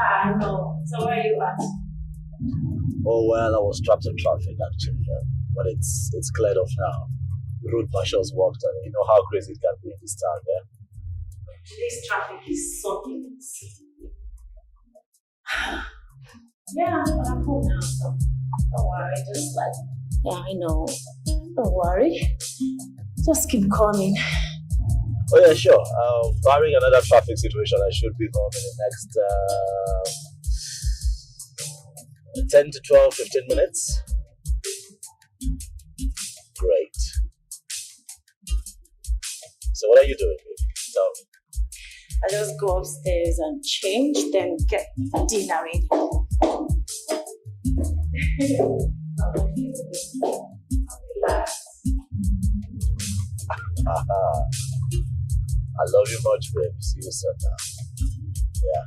I know. So where are you at? Oh well, I was trapped in traffic actually, but it's cleared off now. The road marshals walked, and you know how crazy it can be in this town, yeah. This traffic is something. Yeah, but I'm home now, so don't worry. Just like, yeah, I know. Don't worry. Just keep coming. Oh yeah, sure. Barring another traffic situation, I should be home in the next 10 to 12, 15 minutes. Great. So what are you doing, baby? Tell me. I just go upstairs and change, then get dinner ready. I love you much, baby. See you soon now. Yeah.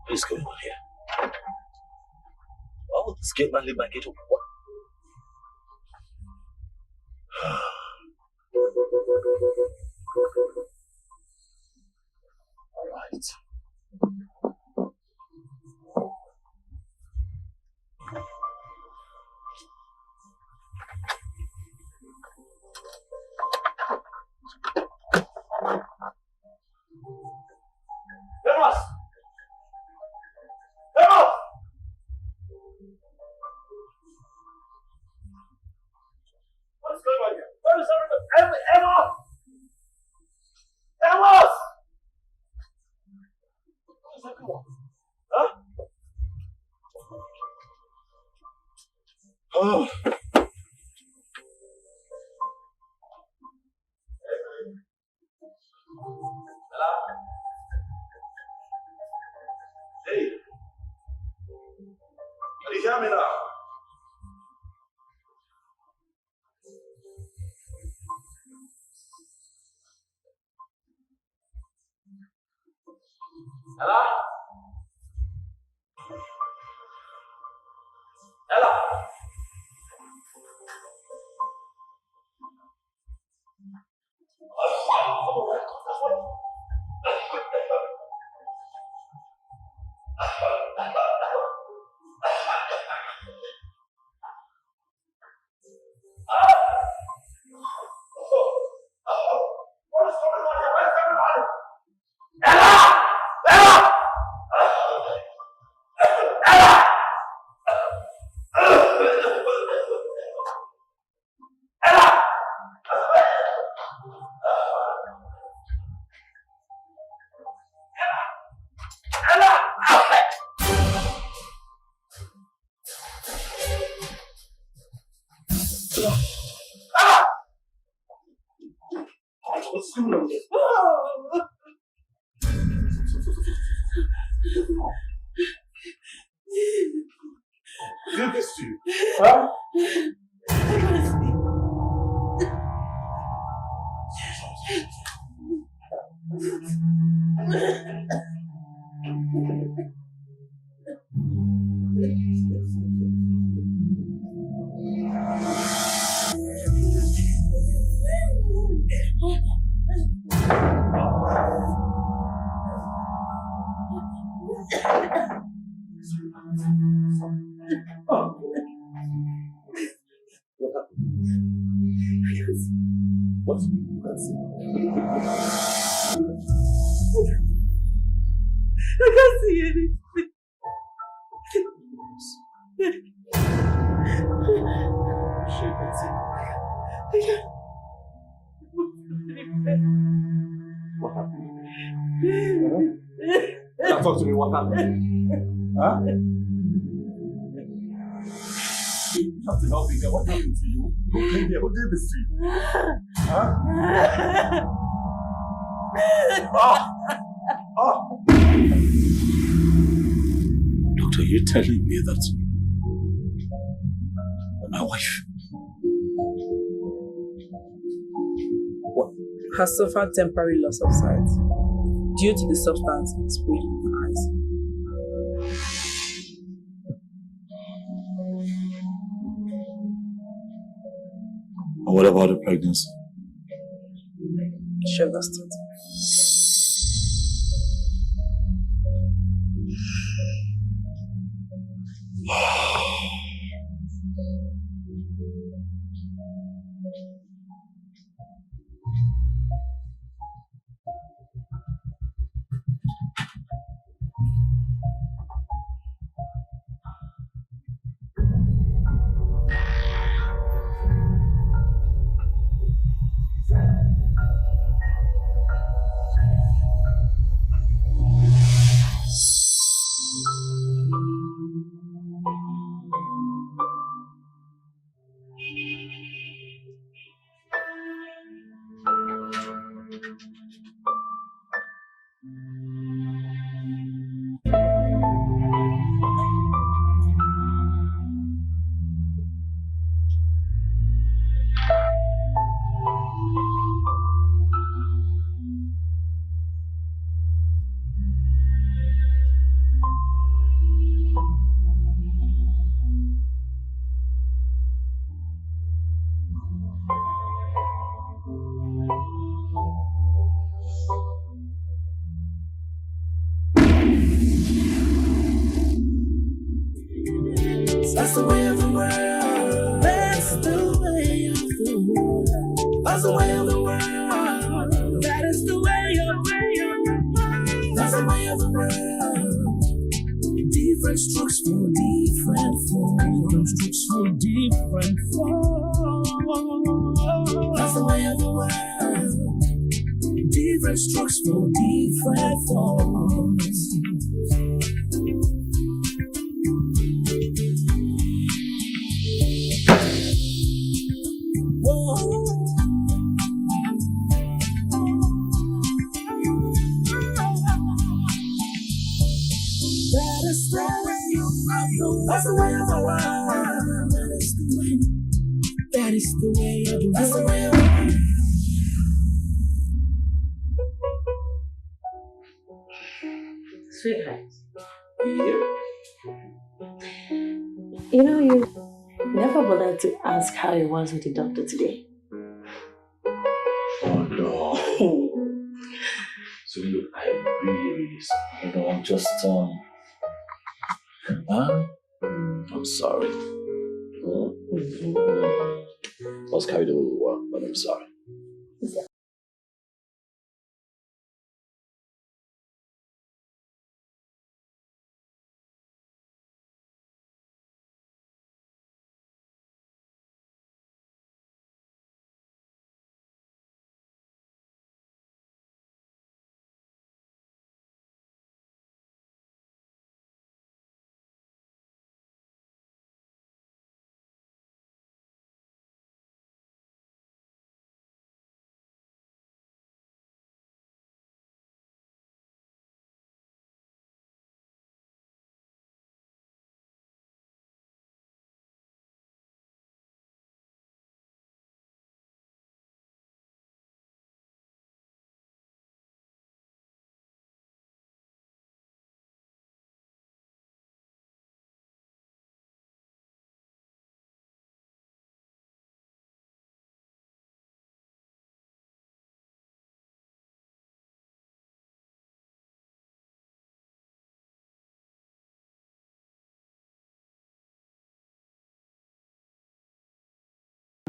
What's going on here? Why would this gate man leave my gate open? What? All right. Oh. Hey. Can you hear me now? Ella? Ella? Did this to you? Huh? Oh. What? I can't see anything. Shit, let's see. What happened? Now talk to me, what happened? Huh? You have to help me here. What happened to you? Who came here? Who did this to you? Huh? Oh! Oh! Doctor, you're telling me that my wife... What? Has suffered temporary loss of sight due to the substance sprayed in her eyes. And what about the pregnancy? She lost it. That's the way of the world. That's the way of the world. That's the way of the world. That is the way of the world. That's the way of the world. Different strokes for different forms. Strokes for different forms. That's the way of the world. Different strokes for different forms. That's the way of the world. That is the way. That is the way of the world. That's the way of the world. Sweetheart, Yeah. you never bothered to ask how it was with the doctor today. Oh no. So look, I'm really sorry. I'm just I'm sorry. I was carried away with work, but I'm sorry.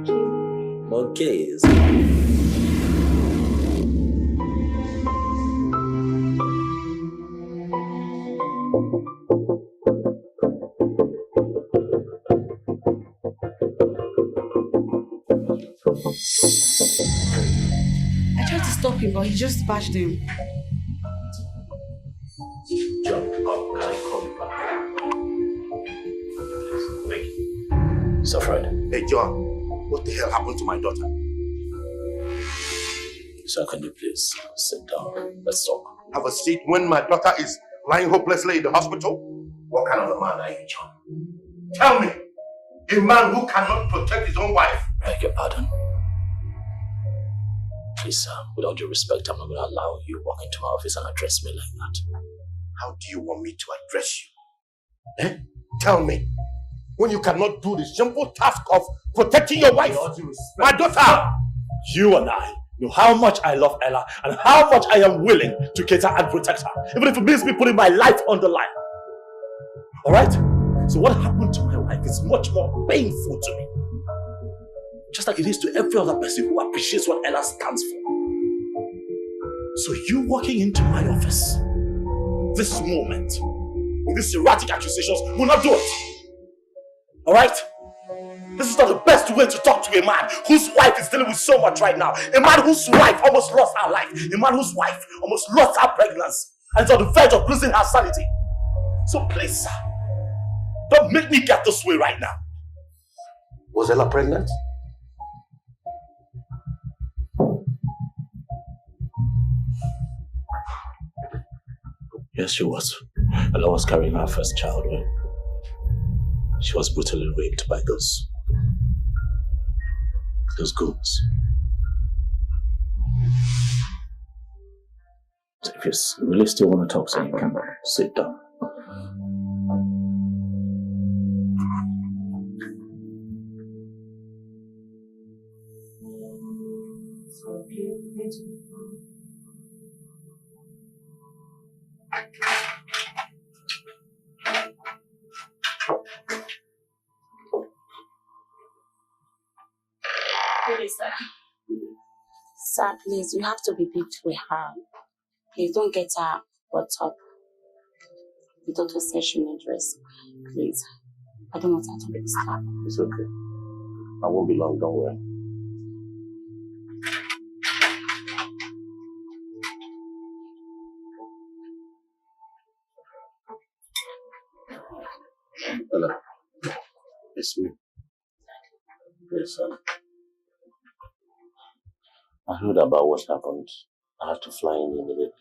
Monkeys. I tried to stop him, but he just bashed him. John, can I call you back? Wait. So, Fred. Hey, John, what the hell happened to my daughter? Sir, can you please sit down? Let's talk. Have a seat when my daughter is lying hopelessly in the hospital? What kind of a man are you, John? Tell me, a man who cannot protect his own wife? Beg your pardon? Please, sir, with all due respect, I'm not going to allow you walk into my office and address me like that. How do you want me to address you? Eh? Tell me, when you cannot do the simple task of protecting your wife, my daughter! You and I know how much I love Ella and how much I am willing to cater and protect her, even if it means me putting my life on the line. Alright? So what happened to my wife is much more painful to me. Just like it is to every other person who appreciates what Ella stands for. So you walking into my office this moment with these erratic accusations will not do it. Alright? This is not the best way to talk to a man whose wife is dealing with so much right now. A man whose wife almost lost her life. A man whose wife almost lost her pregnancy and is on the verge of losing her sanity. So please, sir, don't make me get this way right now. Was Ella pregnant? Yes, she was. Ella was carrying her first child when she was brutally raped by those goons. So if you really still want to talk, so you can sit down. Sir, please, you have to be big with her. Please don't get her brought up. The doctor said she needs rest. Please. I don't want her to be disturbed. It's okay. I won't be long, don't worry. Ella, it's me. Yes, son. I heard about what happened. I had to fly in immediately.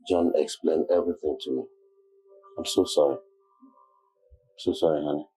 John explained everything to me. I'm so sorry. So sorry, honey.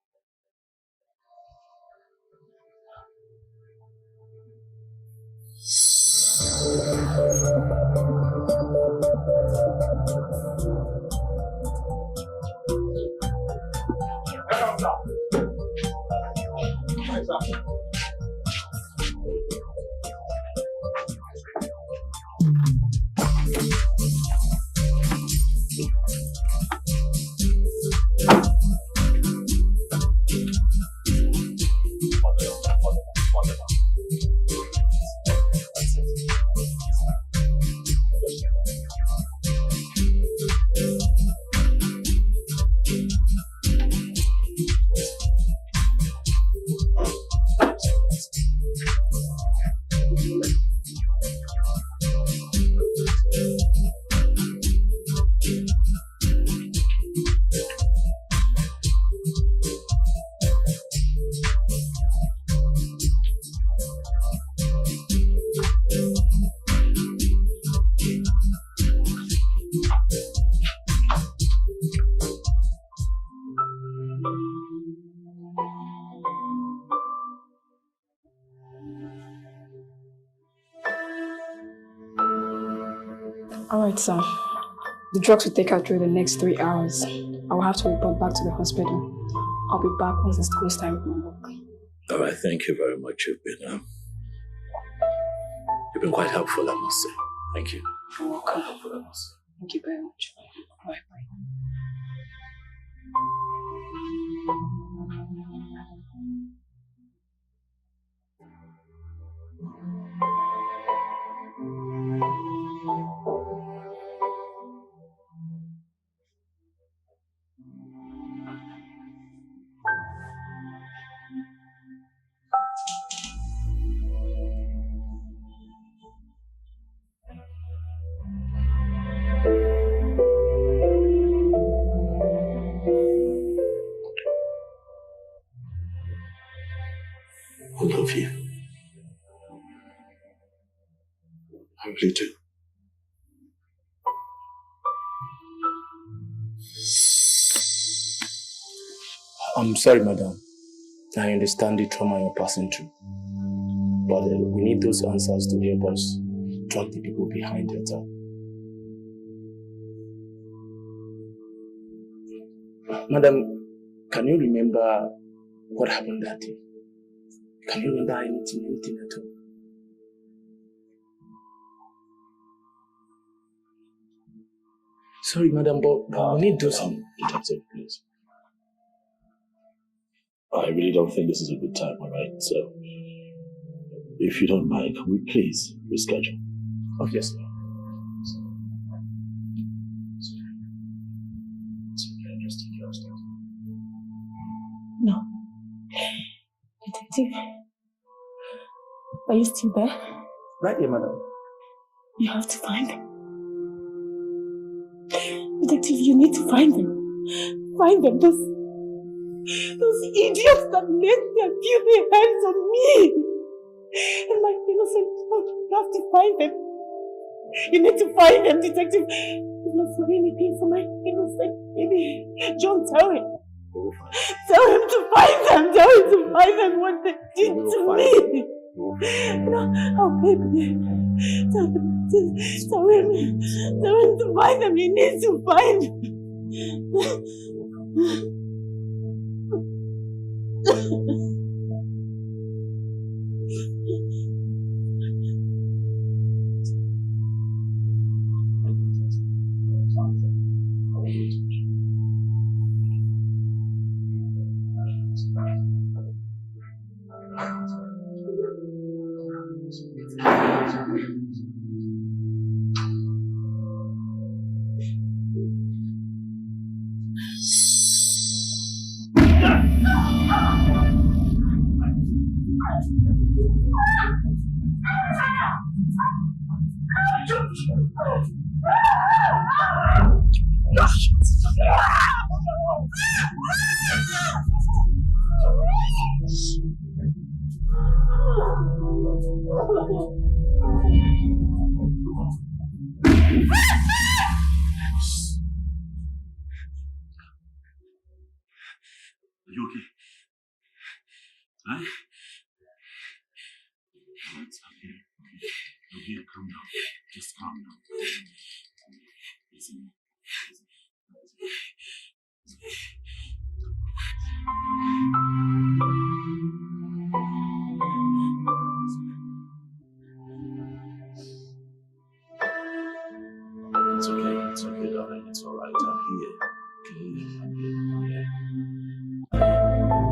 Alright, sir. The drugs will take her through the next 3 hours. I will have to report back to the hospital. I'll be back once it's close time with my work. All right, thank you very much. You've been quite helpful, I must say. Thank you. You're welcome. Thank you very much. Bye. completed. I'm sorry, madam. I understand the trauma you're passing through. But we need those answers to help us track the people behind the attack. Madam, can you remember what happened that day? Can you remember anything at all? Sorry, madam, but we need those detective, please. I really don't think this is a good time, alright? So, if you don't mind, can we please reschedule? Oh, yes, sir. No. Detective, are you still there? Right here, madam. You have to find them. Detective, you need to find them. Find them. Those idiots that laid their filthy hands on me. And my innocent child. You have to find them. You need to find them, detective. If not for anything, for my innocent baby. John, tell him. Tell him to find them. Tell him to find them what they did to me. No, oh baby. Tell him to find them. He needs to find them. It's okay, darling. It's alright. I'm here. Okay, I'm here.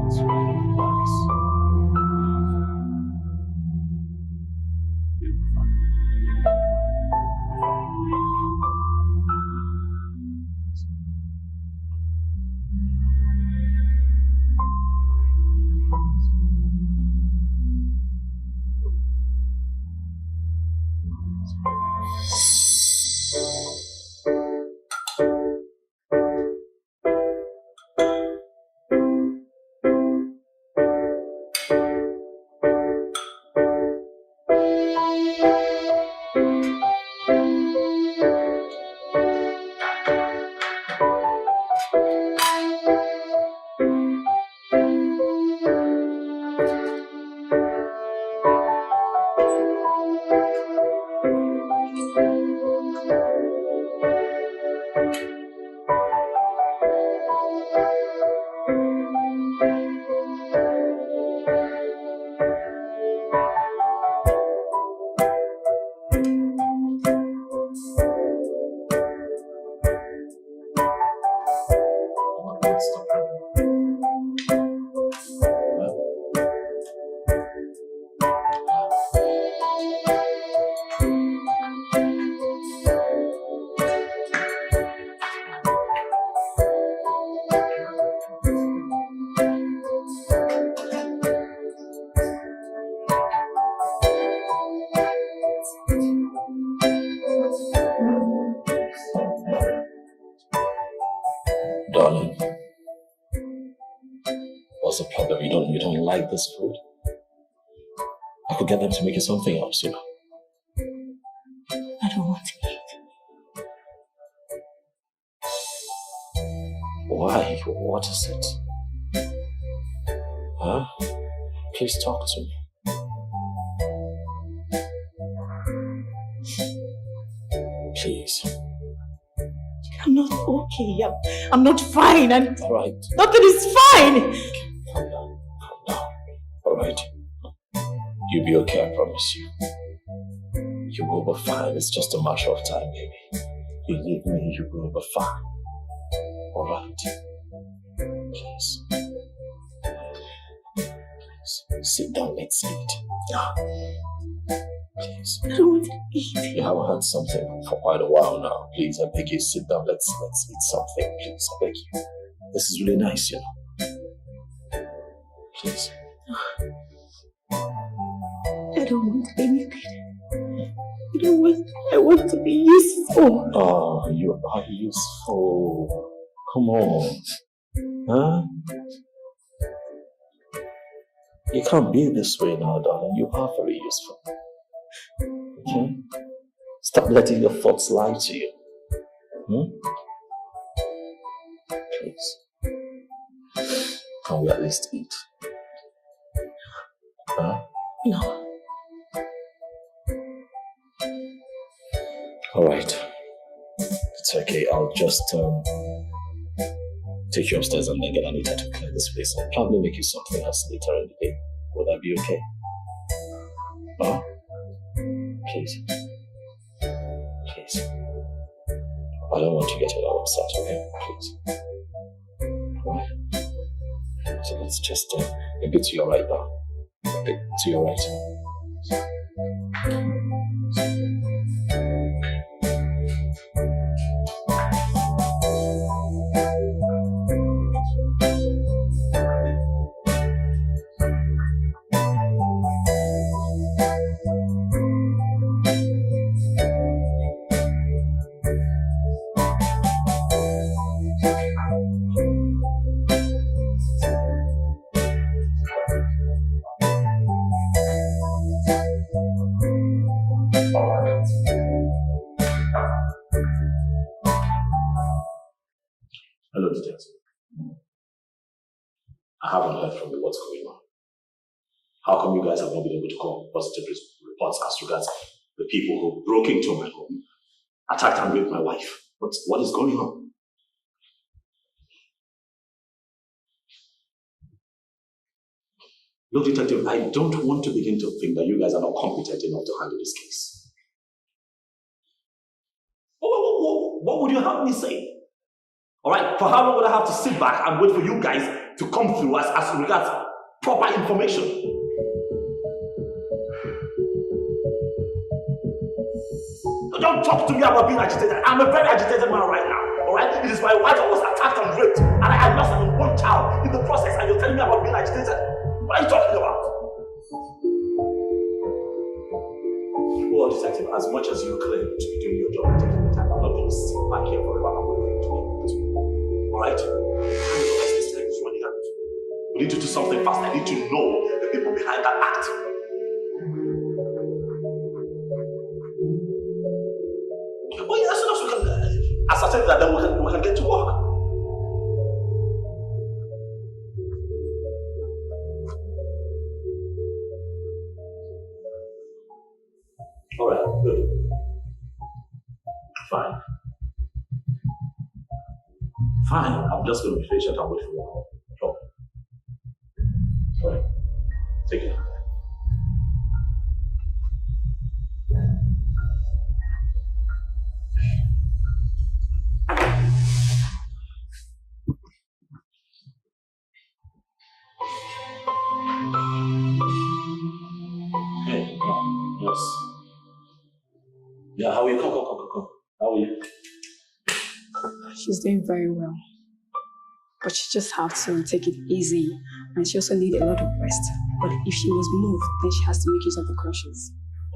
It's okay, relax. You'll be fine. Darling, what's the problem? You don't like this food? I could get them to make you something else, you know. Why? What is it? Huh? Please talk to me. Please. I'm not okay. I'm not fine. And Alright. nothing is fine. Calm down. Calm down. Alright. You'll be okay, I promise you. You will be fine. It's just a matter of time, baby. Believe me, you will be fine. Alright. Please. Please. Sit down, let's eat. Please. I don't want to eat. You haven't had something for quite a while now. Please, I beg you, sit down. Let's eat something. Please, I beg you. This is really nice, you know. Please. I don't want anything. I want to be useful. Oh, you are useful. Come on. Huh? You can't be this way now, darling. You are very useful. Okay? Stop letting your thoughts lie to you. Please. Can we at least eat? Huh? No. Alright. It's okay. I'll just take you upstairs and then get Anita to clear this place. I'll probably make you something else later in the day. Will that be okay? Huh? Please. Please. I don't want to get you all upset, okay? Please. Alright. So let's just a bit to your right now. A bit to your right. Hello, detective. I haven't heard from you. What's going on? How come you guys have not been able to come positive reports as regards the people who broke into my home, attacked and raped my wife? What is going on? Look, detective, I don't want to begin to think that you guys are not competent enough to handle this case. What would you have me say? Alright, for how long would I have to sit back and wait for you guys to come through as regards proper information? Don't talk to me about being agitated. I'm a very agitated man right now. Alright? It is my wife that was attacked and raped, and I had lost an unborn child in the process, and you're telling me about being agitated? What are you talking about? Well, detective, as much as you claim to be doing your job and taking the time, I'm not going to sit back here forever. I'm going to do it. Alright? This time is running out. We need to do something fast. I need to know the people behind that act. Well, as soon as we can ascertain that, then we can get to work. Alright, good. Fine. I'm just going to be patient and wait for your call. Sure. Alright. Take it. Hey, yes. Yeah, how are you? Come. How are you? She's doing very well. But she just has to take it easy. And she also needs a lot of rest. But if she must move, then she has to make use of the crutches.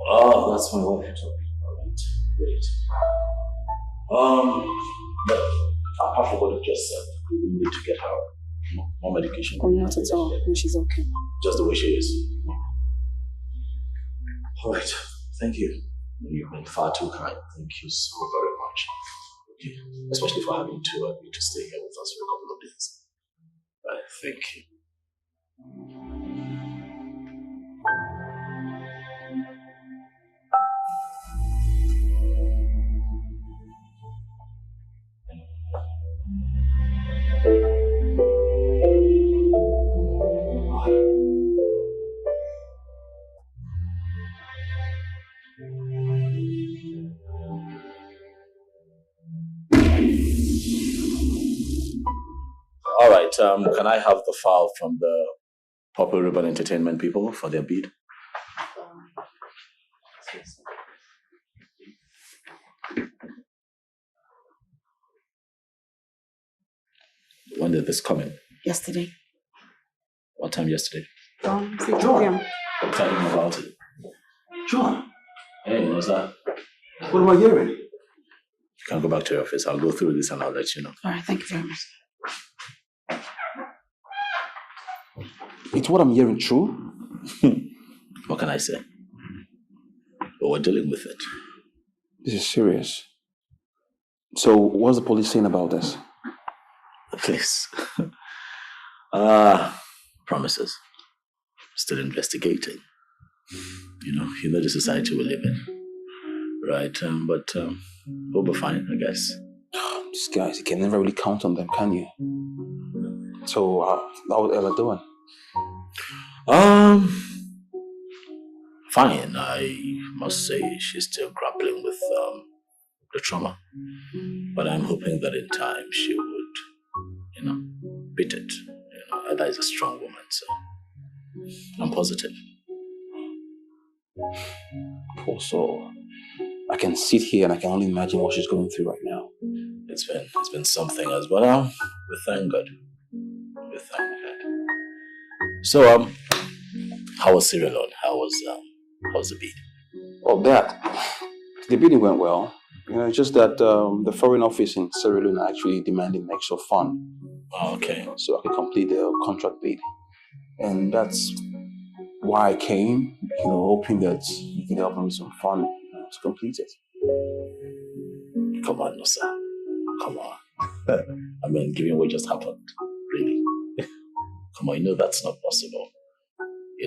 Oh, that's my wife talking. Alright, great. But apart from what you just said, we need to get her more medication. Oh, not at all. No, she's okay. Just the way she is. Alright, thank you. You've been far too kind. Thank you so very much. Okay. Especially for having two of you to stay here with us for a couple of days. Thank you. All right, can I have the file from the Purple Ribbon Entertainment people for their bid? When did this come in? Yesterday. What time yesterday? 6 p.m. Tell them about it. John, Hey, what's that? what am I hearing? You can go back to your office. I'll go through this and I'll let you know. All right, thank you very much. It's what I'm hearing true? What can I say? But we're dealing with it. This is serious. So, what's the police saying about this? Please. Promises. Still investigating. You know the society we live in. Right, but we'll be fine, I guess. These guys, you can never really count on them, can you? So, how's Ella doing? Fine. I must say she's still grappling with the trauma. But I'm hoping that in time she would, beat it. Ella is a strong woman, so I'm positive. Poor soul. I can sit here and I can only imagine what she's going through right now. It's been something as well. We thank God. We thank God. So, how was Sierra Leone? How's the bid? Oh, the bidding went well. It's just that the foreign office in Sierra Leone are actually demanding extra fund. Oh, okay. So I could complete the contract bid. And that's why I came, hoping that you can help me with some fund to complete it. Come on, no, sir. Come on. I mean, given what just happened, really. Come on, that's not possible.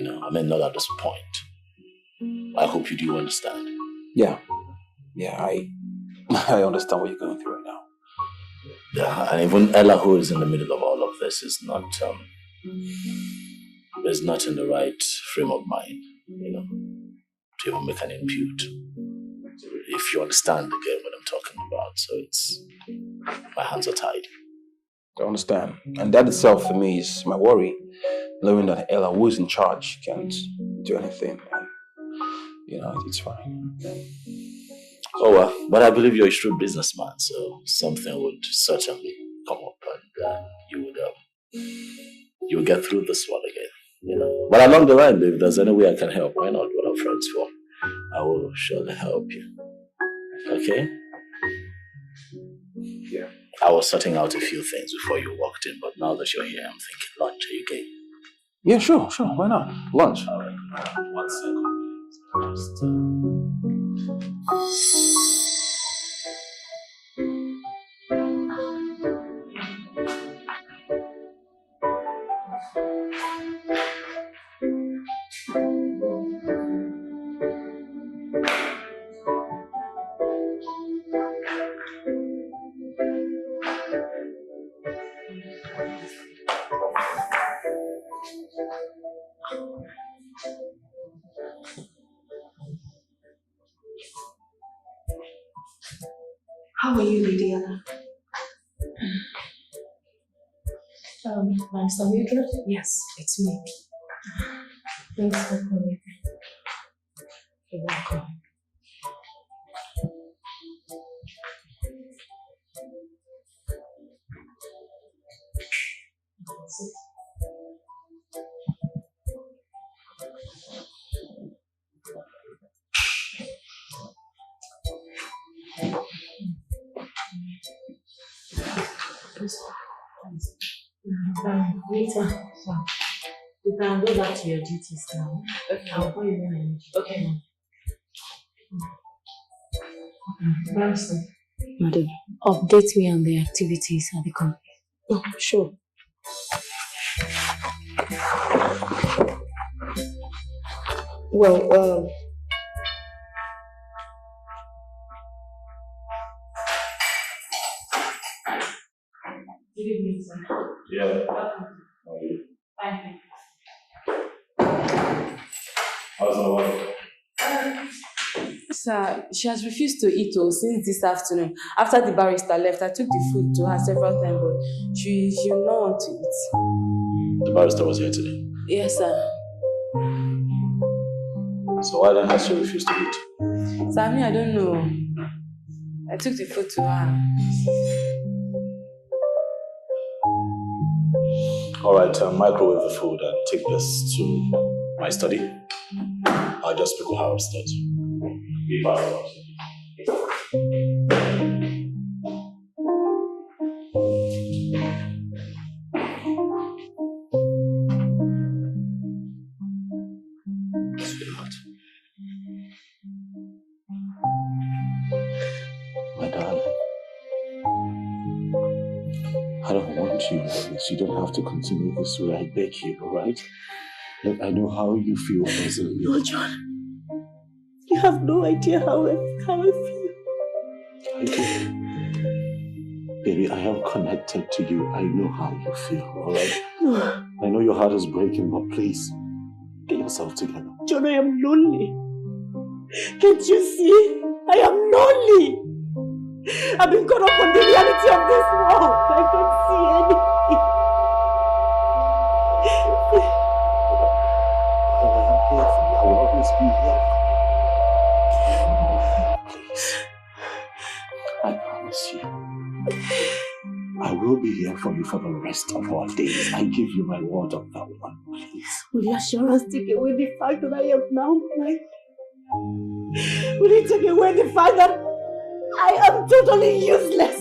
Not at this point. I hope you do understand. Yeah, I understand what you're going through right now. Yeah, and even Ella, who is in the middle of all of this, is not in the right frame of mind, to even make an input. If you understand again what I'm talking about, so my hands are tied. I understand, and that itself for me is my worry, knowing that Ella, who is in charge, can't do anything. And, it's fine. Oh well, but I believe you're a shrewd businessman, so something would certainly come up, and you would get through this one again. But along the line, if there's any way I can help, why not? What are friends for? I will surely help you. Okay? Yeah. I was sorting out a few things before you walked in, but now that you're here, I'm thinking lunch. Are you okay? Yeah, sure. Why not? Lunch. All right. 1 second. Just, How are you, Lady Anna? Mr. Mildred? Yes, it's me. Thanks for coming. You're welcome. Later, you can go back to your duties now. Okay. I'll call you when I need you. Okay. Bye, sir. Madam, update me on the activities at the company. Oh, sure. Well, good evening, sir. Yeah. Thank you. How's my wife? Sir, she has refused to eat since this afternoon. After the barrister left, I took the food to her several times, but she will not want to eat. The barrister was here today. Yes, sir. So why then has she refused to eat? Sir, I don't know. I took the food to her. Alright, microwave the food and take this to my study. I'll just speak with her upstairs. Be fast. Sweetheart. My darling. I don't want you like this. You don't have to continue this way. I beg you, alright? Look, I know how you feel personally. No, John. You have no idea how I feel. I do. Baby, I am connected to you. I know how you feel, alright? No. I know your heart is breaking, but please, get yourself together. John, I am lonely. Can't you see? I am lonely. I've been caught up on the reality of this world. I can't see anything. I am here for you. I will always be here for you. Please. I promise you. I will be here for you for the rest of our days. I give you my word on that one, please. Will your assurance take away the fact that I am now blind? Will you take away the fact that I am totally useless?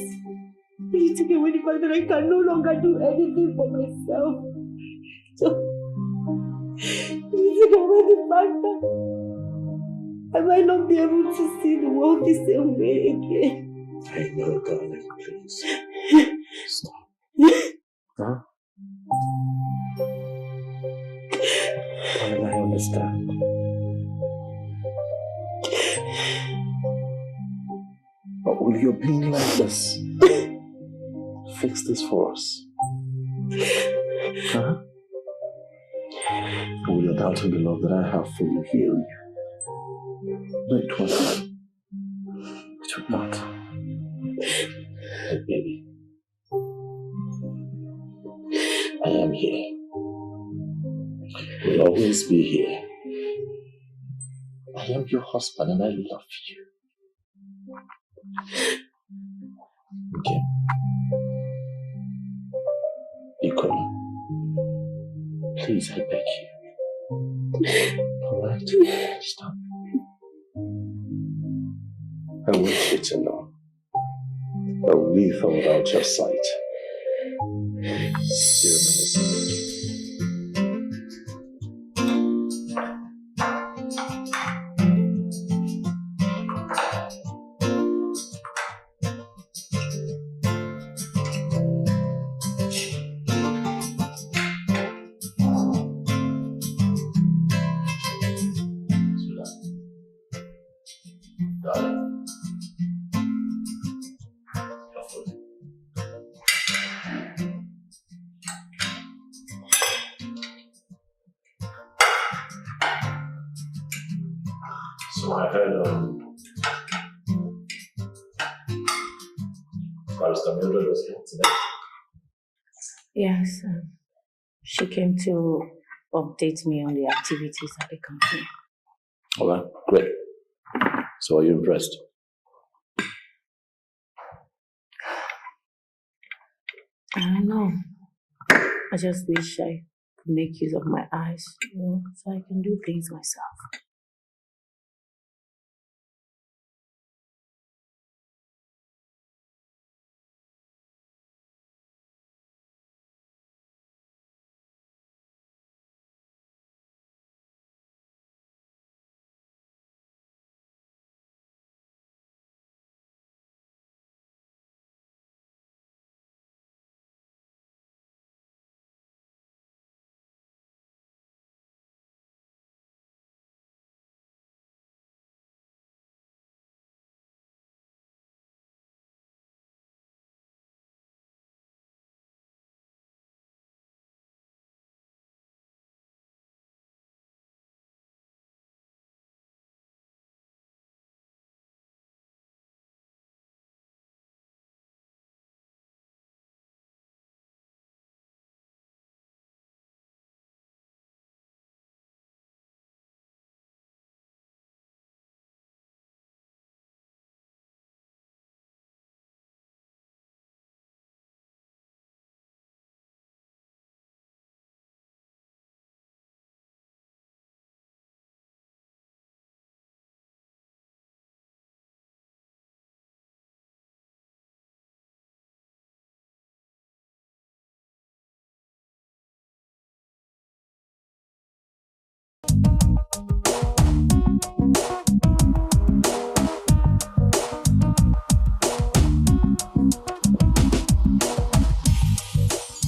Will you take away the fact that I can no longer do anything for myself? So, will you take away the fact that I might not be able to see the world the same way again? I know, darling, please. Stop. Huh? Darling, I understand. But will your being like this fix this for us? Huh? Or will your doubting the love that I have for you heal you? No, it won't. It will not. But baby, I am here. Will always be here. I am your husband and I love you. Okay. Ikola, please, I beg you. Alright? Stop. I want you to know that with or without your sight, you remain the same. So I heard Barrister Mildred was here today. Yes, she came to update me on the activities at the company. Alright, great. So are you impressed? I don't know. I just wish I could make use of my eyes, so I can do things myself.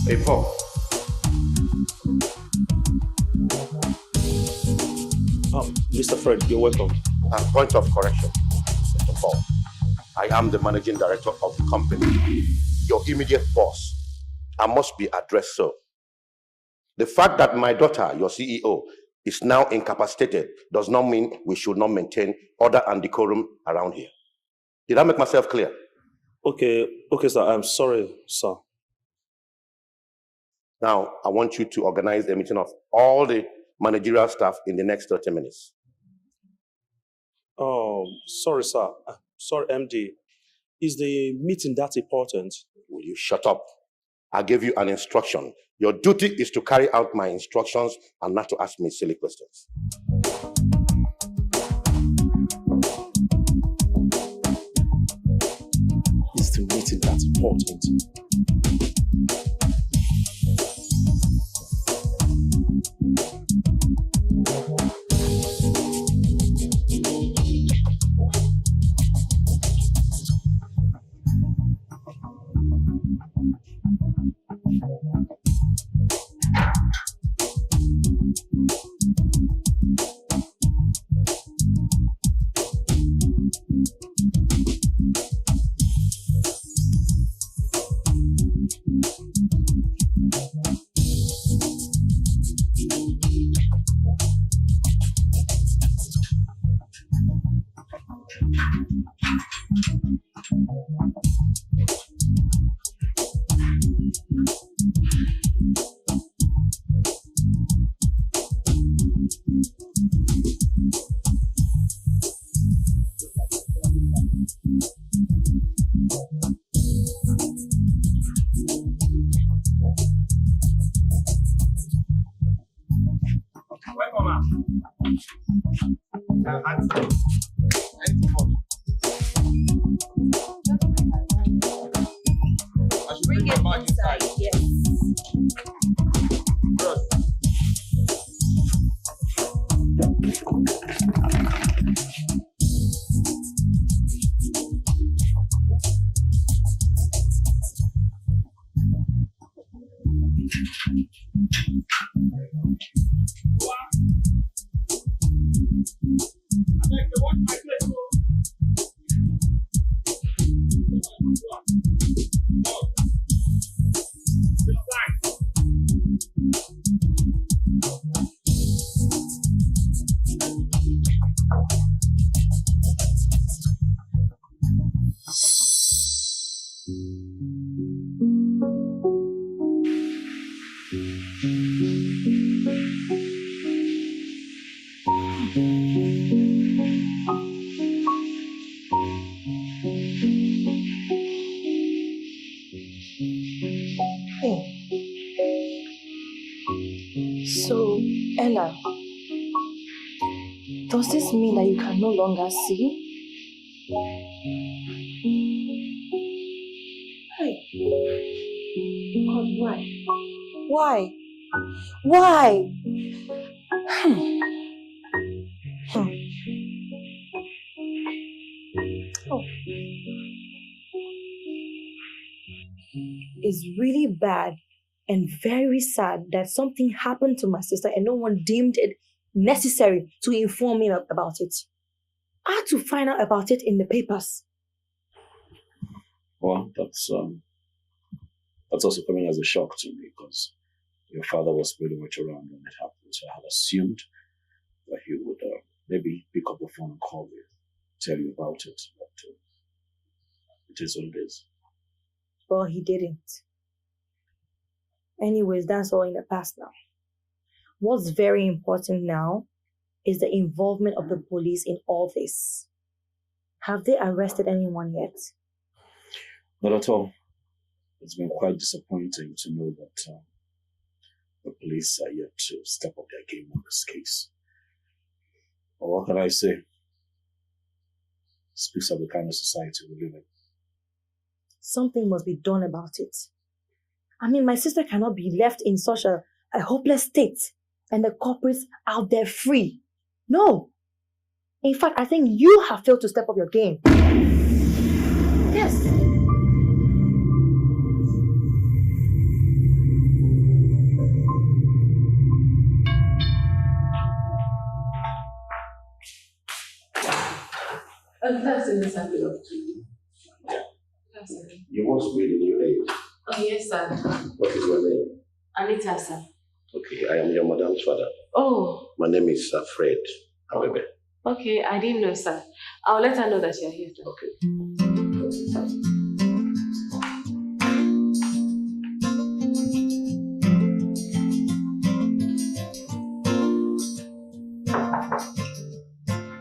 Hey, Paul. Mr. Fred, you're welcome. Point of correction, Mr. Paul. I am the managing director of the company, your immediate boss. I must be addressed so. The fact that my daughter, your CEO, is now incapacitated does not mean we should not maintain order and decorum around here. Did I make myself clear? Okay, sir. I'm sorry, sir. Now, I want you to organize a meeting of all the managerial staff in the next 30 minutes. Oh, sorry, sir. Sorry, MD. Is the meeting that important? Will you shut up? I gave you an instruction. Your duty is to carry out my instructions and not to ask me silly questions. Is the meeting that important? So, Ella, does this mean that you can no longer see? Hey, God, why? Why? Why? Oh. It's really bad and very sad that something happened to my sister and no one deemed it necessary to inform me about it. I had to find out about it in the papers. Well, that's also coming as a shock to me because your father was pretty much around when it happened. So I had assumed that he would maybe pick up the phone and call you, tell you about it. But it is what it is. Well, he didn't. Anyways, that's all in the past now. What's very important now is the involvement of the police in all this. Have they arrested anyone yet? Not at all. It's been quite disappointing to know that the police are yet to step up their game on this case. But what can I say? It speaks of the kind of society we live in. Something must be done about it. I mean, my sister cannot be left in such a hopeless state and the culprits out there free. No. In fact, I think you have failed to step up your game. Yes. this envelope. You must be the new age. Oh, yes, sir. What is your name? Anita, sir. Okay, I am your madam's father. Oh. My name is Fred. Ebere. Okay, I didn't know, sir. I'll let her know that you're here, sir. Okay.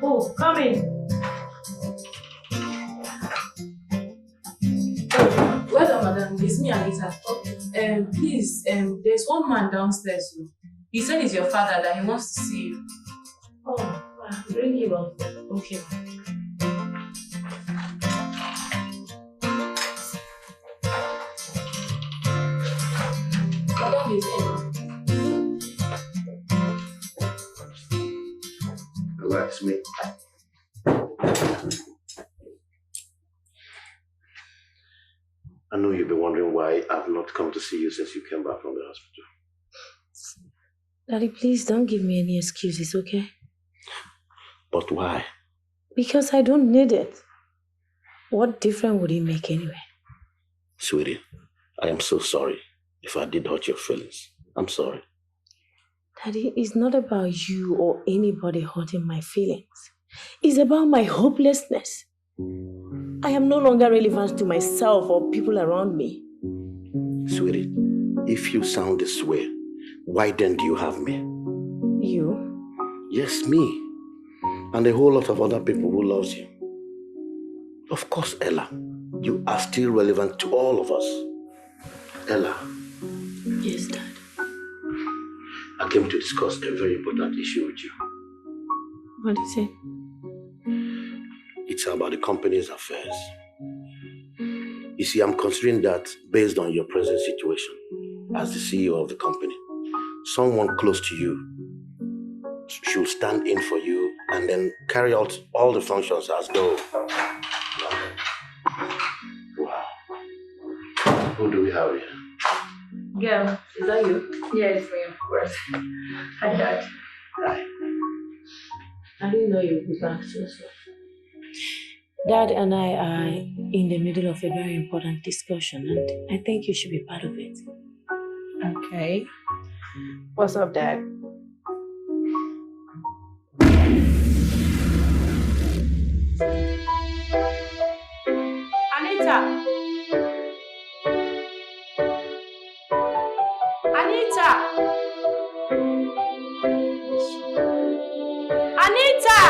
Oh, come in. Well done, madam. It's me, Anita. Please, there's one man downstairs. He said he's your father, that he wants to see you. Oh, wow. Bring him up. Okay. Madam is in. Relax me. I know you've been wondering why I've not come to see you since you came back from the hospital. Daddy, please don't give me any excuses, okay? But why? Because I don't need it. What difference would it make anyway? Sweetie, I am so sorry if I did hurt your feelings. I'm sorry. Daddy, it's not about you or anybody hurting my feelings. It's about my hopelessness. I am no longer relevant to myself or people around me. Sweetie, if you sound this way, why then do you have me? You? Yes, me. And a whole lot of other people who loves you. Of course, Ella, you are still relevant to all of us. Ella. Yes, Dad. I came to discuss a very important issue with you. What is it? It's about the company's affairs. You see, I'm considering that based on your present situation as the CEO of the company, someone close to you should stand in for you and then carry out all the functions as though. Wow. Who do we have here? Girl, is that you? Yeah, it's me, of course. Hi, Dad. Hi. I didn't know you'd be back so soon. Dad and I are in the middle of a very important discussion, and I think you should be part of it. Okay. What's up, Dad? Anita! Anita! Anita!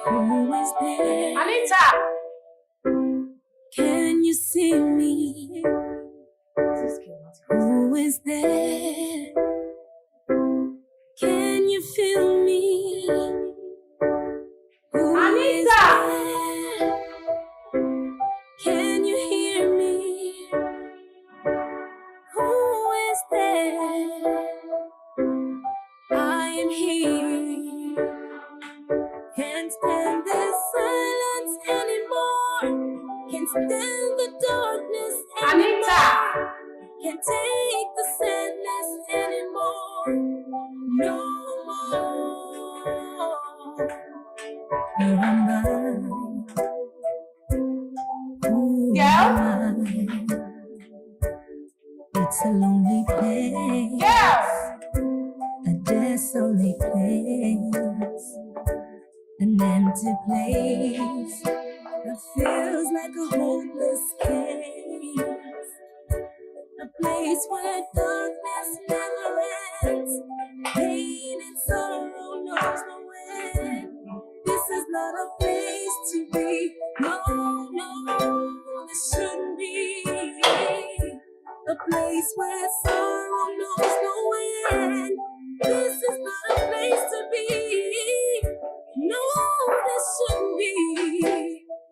Who is there? Anita! Can you see me? Who is there? Can you feel me? Who is there? Can you hear me? Who is there? I am here. Can't stand this silence anymore. Can't stand the darkness anymore. Anita! Can't take the sadness anymore. No more. Where am I? Who am I? It's a lonely place. A desolate place. An empty place that feels like a hopeless case. A place where darkness never ends. Pain and sorrow knows no end. This is not a place to be. No, no, this shouldn't be. A place where sorrow knows no end. This is not a place to be. No, this shouldn't be.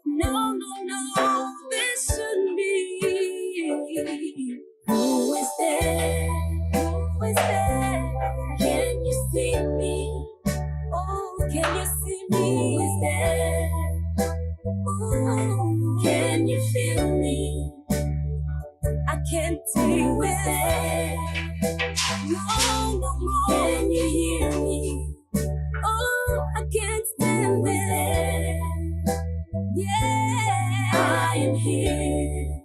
No, no, no, this shouldn't be. Who is there? Who is there? Can you see me? Oh, can you see me? Who is there? Who is there? No more. Can you hear me? Oh, I can't stand it. Yeah, I am here.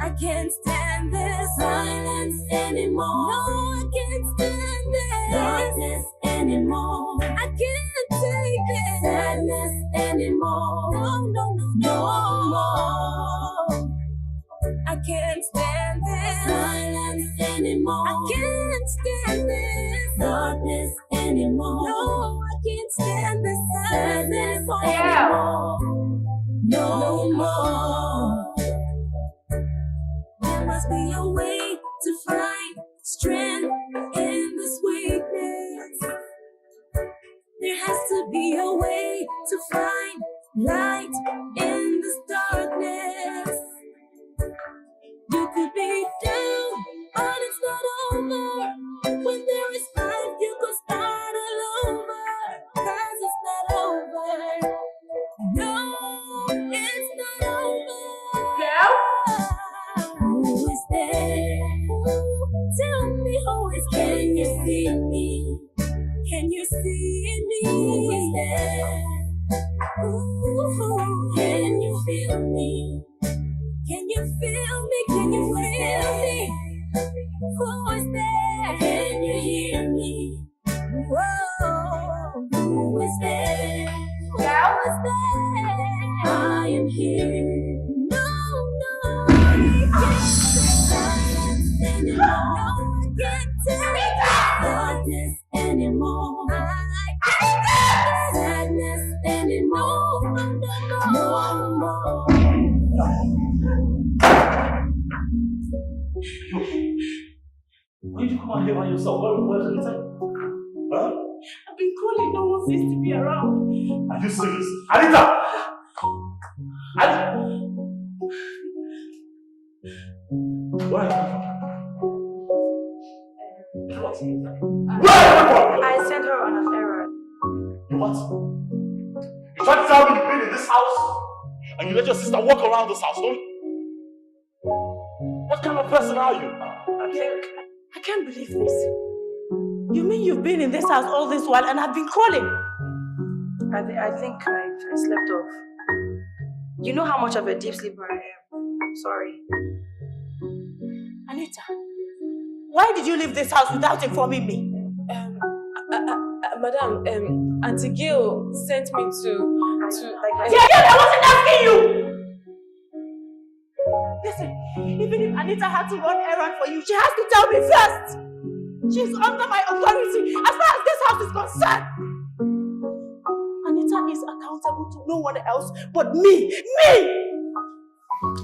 I can't stand this silence anymore. No, I can't stand this darkness anymore. I can't take this sadness anymore. No more. I can't stand this silence anymore. I can't stand this darkness anymore. No, I can't stand this sadness anymore. No more. There must be a way to find strength in this weakness. There has to be a way to find light in this darkness. You could be down, but it's not over. When there is life, you could start all over. 'Cause it's not over. No, it's not over. Who is there? Tell me who is there. Can you see me? Can you see me? Who is there? Ooh, can you feel me? Can you feel me? Can you feel me? Who is there? Can you hear me? Whoa, who is there? Who is there? I am here. No, I can't silence anymore. No, I can't take darkness anymore. I can't take sadness anymore. No more. Why did you come out here by yourself? Where's Anita? Huh? I've been calling, no one seems to be around. Are you serious? Anita! Where are you? What? I sent her on an errand. What? You tried to tell me you've been in this house? And you let your sister walk around this house, don't you? What kind of person are you? I can't believe this. You mean you've been in this house all this while and I've been calling? I think I slept off. You know how much of a deep sleeper I am. Sorry. Anita, why did you leave this house without informing me? Madam, Auntie Gail sent me to I wasn't asking you! Listen, even if Anita had to run errand for you, she has to tell me first! She's under my authority as far as this house is concerned! Anita is accountable to no one else but me! Me!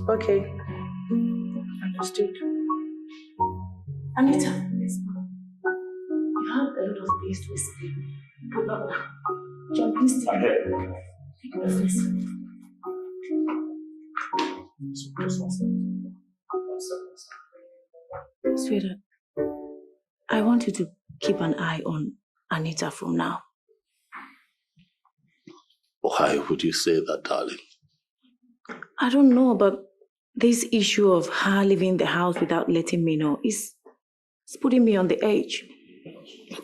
Okay. Understood. Anita, you have a lot of things to explain, but not now. John, please take your face. Just one second. Sweetheart, I want you to keep an eye on Anita from now. Why would you say that, darling? I don't know, but this issue of her leaving the house without letting me know is putting me on the edge.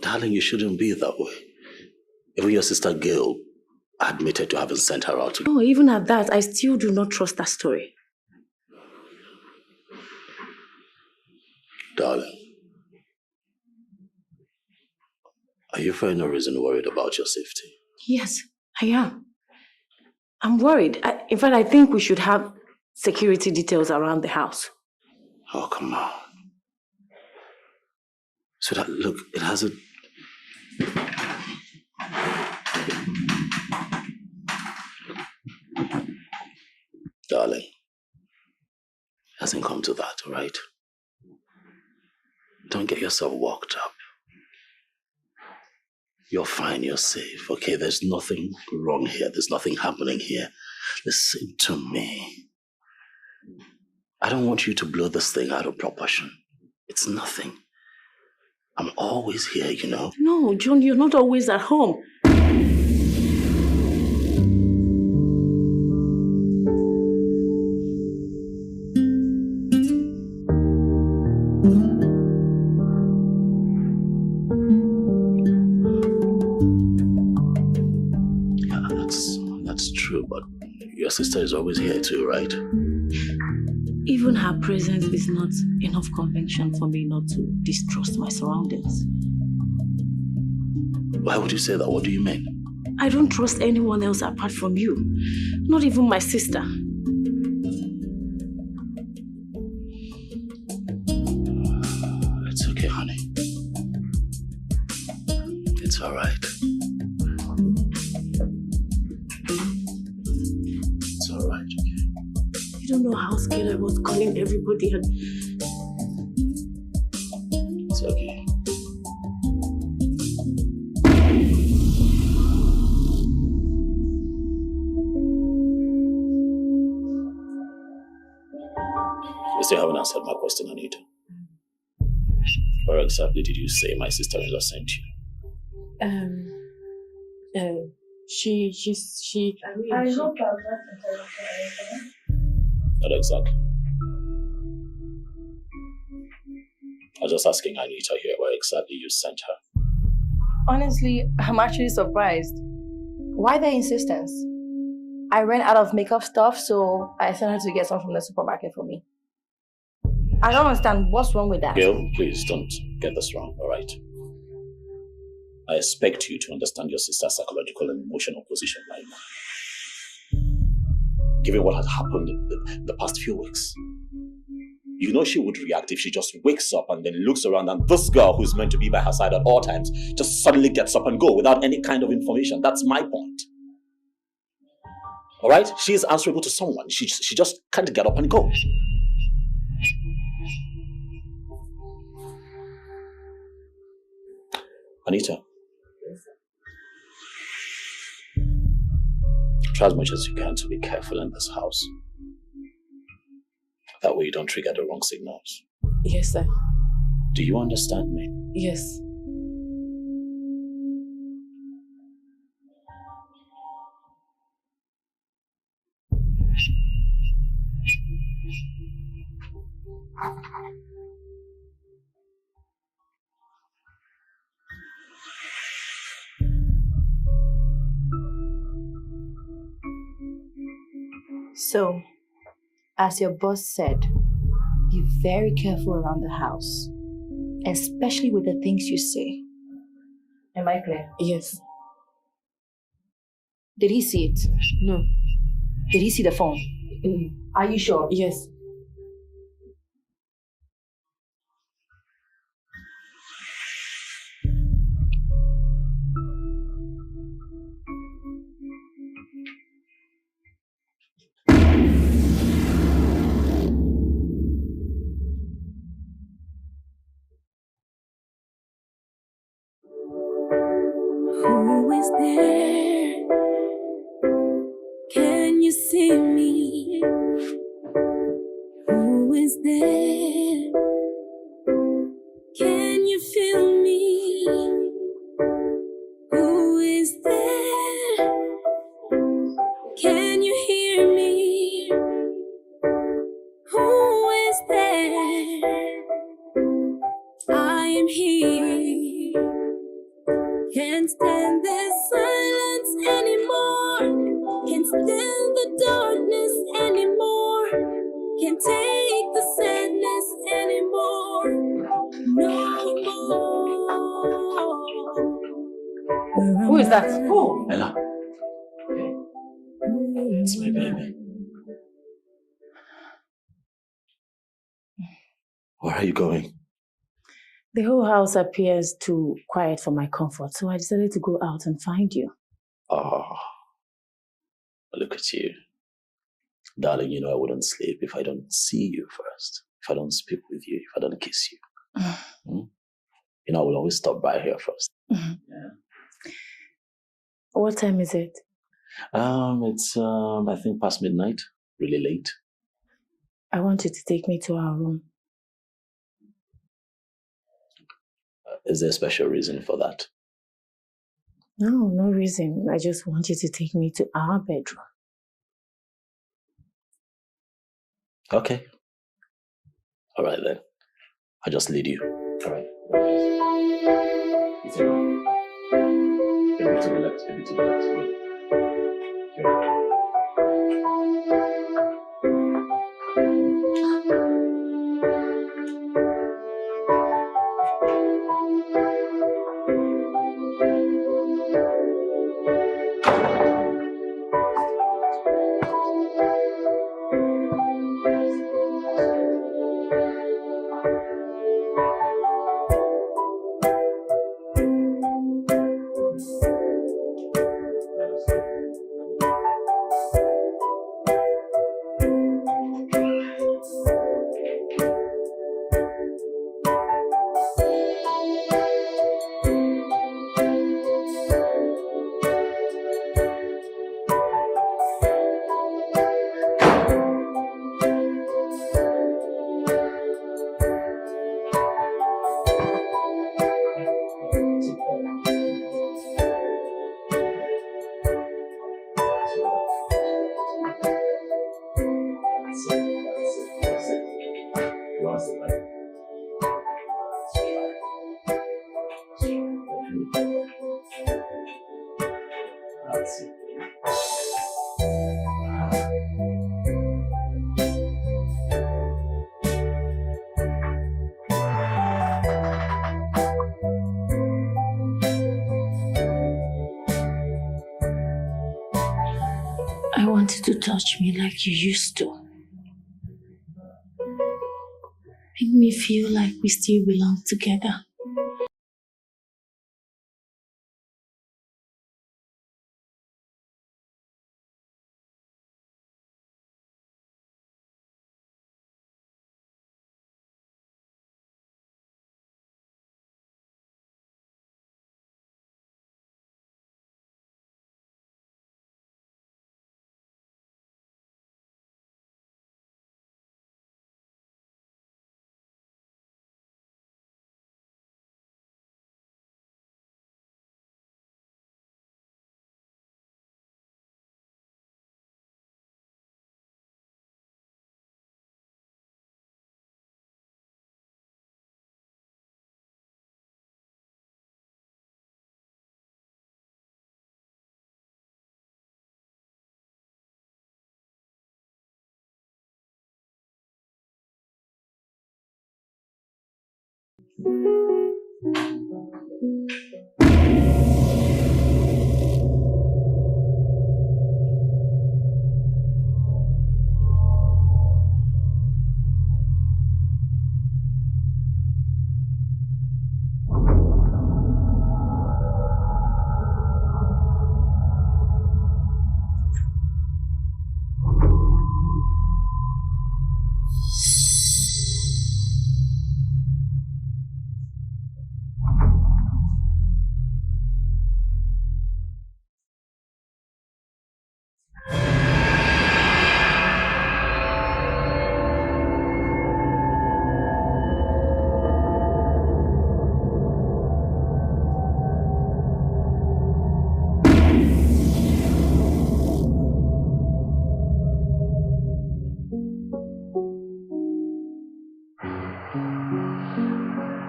Darling, you shouldn't be that way. Even your sister Gail admitted to having sent her out. No, even at that, I still do not trust that story. Darling, are you for any reason worried about your safety? Yes, I am. I'm worried. In fact, I think we should have security details around the house. Oh, come on. So that, look, it has a... Darling, it hasn't come to that, all right? Don't get yourself worked up. You're fine, you're safe, okay? There's nothing wrong here. There's nothing happening here. Listen to me. I don't want you to blow this thing out of proportion. It's nothing. I'm always here, you know? No, John, you're not always at home. That's true, but your sister is always here too, right? Even her presence is not enough conviction for me not to distrust my surroundings. Why would you say that? What do you mean? I don't trust anyone else apart from you. Not even my sister. It's okay, honey. It's all right. It's all right, okay? You don't know how scared I was calling everybody and... It's okay. You still haven't answered my question, Anita. Where exactly did you say my sister-in-law sent you? I hope Not exactly. I was just asking Anita here where exactly you sent her. Honestly, I'm actually surprised. Why the insistence? I ran out of makeup stuff, so I sent her to get some from the supermarket for me. I don't understand what's wrong with that. Gail, please don't get this wrong, alright? I expect you to understand your sister's psychological and emotional position right now. Given what had happened in the past few weeks. You know she would react if she just wakes up and then looks around and this girl who's meant to be by her side at all times just suddenly gets up and go without any kind of information. That's my point. Alright? She is answerable to someone. She just can't get up and go. Anita, try as much as you can to be careful in this house. That way you don't trigger the wrong signals. Yes, sir. Do you understand me? Yes. So, as your boss said, be very careful around the house, especially with the things you say. Am I clear? Yes. Did he see it? No. Did he see the phone? Are you sure? Yes. Who is there? Can you see me? Who is there? Can you feel me? Who is there? Can you hear me? Who is there? I am here. Can't stand this silence anymore. Can't stand the darkness anymore. Can't take the sadness anymore. No more. Who is that? Who? Ella. It's my baby. Where are you going? The whole house appears too quiet for my comfort, so I decided to go out and find you. Oh, look at you. Darling, you know I wouldn't sleep if I don't see you first, if I don't speak with you, if I don't kiss you. You know, I will always stop by here first. Yeah. What time is it? It's I think past midnight, really late. I want you to take me to our room. Is there a special reason for that? No, no reason. I just want you to take me to our bedroom. Okay. All right then. I'll just lead you. Alright. It's a bit to the left, a bit to the left. Good. I wanted to touch me like you used to. Make me feel like we still belong together.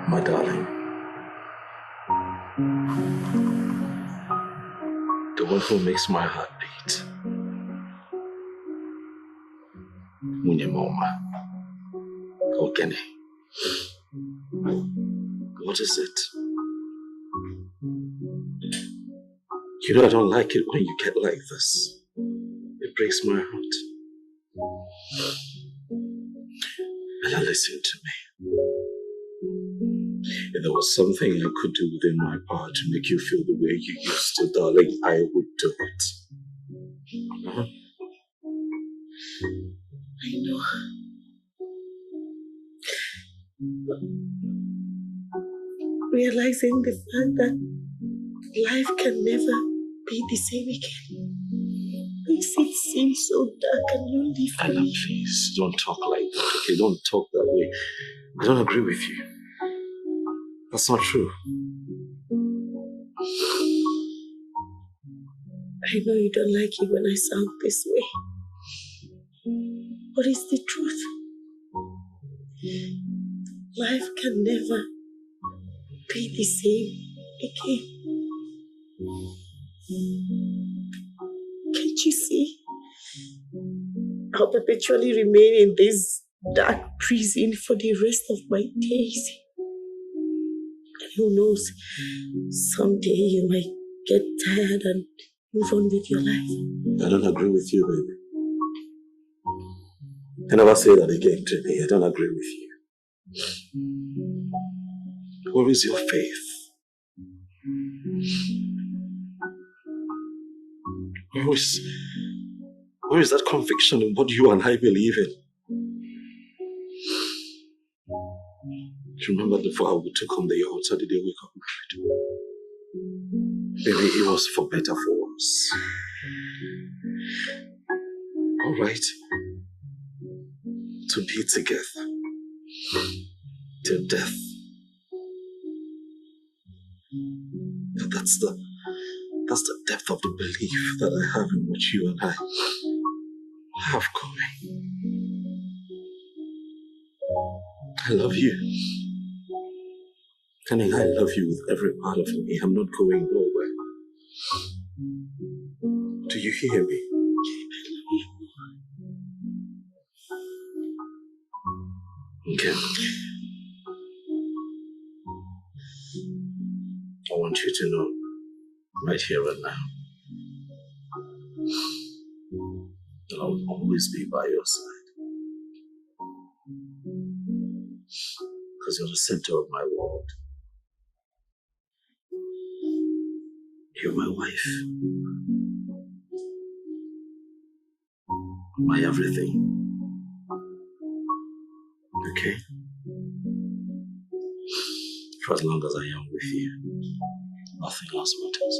My darling. The one who makes my heart beat. Munyemoma. Ogene. What is it? You know I don't like it when you get like this. It breaks my heart. Ella, listen to me. If there was something I could do within my power to make you feel the way you used to, darling, I would do it. Huh? I know. But realizing the fact that life can never be the same again makes it seem so dark and lonely for Ella, me. please, don't talk like that, okay? Don't talk that way. I don't agree with you. That's not true. I know you don't like it when I sound this way, but it's the truth. life can never be the same again. Can't you see? I'll perpetually remain in this dark prison for the rest of my days. And who knows, someday you might get tired and move on with your life. I don't agree with you, baby. I never say that again, Jimmy. I don't agree with you. Where is your faith? Where is that conviction in what you and I believe in? Do you remember the vow we took on the altar the day we got married? Baby, it was for better, for worse. All right. To be together till death. That's the depth of the belief that I have in what you and I have going. I love you. And I love you with every part of me. I'm not going nowhere. Do you hear me? Okay. I want you to know, right here and now, that I will always be by your side. Because you're the center of my world. You're my wife. My everything. Okay? For as long as I am with you, nothing else matters.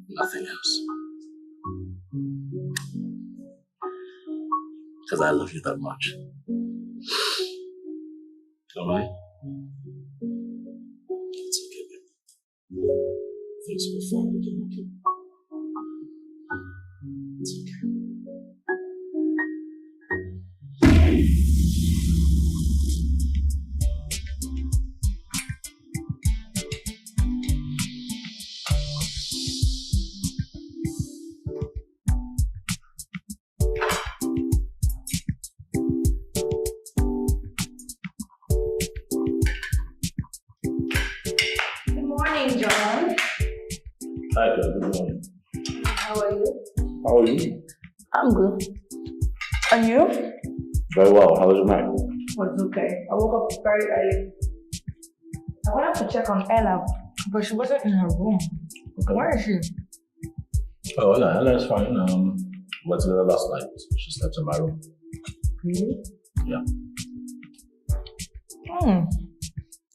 Nothing else. Because I love you that much. Alright? It's okay, baby. Things will fall again, okay? It's okay. Hi, good morning. How are you? How are you? I'm good. And you? Very well. How was your night? It's okay. I woke up very early. I wanted to check on Ella, but she wasn't in her room. Okay. Where is she? Oh, Ella's fine. Went to her last night. She slept in my room. Really? Yeah.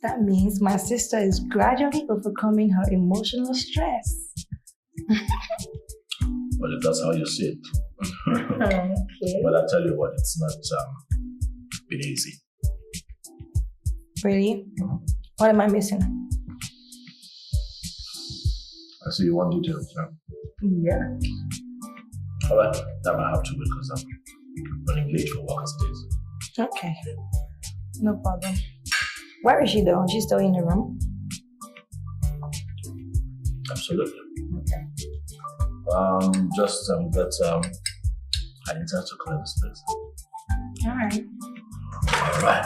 That means my sister is gradually overcoming her emotional stress. Well, if that's how you see it. Okay. But I tell you what, it's not been easy. Really? What am I missing? I see you want details, yeah? Yeah. Alright, that might have to because I'm running late for work days. Okay. No problem. Where is she though? Is she still in the room? Absolutely. Okay. Just get I need to clear this place. Alright. Alright.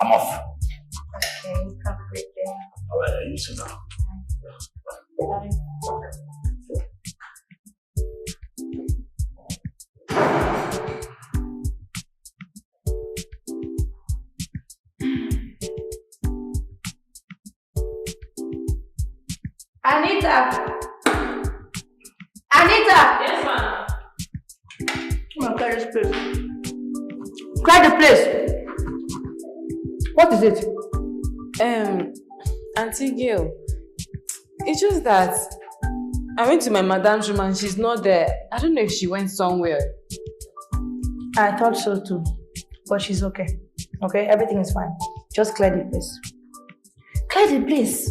I'm off. Okay, have a great day. Alright, you too now. Bye. Anita! Yes, ma'am. Come on, clear this place. Clear the place! What is it? Auntie Gail, it's just that I went to my madam's room and she's not there. I don't know if she went somewhere. I thought so too. But she's okay. Okay, everything is fine. Just clear the place. Clear the place!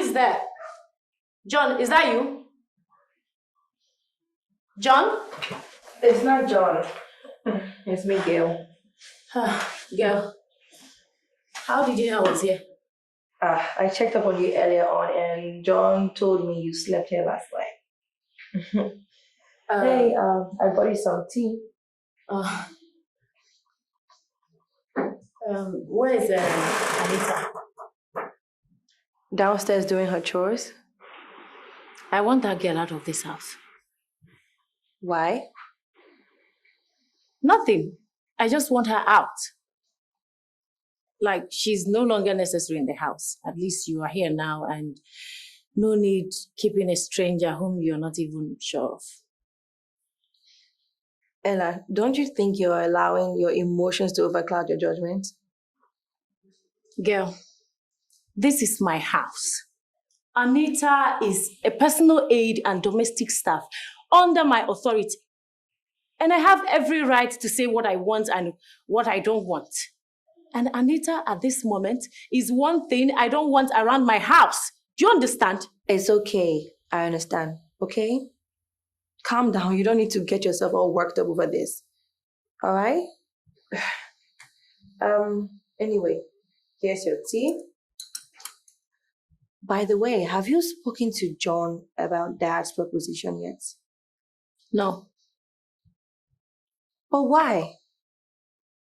is there? John, is that you? John? It's not John. It's me, Gail. Gail, how did you know I was here? I checked up on you earlier on and John told me you slept here last night. Hey, I bought you some tea. Where is Anita? Downstairs doing her chores. I want that girl out of this house. Why? Nothing. I just want her out. Like, she's no longer necessary in the house. At least you are here now and no need keeping a stranger whom you're not even sure of. Ella, don't you think you're allowing your emotions to overcloud your judgment? Girl, this is my house. Anita is a personal aide and domestic staff under my authority. And I have every right to say what I want and what I don't want. And Anita, at this moment, is one thing I don't want around my house. Do you understand? It's okay. I understand. Okay? Calm down. You don't need to get yourself all worked up over this. All right? Anyway, here's your tea. By the way, have you spoken to John about Dad's proposition yet? No. But why?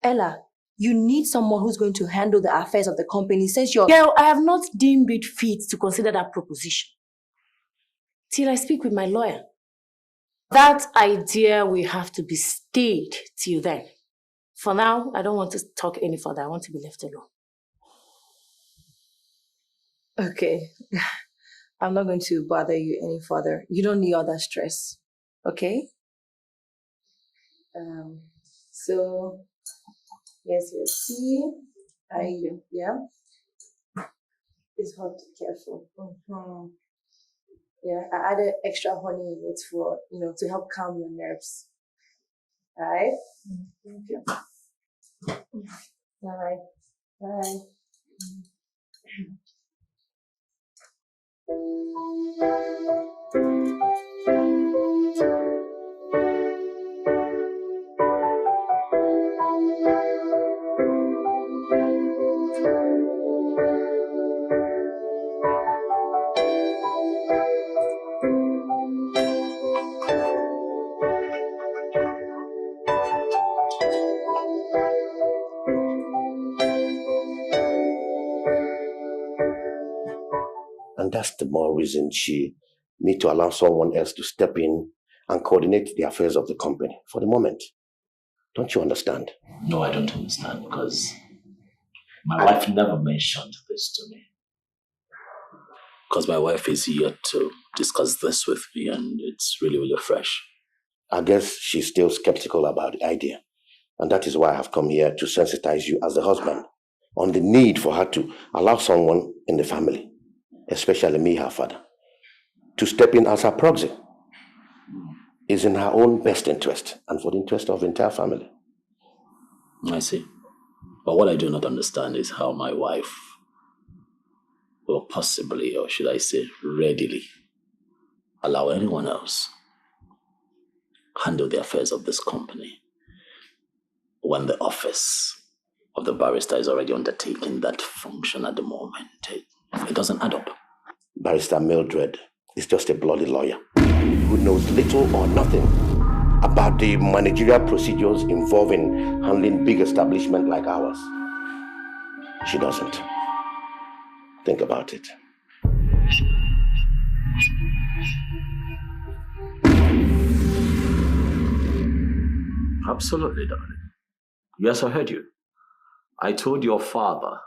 Ella, you need someone who's going to handle the affairs of the company since you're... Girl, I have not deemed it fit to consider that proposition till I speak with my lawyer. That idea will have to be stayed till then. For now, I don't want to talk any further. I want to be left alone. Okay. I'm not going to bother you any further. You don't need all that stress. Okay? So, here's your tea. Yeah? It's hot, careful. Yeah, I added extra honey in it for, to help calm your nerves. Alright? Okay. Alright. Bye. And that's the more reason she need to allow someone else to step in and coordinate the affairs of the company for the moment. Don't you understand? No, I don't understand because my wife never mentioned this to me. Because my wife is here to discuss this with me and it's really, really fresh. I guess she's still skeptical about the idea. And that is why I have come here to sensitize you as the husband on the need for her to allow someone in the family, especially me, her father, to step in as her proxy. Is in her own best interest and for the interest of the entire family. I see. But what I do not understand is how my wife will possibly, or should I say readily, allow anyone else handle the affairs of this company when the office of the barrister is already undertaking that function at the moment. It doesn't add up. Barrister Mildred is just a bloody lawyer who knows little or nothing about the managerial procedures involving handling big establishments like ours. She doesn't. Think about it. Absolutely, darling. Yes, I heard you. I told your father,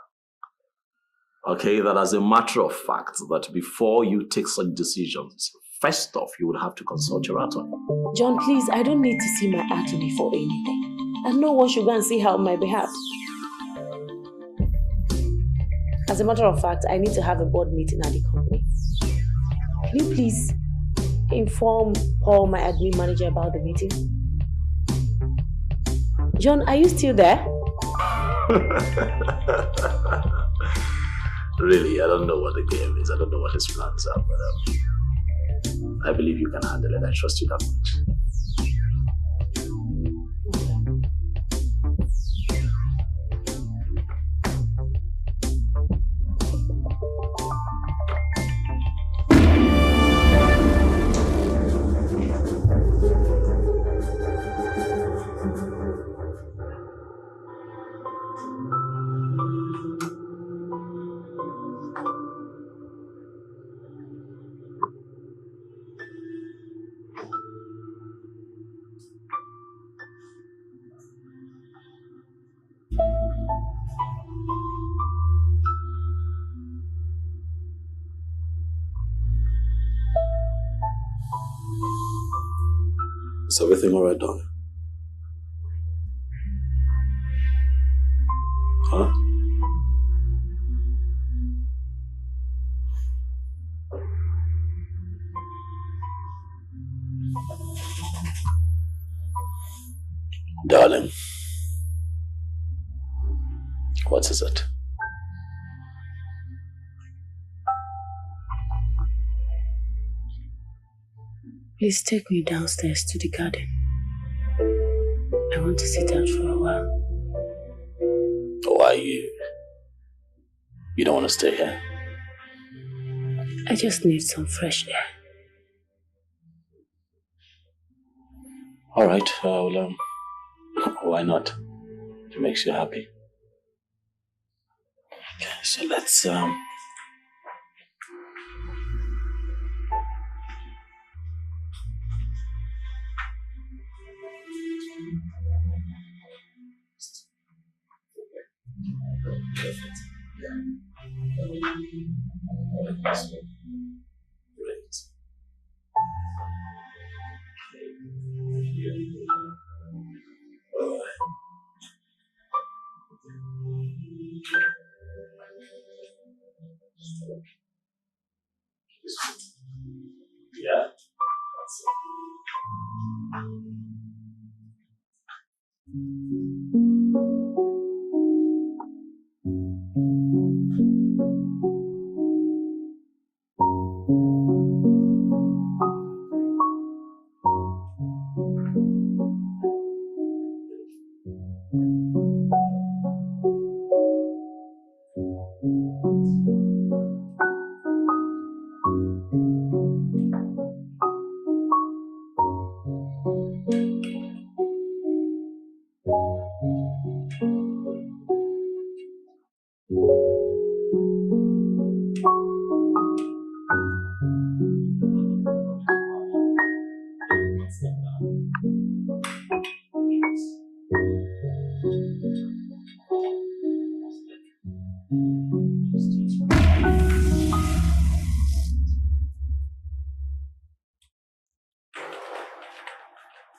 okay, that as a matter of fact, that before you take such decisions, first off, you would have to consult your attorney. John, please, I don't need to see my attorney for anything. And no one should go and see her on my behalf. As a matter of fact, I need to have a board meeting at the company. Can you please inform Paul, my admin manager, about the meeting? John, are you still there? Really, I don't know what the game is. I don't know what his plans are, but I believe you can handle it. I trust you that much. Is everything alright, darling? Huh? Darling, what is it? Please take me downstairs to the garden. I want to sit out for a while. Why you don't want to stay here? I just need some fresh air. Alright, well, why not? It makes you happy. Okay, so let's, Perfect. Yeah. Great. Yeah.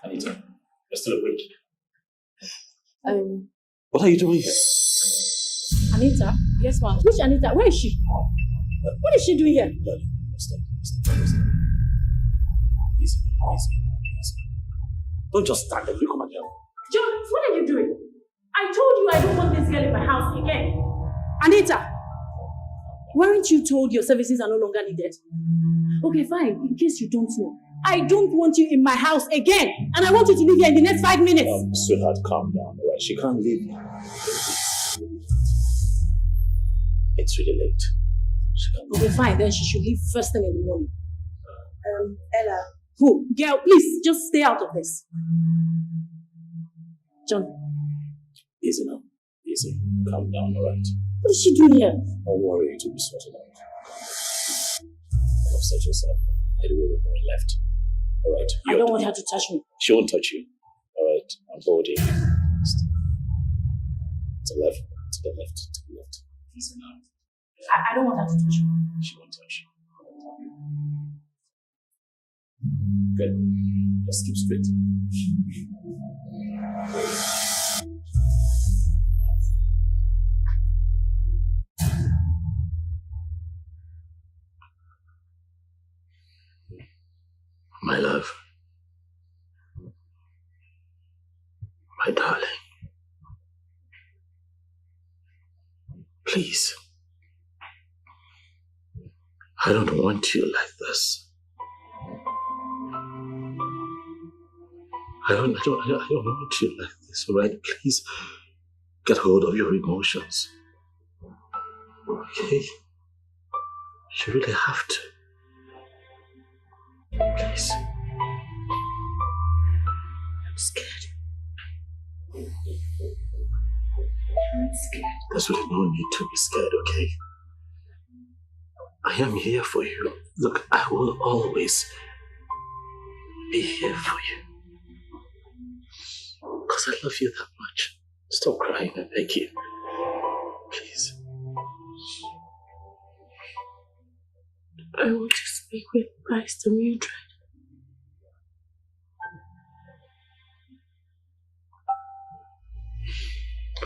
Anita, you're still awake. What are you doing here? Anita? Yes, ma'am. Which Anita? Where is she? What is she doing here? Stop. Easy. Don't just stand there. You come and help. John, what are you doing? I told you I don't want this girl in my house again. Anita, weren't you told your services are no longer needed? Okay, fine. In case you don't know, I don't want you in my house again. And I want you to leave here in the next 5 minutes. Sweetheart, calm down. All right? She can't leave. It's really late. She can't leave. Okay, fine. Then she should leave first thing in the morning. Ella. Who? Girl, please, just stay out of this. John. Easy now. Easy. Calm down, all right? What is she doing here? Don't worry, it will be sorted out. Don't upset yourself. I do it when we left. All right? I don't want her to touch me. She won't touch you. All right? I'm holding. To the left. To the left. To the left. Easy now. I don't want her to touch me. She won't touch you. Good. Just keep straight. My love. My darling. Please. I don't want you like this. I don't want you like this, alright? Please get hold of your emotions. Okay? You really have to. Please. I'm scared. I'm scared. There's really no need to be scared, okay? I am here for you. Look, I will always be here for you. Because I love you that much. Stop crying, I beg you. Please. I want to speak with Pastor Mildred.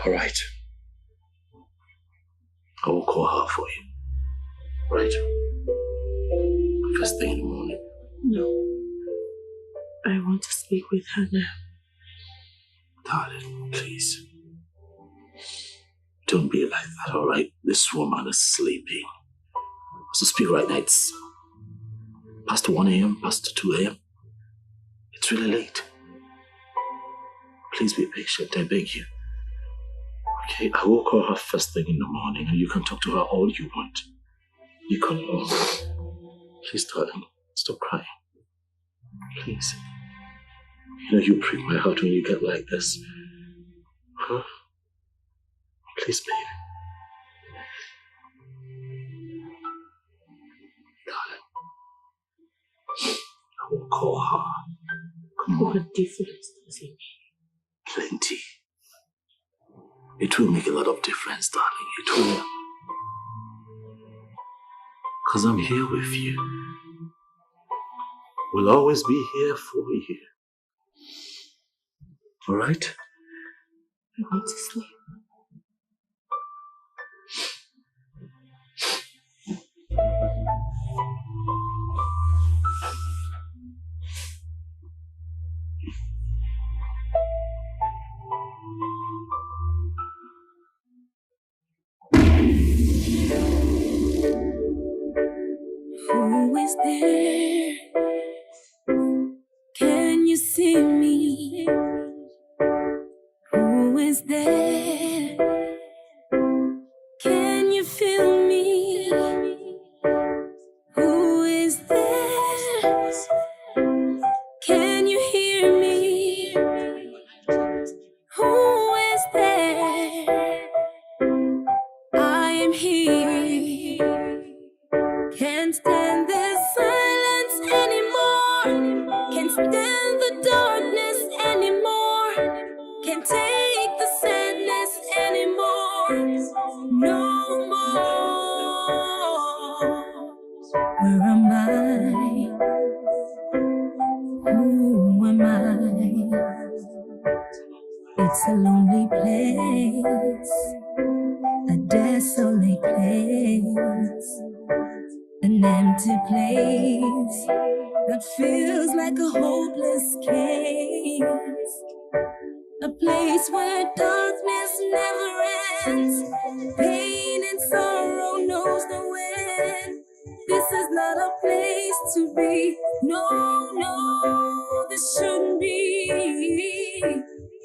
All right. I will call her for you. Right? First thing in the morning. No. I want to speak with her now. Darling, please. Don't be like that, all right? This woman is sleeping. So speak right now. It's past 1 a.m., past 2 a.m. It's really late. Please be patient, I beg you. Okay, I will call her first thing in the morning and you can talk to her all you want. You can. Please, darling, stop crying. Please. You know you break my heart when you get like this. Huh? Please, baby. Darling. I will call her. Come on. What difference does it make? Plenty. It will make a lot of difference, darling. It will. Because I'm here with you. We'll always be here for you. All right? I want to sleep. Who is there? Can you see me? Who is there? Can you feel me? Who is there? Can you hear me? Who is there? I am here. Can't stand this silence anymore. Can't stand the darkness anymore. Can't take the sadness anymore. No more. Where am I? Who am I? It's a lonely place, a desolate place. An empty place that feels like a hopeless case. A place where darkness never ends. Pain and sorrow knows no end. This is not a place to be. No, no, this shouldn't be.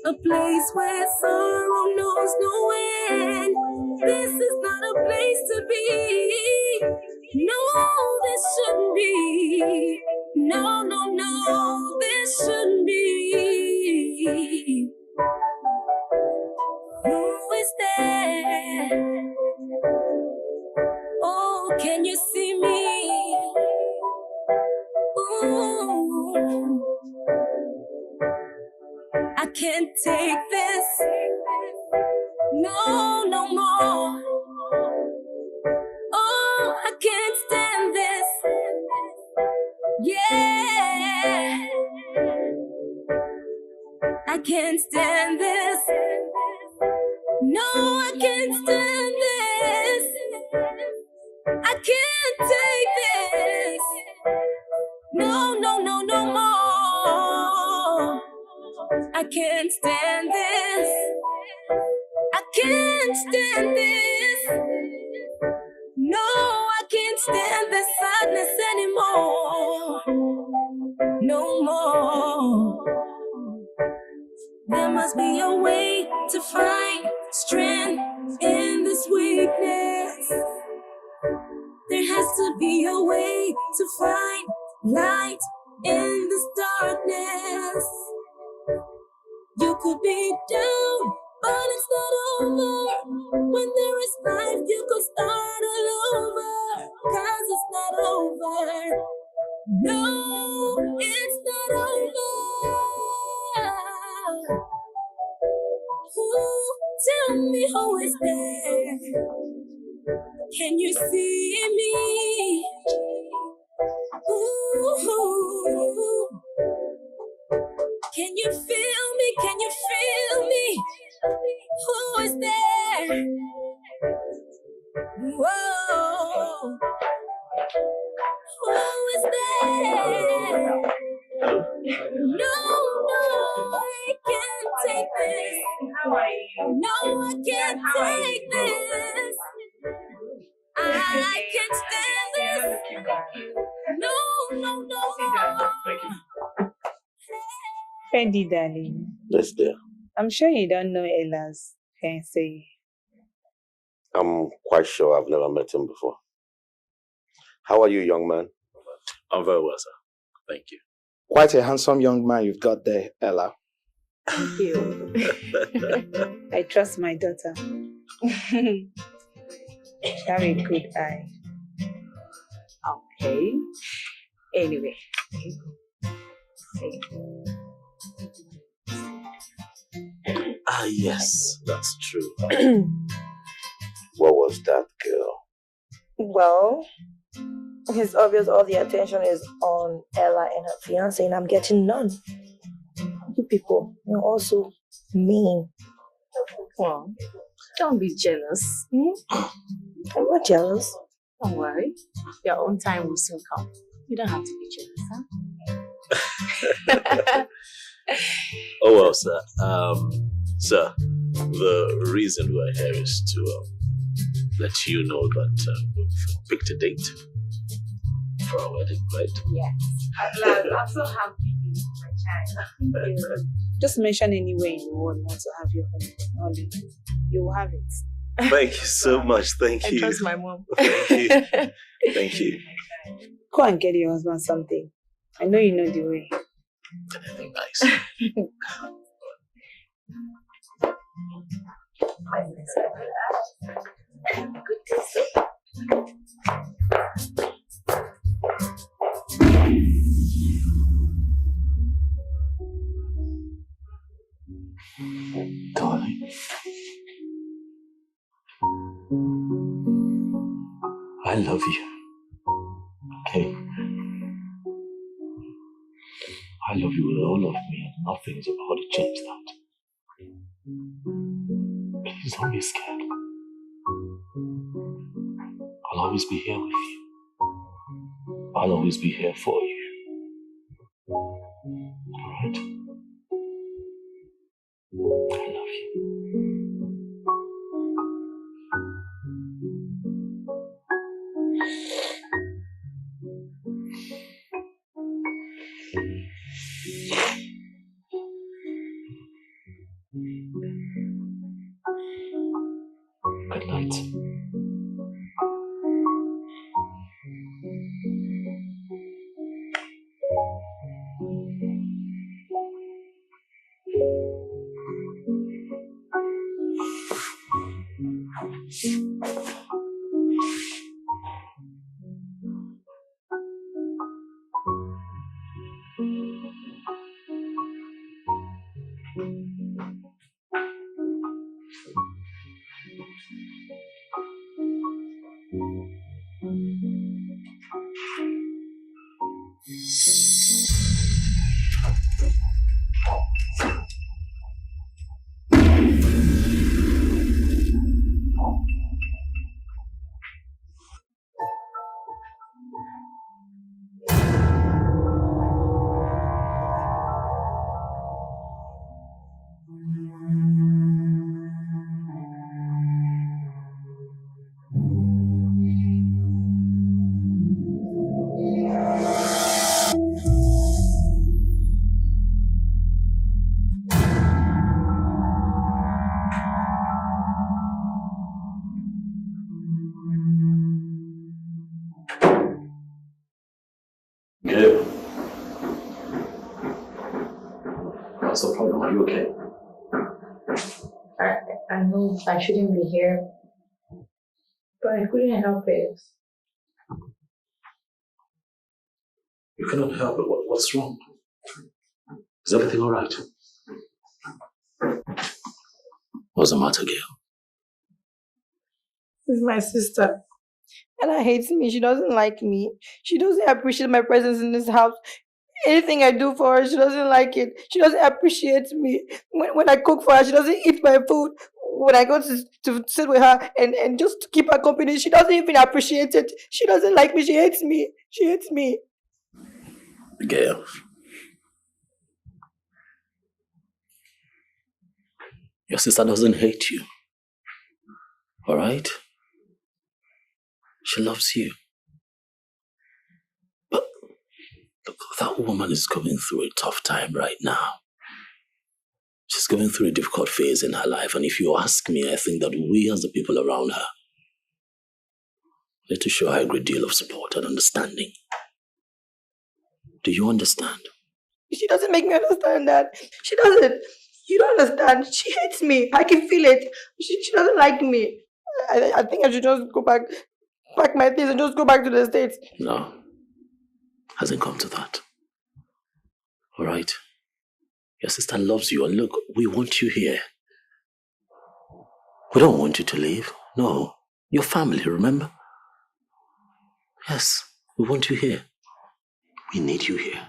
A place where sorrow knows no end. This is not a place to be. No, this shouldn't be. No, no, no, this shouldn't be. Who is there? Oh, can you see me? Ooh. I can't take this. No, no more. Oh, I can't stand this. Yeah. I can't stand this. No, I can't stand this. I can't take this. No, no, no, no more. I can't stand this. I can't stand this. No, I can't stand this sadness anymore. No more. There must be a way to find strength in this weakness. There has to be a way to find light in this darkness. You could be down, but it's not over. When there is life, you could start all over. 'Cause it's not over. No, it's not over. Ooh, tell me who is there. Can you see me? Ooh, can you feel me? Can you feel me? Who is there? Whoa. Who is there? No, I can't take this. No, I can't take this. I can't stand this. No. Fendi, darling. Yes, dear. I'm sure you don't know Ella's fiancé. I'm quite sure I've never met him before. How are you, young man? I'm very well, sir. Thank you. Quite a handsome young man you've got there, Ella. Thank you. I trust my daughter. She have a good eye. Okay. Anyway. Yes, that's true. What was that, girl? Well, it's obvious all the attention is on Ella and her fiancé, and I'm getting none. You people, you're also mean. Well, don't be jealous. I'm not jealous. Don't worry. Your own time will soon come. You don't have to be jealous, huh? Oh well, sir. Sir, the reason we're here is to let you know that we've picked a date for our wedding, right? Yes. I'm so happy, my child. Just mention anywhere in the world you want to have your honeymoon. You will have it. Thank you so much. Thank you. I trust my mom. Thank you. Thank you. Go and get your husband something. I know you know the way. Anything nice. Darling. I love you. Okay? I love you with all of me, and nothing is about to change that. Please don't be scared. I'll always be here with you. I'll always be here for you. Alright? I love you. Good night. I know I shouldn't be here, but I couldn't help it. You cannot help it. What's wrong? Is everything all right? What's the matter, girl? This is my sister. Ella hates me. She doesn't like me. She doesn't appreciate my presence in this house. Anything I do for her, she doesn't like it. She doesn't appreciate me. When I cook for her, she doesn't eat my food. When I go to sit with her and just to keep her company, she doesn't even appreciate it. She doesn't like me. She hates me. She hates me. Girl. Your sister doesn't hate you. Alright? She loves you. But look, that woman is going through a tough time right now. She's going through a difficult phase in her life, and if you ask me, I think that we as the people around her need to show her a great deal of support and understanding. Do you understand? She doesn't make me understand that. She doesn't. You don't understand. She hates me. I can feel it. She doesn't like me. I think I should just go pack my things and just go back to the States. No. Hasn't come to that. Alright? Your sister loves you, and look, we want you here. We don't want you to leave. No. Your family, remember? Yes, we want you here. We need you here.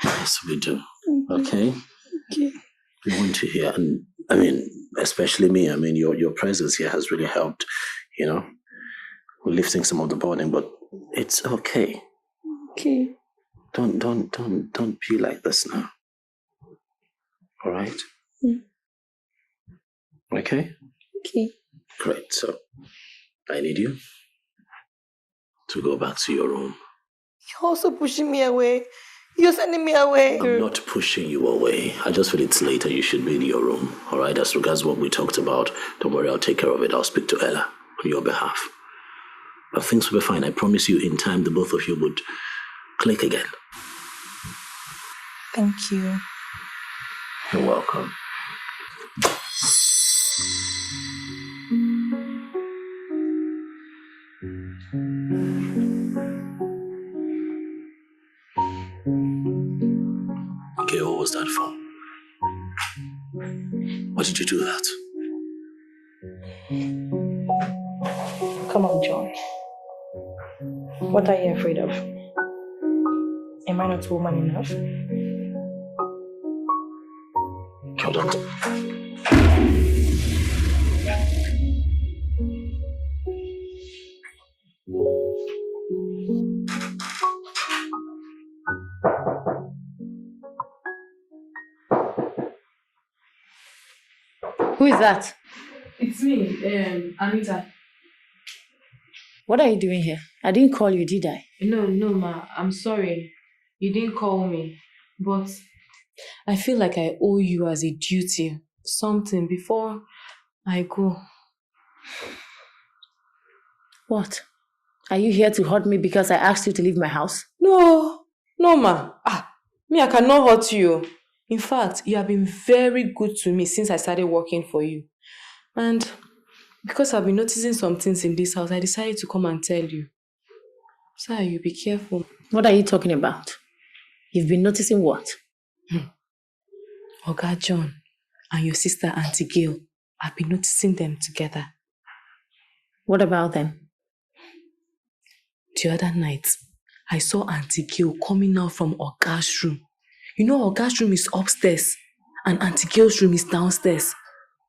Yes, we do. Okay? Okay. We want you here, and I mean, especially me. I mean, your presence here has really helped, you know, lifting some of the burden, but it's okay. Okay. Don't be like this now. All right? Okay? Okay. Great. So, I need you to go back to your room. You're also pushing me away. You're sending me away. I'm not pushing you away. I just feel it's later. You should be in your room. All right? As regards what we talked about, don't worry. I'll take care of it. I'll speak to Ella on your behalf. But things will be fine. I promise you, in time, the both of you would click again. Thank you. You're welcome. Okay, what was that for? Why did you do that? Come on, John. What are you afraid of? Am I not woman enough? Hold on. Who is that? It's me, Anita. What are you doing here? I didn't call you, did I? No, ma. I'm sorry. You didn't call me. But I feel like I owe you as a duty something before I go. What? Are you here to hurt me because I asked you to leave my house? No, ma. Me, I cannot hurt you. In fact, you have been very good to me since I started working for you. And because I've been noticing some things in this house, I decided to come and tell you. Sir, you be careful. What are you talking about? You've been noticing what? Oga John and your sister Auntie Gail, I've been noticing them together. What about them? The other night, I saw Auntie Gail coming out from Oga's room. You know Oga's room is upstairs and Auntie Gail's room is downstairs.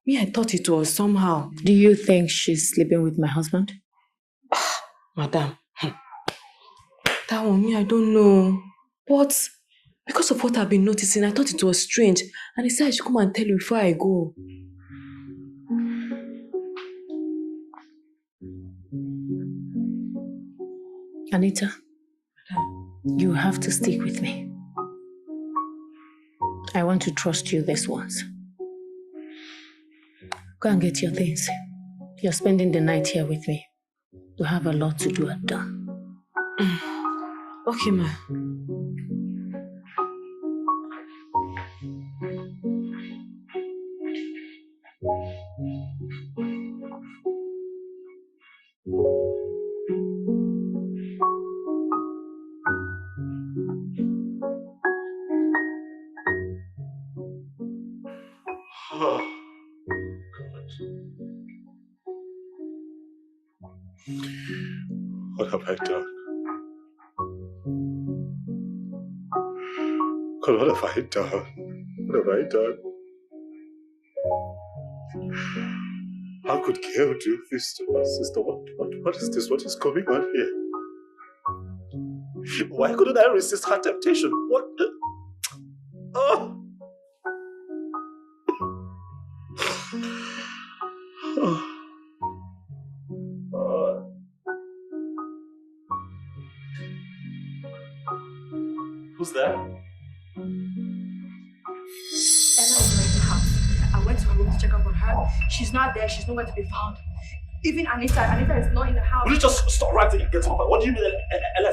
Me, I thought it was somehow. Do you think she's sleeping with my husband? Madam, that one, me, I don't know. But because of what I've been noticing, I thought it was strange. And I said I should come and tell you before I go. Anita, you have to stick with me. I want to trust you this once. Go and get your things. You're spending the night here with me. We have a lot to do at dawn. Okay, ma. Oh, what have I done? God, what have I done? What have I done? How could Gail do this to my sister? What is this? What is going on here? Why couldn't I resist her temptation? What? Oh. Who's there? Ella is not in the house. I went to her room to check up on her. She's not there. She's nowhere to be found. Even Anita is not in the house. Will you just stop ranting and get to the point? What do you mean Ella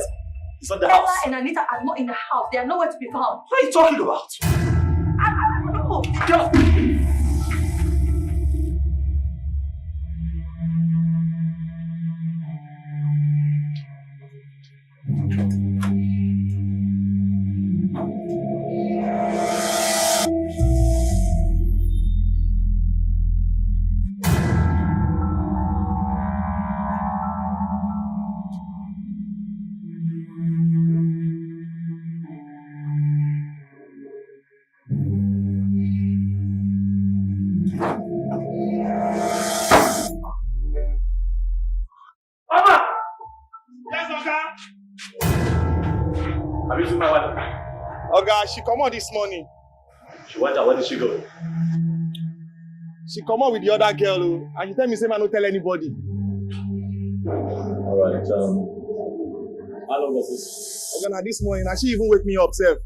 is not in the house? Ella and Anita are not in the house. They are nowhere to be found. What are you talking about? I don't know. Girl. Have you seen my wife? Oga, she come out this morning. She went out. Where did she go? She come out with the other girl, and you tell me, say, man, don't tell anybody. Alright, how long was this? Oga, now this morning, and she even wake me up, sef.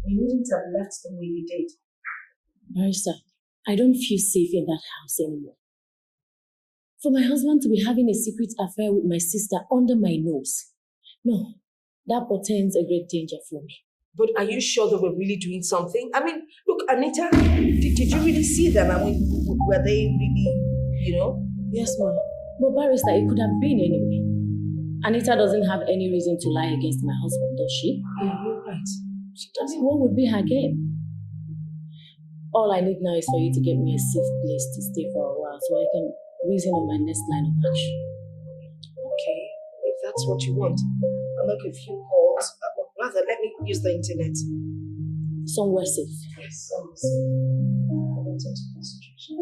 You needn't have left the way you did. Marissa, I don't feel safe in that house anymore. For my husband to be having a secret affair with my sister under my nose. No, that portends a great danger for me. But are you sure they were really doing something? I mean, look, Anita, did you really see them? I mean, were they really, you know? Yes, ma'am. But Barrister, it could have been anyway. Anita doesn't have any reason to lie against my husband, does she? Yeah, you're right. She doesn't. What would be her game? All I need now is for you to get me a safe place to stay for a while so I can reason on my next line of action. Okay, if that's what you want, I'll make a few calls. Rather, let me use the internet. Somewhere safe. Yes, somewhere safe. I want to concentration.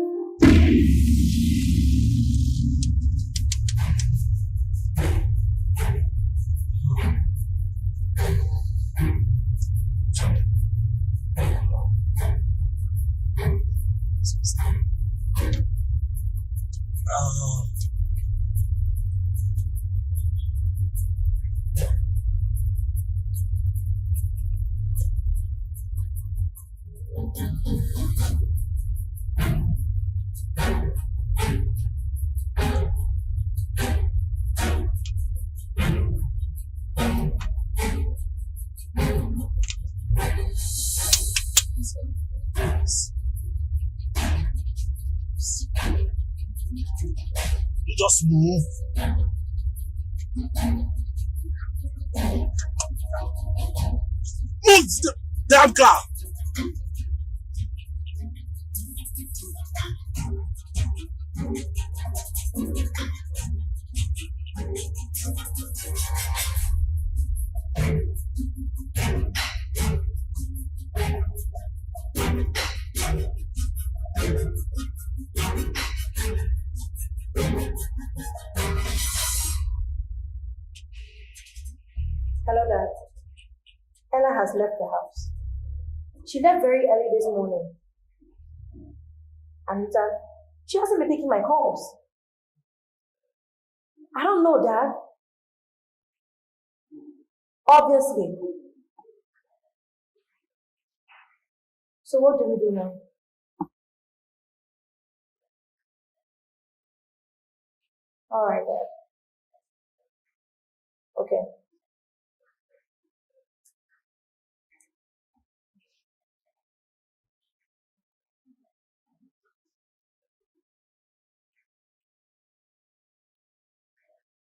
You just move. Move the damn car. Hello, Dad. Ella has left the house. She left very early this morning. Anita, she hasn't been taking my calls. I don't know, Dad. Obviously. So what do we do now? All right, Dad. Okay.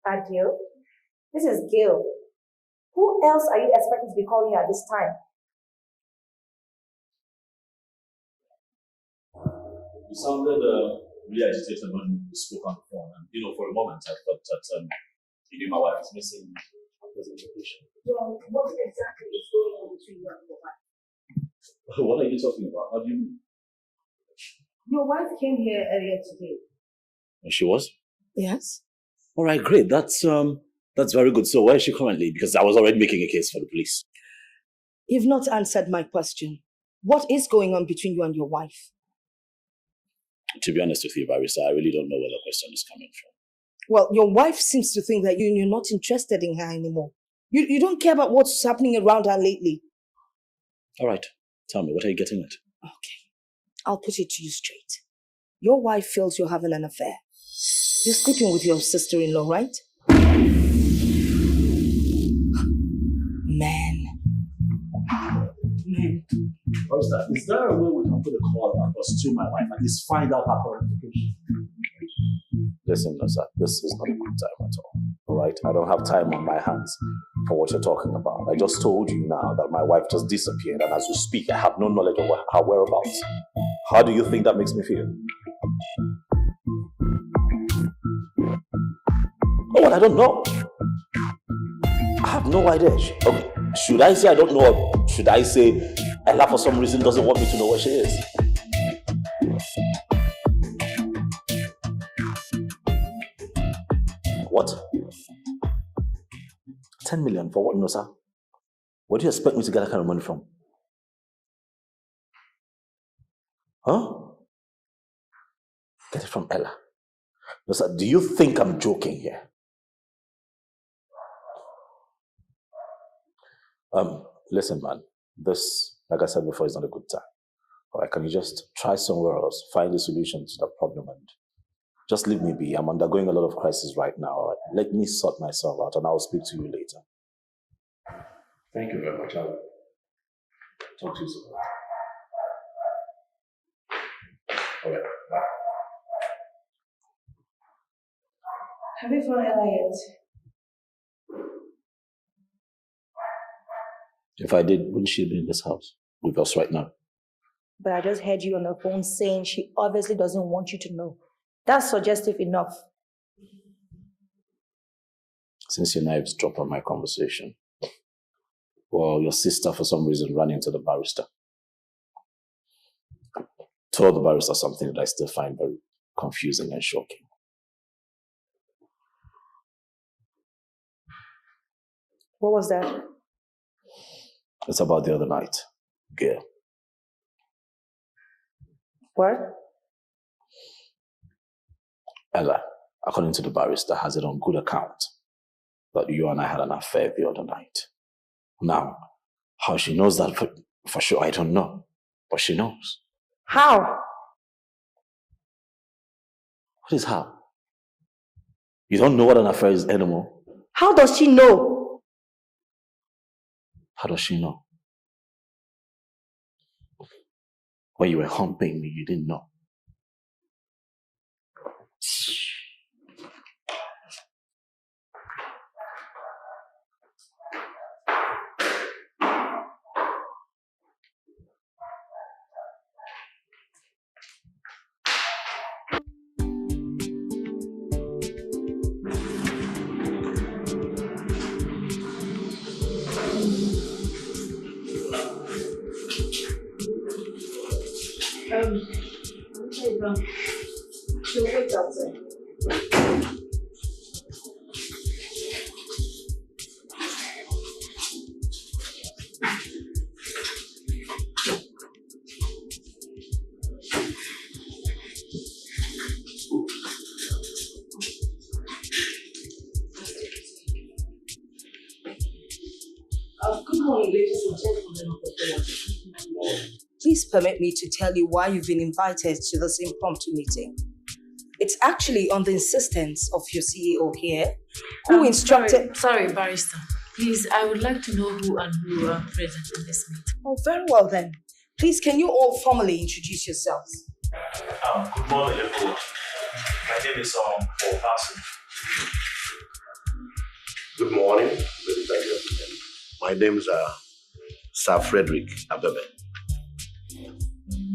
Adil, this is Gail. Who else are you expecting to be calling you at this time? You sounded really agitated when we spoke on the phone, and for a moment I thought that you knew my wife is missing presentation. John, what exactly is going on between you and your wife? What are you talking about? How do you mean? Your wife came here earlier today. She was? Yes. All right, great. That's very good. So where is she currently? Because I was already making a case for the police. You've not answered my question. What is going on between you and your wife? To be honest with you, Barrister, I really don't know where the question is coming from. Well, your wife seems to think that you're not interested in her anymore. You don't care about what's happening around her lately. All right. Tell me, what are you getting at? Okay. I'll put it to you straight. Your wife feels you're having an affair. You're sleeping with your sister-in-law, right? Man. Barrister, is there a way we can put a call across to my wife and at least find out her current location? Listen, sir, this is not a good time at all right? I don't have time on my hands for what you're talking about. I just told you now that my wife just disappeared, and as we speak, I have no knowledge of her whereabouts. How do you think that makes me feel? Oh, well, I don't know. I have no idea. Okay. Should I say I don't know, or should I say Ella for some reason doesn't want me to know where she is? What? 10 million for what, no, sir? Where do you expect me to get that kind of money from? Huh? Get it from Ella. No, sir, do you think I'm joking here? Listen, man, this, like I said before, is not a good time. All right, can you just try somewhere else, find a solution to the problem, and just leave me be. I'm undergoing a lot of crisis right now. All right? Let me sort myself out, and I'll speak to you later. Thank you very much. I'll talk to you soon. All right, bye. Have you found Ella yet? If I did, wouldn't she be in this house with us right now? But I just heard you on the phone saying she obviously doesn't want you to know. That's suggestive enough. Since your knives dropped on my conversation, well, your sister for some reason ran into the barrister. Told the barrister something that I still find very confusing and shocking. What was that? It's about the other night, Gail. What? Ella, according to the barrister, has it on good account that you and I had an affair the other night. Now, how she knows that for sure, I don't know. But she knows. How? What is how? You don't know what an affair is anymore. How does she know? How does she know? When you were humping me, you didn't know. She'll wait outside. Good morning, ladies and gentlemen of the board. Please permit me to tell you why you've been invited to this impromptu meeting. It's actually on the insistence of your CEO here, who instructed... Sorry, barrister. Please, I would like to know who and who are present in this meeting. Oh, very well then. Please, can you all formally introduce yourselves? Good morning, everyone. My name is Paul Parson. Good morning, ladies and gentlemen. My name is Sir Fredrick Ebere.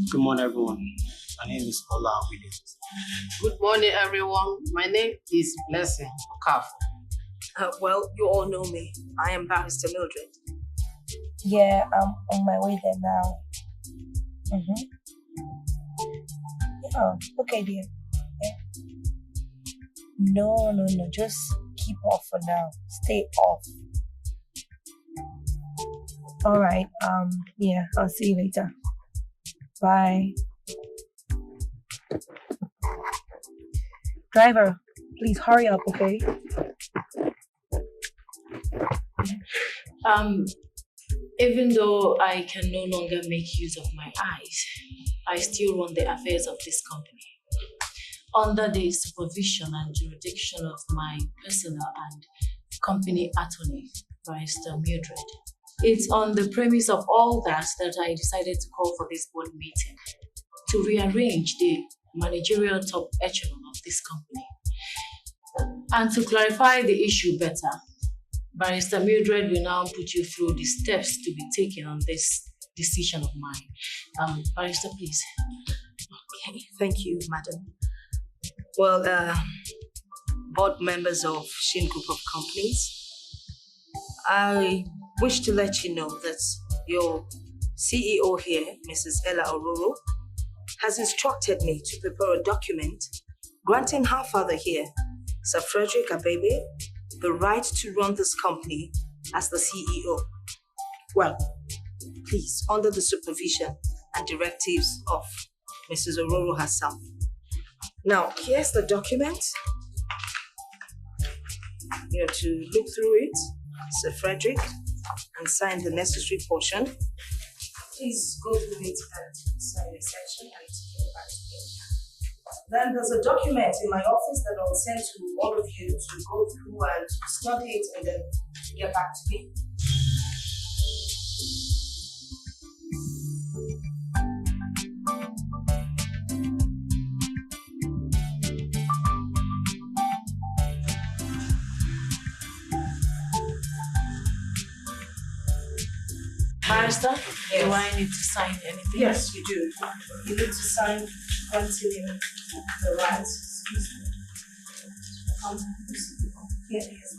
Good morning, everyone. My name is Ola Williams. Good morning, everyone. My name is Blessing Okafor. Well, you all know me. I am Barrister Mildred. Yeah, I'm on my way there now. Oh, okay, dear. Yeah. No. Just keep off for now. Stay off. All right. Yeah, I'll see you later. Bye. Driver, please hurry up, okay? Even though I can no longer make use of my eyes, I still run the affairs of this company under the supervision and jurisdiction of my personal and company attorney, Barrister Mildred. It's on the premise of all that I decided to call for this board meeting to rearrange the managerial top echelon of this company. And to clarify the issue better, Barrister Mildred will now put you through the steps to be taken on this decision of mine. Barrister, please. Okay, thank you, madam. Well, board members of Shin Group of Companies, I wish to let you know that your CEO here, Mrs. Ella Ororo, has instructed me to prepare a document granting her father here, Sir Fredrick Ebere, the right to run this company as the CEO. Well, please, under the supervision and directives of Mrs. Ororo herself. Now, here's the document. You know, to look through it, Sir Fredrick, and sign the necessary portion. Please go through it and sign the section and give it back to me. Then there's a document in my office that I'll send to all of you to go through and study it and then get back to me. Barrister, do I need to sign anything? Yes, you do. You need to sign granting him the rights. Excuse me. Here it is.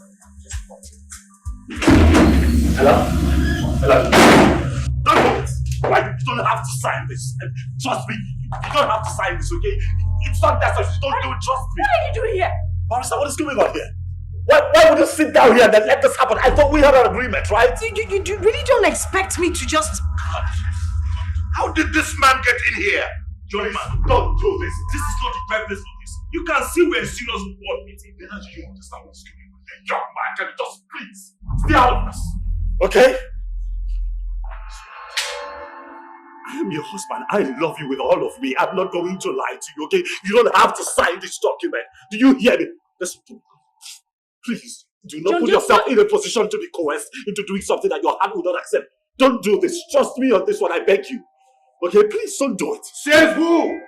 Just put it. Hello? Don't do it! Right? You don't have to sign this. Trust me, you don't have to sign this, okay? It's not that such. Don't do it, trust me. What are you doing here? Barrister, what is going on here? Why would you sit down here and then let this happen? I thought we had an agreement, right? You really don't expect me to just... How did this man get in here? Johnny man, don't do this. This is not the purpose of this. You can see we're a serious board meeting. Then do you understand what's going on? The young man can just please stay out of this. Okay? I am your husband. I love you with all of me. I'm not going to lie to you, okay? You don't have to sign this document. Do you hear me? Listen to me. Please, do not put yourself in a position to be coerced into doing something that your heart will not accept. Don't do this. Trust me on this one, I beg you. Okay, please don't do it. Says who?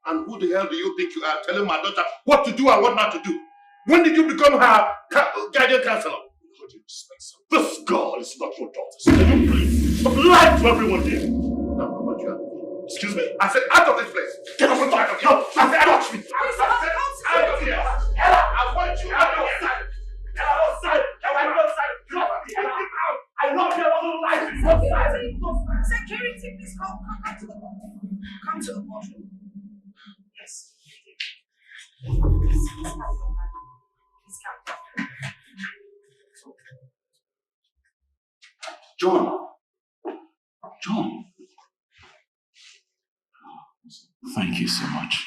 And who the hell do you think you are telling my daughter what to do and what not to do? When did you become her guardian counselor? This girl is not your daughter. So can you please stop lying to everyone here? No, what you are. Excuse me? I said out of this place. Get off the back of here. I said touch me. Out of here. Ella, I want you out of here. Ella, outside. Ella, outside. Drop me. Ella, out. I love you. I don't like you. Security, please come to the boardroom. Come to the boardroom. Yes. Please come. John. Thank you so much.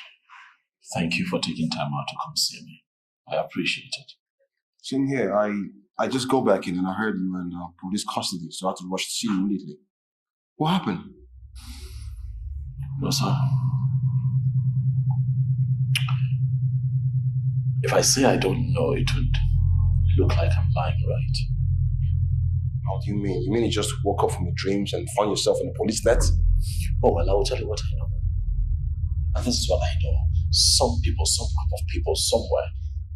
Thank you for taking time out to come see me. I appreciate it. Same here. I just go back in and I heard you were in police custody, so I had to rush to see you immediately. What happened? No, sir. If I say I don't know, it would look like I'm lying, right? How do you mean? You mean you just woke up from your dreams and found yourself in a police net? Oh, well, I will tell you what I know. And this is what I know. Some people, some group of people somewhere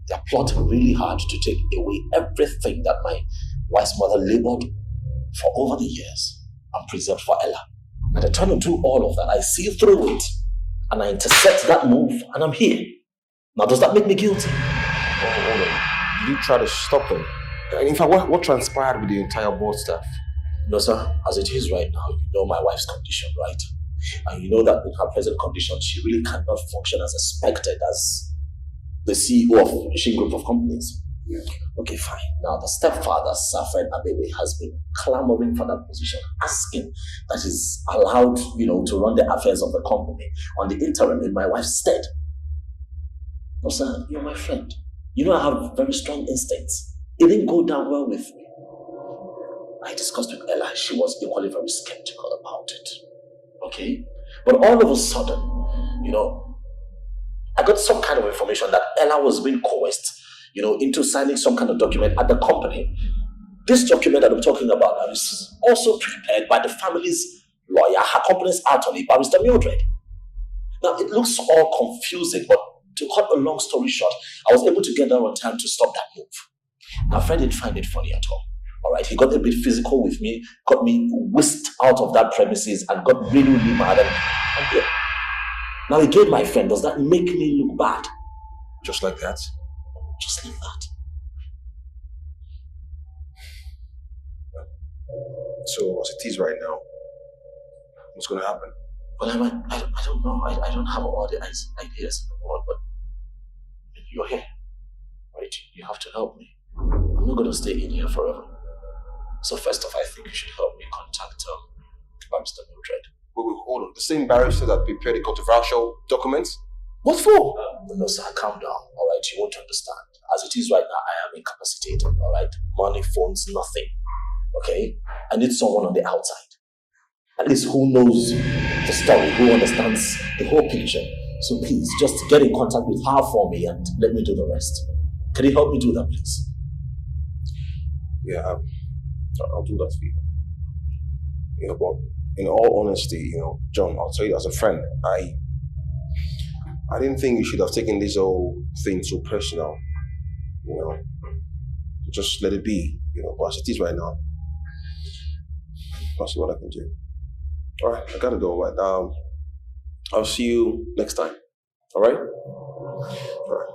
They're plotting really hard to take away everything that my wife's mother labored for over the years and preserved for Ella. And they're trying to do all of that. I see through it and I intercept that move and I'm here. Now, does that make me guilty? Hold on. Did you try to stop them? And in fact, what transpired with the entire board staff? No, sir. As it is right now, you know my wife's condition, right? And you know that in her present condition, she really cannot function as expected as the CEO of a Shin Group of companies. Yeah. Okay, fine. Now, the stepfather, Sir Ebere, has been clamoring for that position, asking that he's allowed, to run the affairs of the company on the interim in my wife's stead. No, sir, you're my friend. You know I have very strong instincts. It didn't go down well with me. I discussed with Ella. She was equally very skeptical about it. Okay? But all of a sudden, I got some kind of information that Ella was being coerced, into signing some kind of document at the company. This document that I'm talking about now is also prepared by the family's lawyer, her company's attorney, Barrister Mildred. Now, it looks all confusing, but to cut a long story short, I was able to get there on time to stop that move. Now, Fred didn't find it funny at all. All right, he got a bit physical with me, got me whisked out of that premises, and got really, really mad. And yeah. Now, again, my friend, does that make me look bad? Just like that? Just like that. So, as it is right now, what's going to happen? Well, I don't know. I don't have all the ideas in the world, but you're here, right? You have to help me. I'm not going to stay in here forever. So first off, I think you should help me contact Barrister Mildred. Wait, hold on. The same barrister that prepared the controversial documents? What for? No, sir, calm down. All right, you won't understand. As it is right now, I am incapacitated. All right, money, phones, nothing. Okay, I need someone on the outside. At least who knows the story, who understands the whole picture. So please, just get in contact with her for me and let me do the rest. Can you help me do that, please? Yeah, I'll do that for you. But in all honesty, John, I'll tell you as a friend, I didn't think you should have taken this whole thing so personal. Just let it be. But as it is right now, I'll see what I can do. All right, I gotta go. Right, I'll see you next time. All right? All right.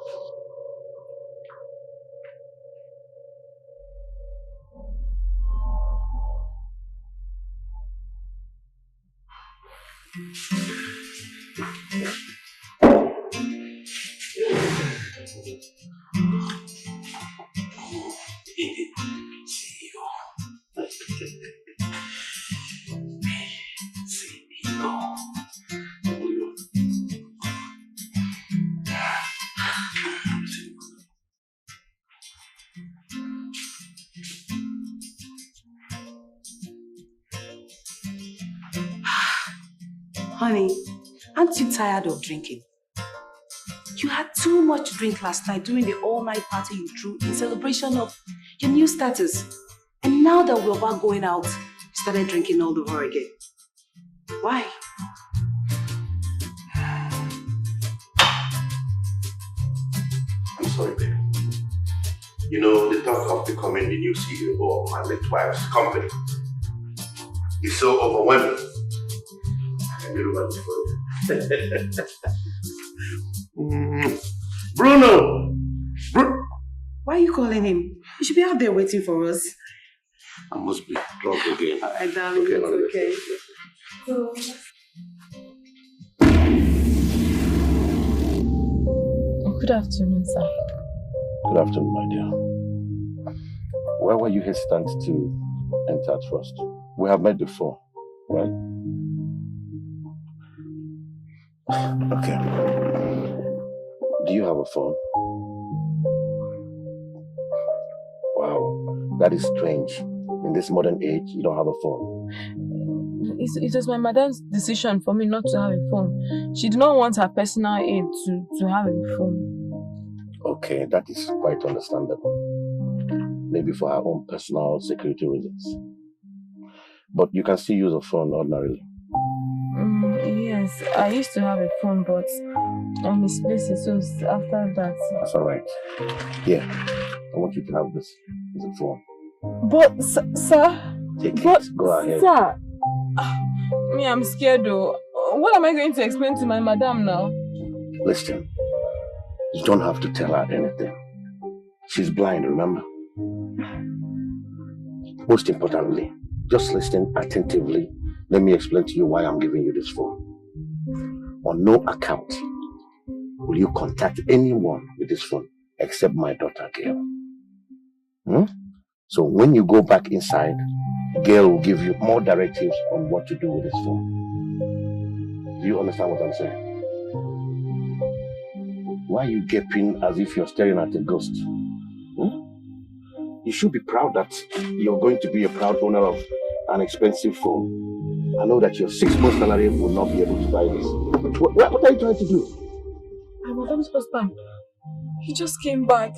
Honey, aren't you tired of drinking? You had too much drink last night during the all-night party you threw in celebration of your new status. And now that we're about going out, you started drinking all over again. Why? I'm sorry, babe. The thought of becoming the new CEO of my late wife's company is so overwhelming. Bruno! Why are you calling him? You should be out there waiting for us. I must be drunk again. All right, darling, it's okay. So... Good afternoon, sir. Good afternoon, my dear. Where were you hesitant to enter at first? We have met before, right? Okay. Do you have a phone? Wow, that is strange. In this modern age, you don't have a phone. It was my madam's decision for me not to have a phone. She did not want her personal aid to have a phone. Okay, that is quite understandable. Maybe for her own personal security reasons. But you can still use a phone ordinarily. Yeah, Yes, I used to have a phone, but I misplaced it, so after that... That's alright. Here, I want you to have this. It's a phone. But, sir... Take it. Go ahead. Sir... Me, I'm scared though. What am I going to explain to my madam now? Listen, you don't have to tell her anything. She's blind, remember? Most importantly, just listen attentively. Let me explain to you why I'm giving you this phone. On no account will you contact anyone with this phone except my daughter, Gail. So when you go back inside, Gail will give you more directives on what to do with this phone. Do you understand what I'm saying? Why are you gaping as if you're staring at a ghost? You should be proud that you're going to be a proud owner of an expensive phone. I know that your 6 months salary will not be able to buy this. What are you trying to do? My madam's husband, he just came back.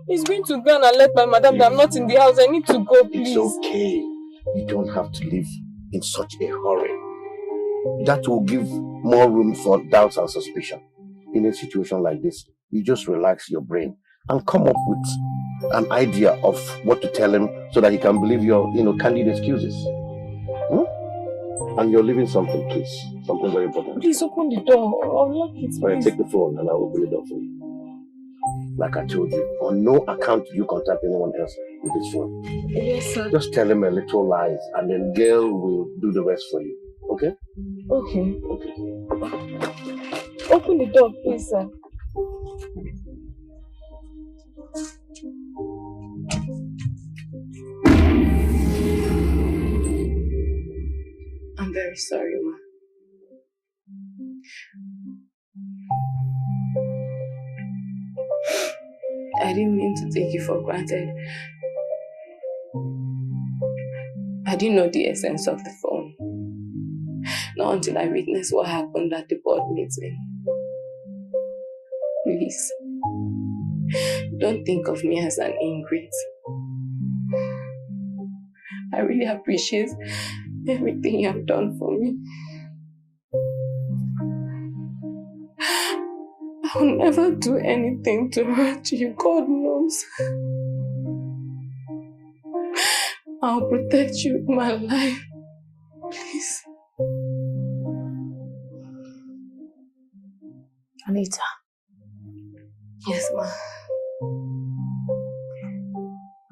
He's going to go and alert my madam that I'm not in the house. I need to go, please. It's okay. You don't have to leave in such a hurry. That will give more room for doubts and suspicion. In a situation like this, you just relax your brain and come up with an idea of what to tell him so that he can believe your, candid excuses. And you're leaving something, please. Something very important. Please open the door. I'll lock it. All right, take the phone and I'll open the door for you. Like I told you, on no account do you contact anyone else with this phone. Yes, sir. Just tell him a little lies and then Gail will do the rest for you. Okay? Okay. Open the door, please, sir. I'm very sorry, ma. I didn't mean to take you for granted. I didn't know the essence of the phone. Not until I witnessed what happened at the board meeting. Please, don't think of me as an ingrate. I really appreciate everything you have done for me. I'll never do anything to hurt you, God knows. I'll protect you with my life. Please. Anita. Yes, ma.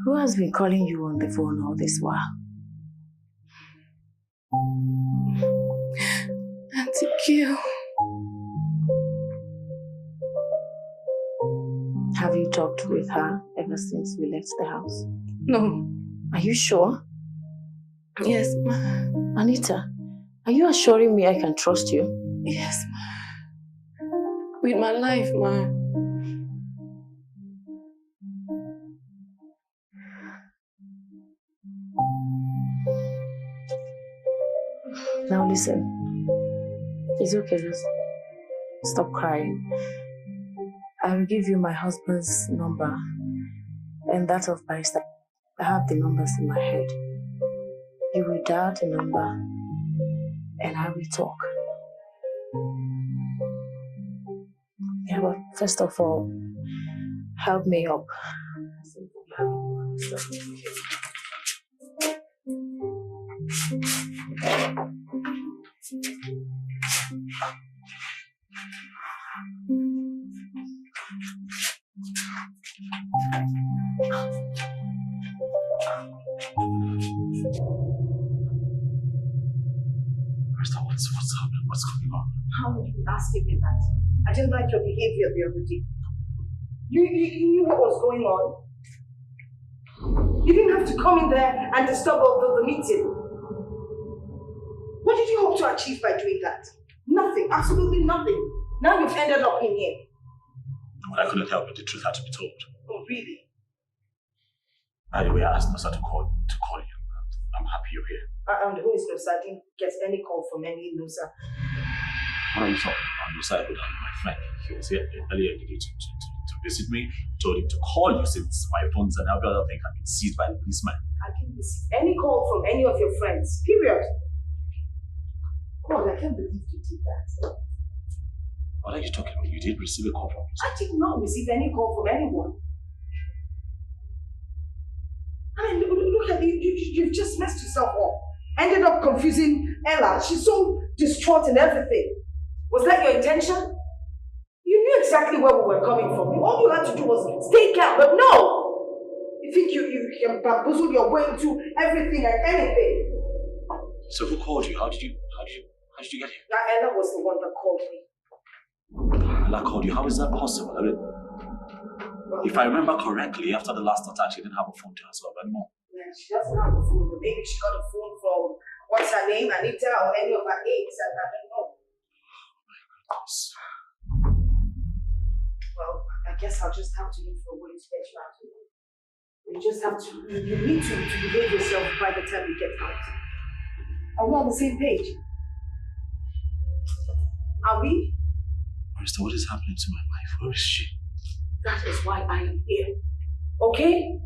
Who has been calling you on the phone all this while? Auntie Gil. Have you talked with her ever since we left the house? No. Are you sure? Yes, ma. Anita, are you assuring me I can trust you? Yes, ma. With my life, ma. Now listen. It's okay, just stop crying. I will give you my husband's number and that of Barrister. I have the numbers in my head. You will dial the number and I will talk. Yeah, but first of all, help me up. What's happening? What's going on? How are you asking me that? I didn't like your behavior the other day. You knew what was going on. You didn't have to come in there and disturb the meeting. What did you hope to achieve by doing that? Nothing, absolutely nothing. Now you've ended up in here. Well, I couldn't help it. The truth had to be told. Oh, really? By the way, I asked Nosa to call you. I'm happy you're here. And who is Nosa? I didn't get any call from any Nosa. Nosa, my friend. He was here earlier in the day to visit me. Told him to call you since my phones and every other thing have been seized by the policeman. I didn't receive any call from any of your friends. Period. God, I can't believe you did that. What are you talking about? You did receive a call from me. I did not receive any call from anyone. I mean, look at you. You've just messed yourself up. Ended up confusing Ella. She's so distraught and everything. Was that your intention? You knew exactly where we were coming from. All you had to do was stay calm, but no! You think you can bamboozle your way into everything and anything. So who called you? How did you get here? That Ella was the one that called me. Ella called you. How is that possible? I mean, if I remember correctly, after the last attack, she didn't have a phone to herself anymore. Yeah, she doesn't have a phone, but maybe she got a phone from, what's her name, Anita, or any of her aides, and I don't know. Well, I guess I'll just have to look for a way to get you out of here. You just have to, you need to behave yourself by the time you get out. Are we on the same page? Are we? Marista, what is happening to my wife? Where is she? That is why I am here. Okay?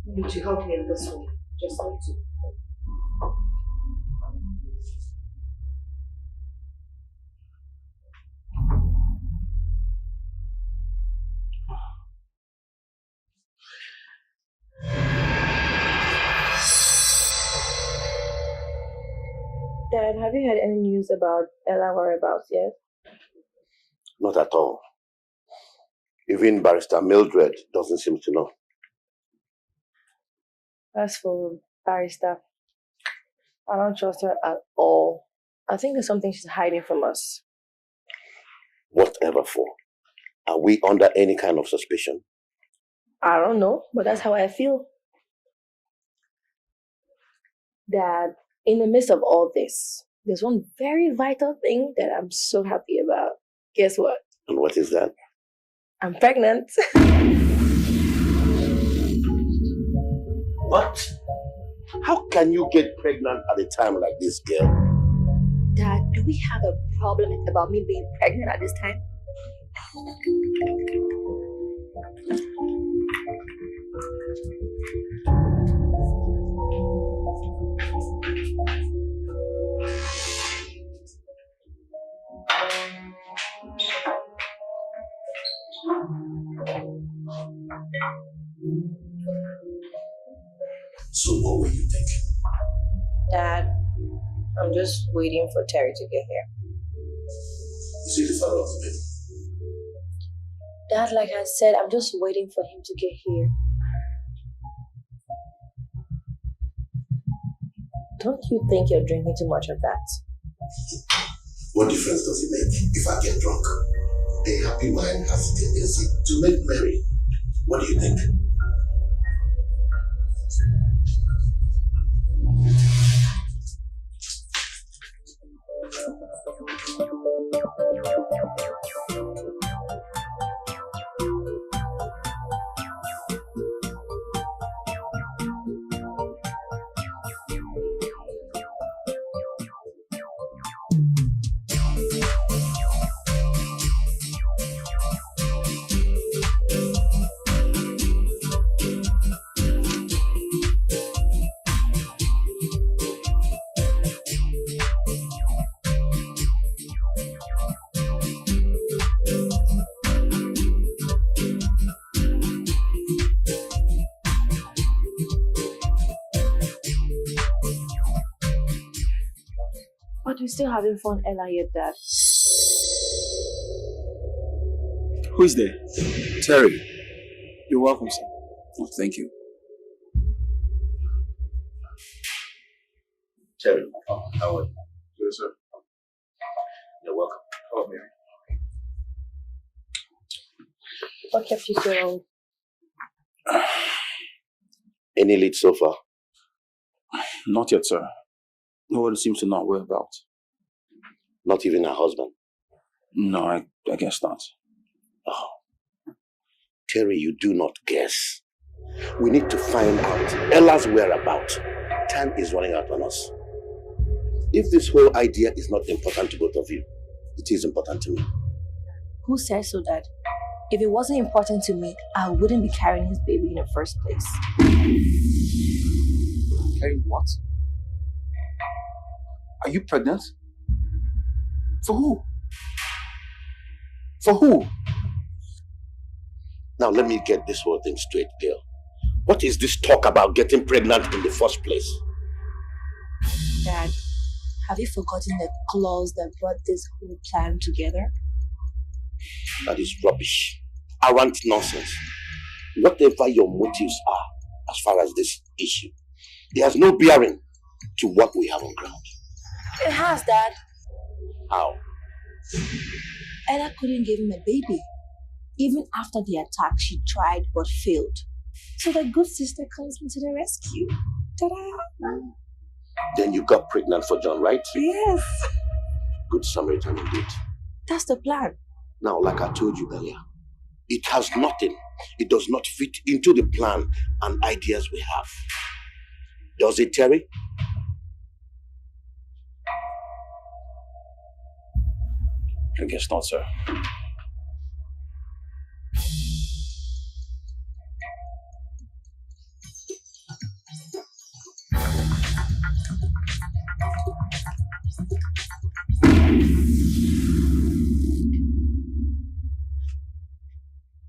You need to help me in this way. Just need to. Dad, have you heard any news about Ella whereabouts yet? Not at all. Even Barrister Mildred doesn't seem to know. As for Barrister, I don't trust her at all. I think there's something she's hiding from us. Whatever for? Are we under any kind of suspicion? I don't know, but that's how I feel. Dad, in the midst of all this, there's one very vital thing that I'm so happy about. Guess what? And what is that? I'm pregnant. What? How can you get pregnant at a time like this, girl? Dad, do we have a problem about me being pregnant at this time? So what were you thinking? Dad, I'm just waiting for Terry to get here. You see the father of the baby? Dad, like I said, I'm just waiting for him to get here. Don't you think you're drinking too much of that? What difference does it make if I get drunk? A happy mind has a tendency to make merry. What do you think? But we're still having fun, Ella, yet, Dad. Who is there? Terry. You're welcome, sir. Oh, thank you. Terry, how are you? Good, sir. You're welcome. Hello, Mary. What kept you so long? Any lead so far? Not yet, sir. Nobody seems to know whereabouts. Not even her husband? No, I guess not. Oh. Terry, you do not guess. We need to find out Ella's whereabouts. Time is running out on us. If this whole idea is not important to both of you, it is important to me. Who says so, Dad? If it wasn't important to me, I wouldn't be carrying his baby in the first place. Carrying what? Are you pregnant? For who? For who? Now let me get this whole thing straight, girl. What is this talk about getting pregnant in the first place? Dad, have you forgotten the clause that brought this whole plan together? That is rubbish. Arrant nonsense. Whatever your motives are as far as this issue, it has no bearing to what we have on ground. It has, Dad. How? Ella couldn't give him a baby. Even after the attack, she tried but failed. So the good sister comes into the rescue. Ta-da! Then you got pregnant for John, right? Yes. Good Samaritan indeed. That's the plan. Now, like I told you earlier, it has nothing. It does not fit into the plan and ideas we have. Does it, Terry? I guess not, sir.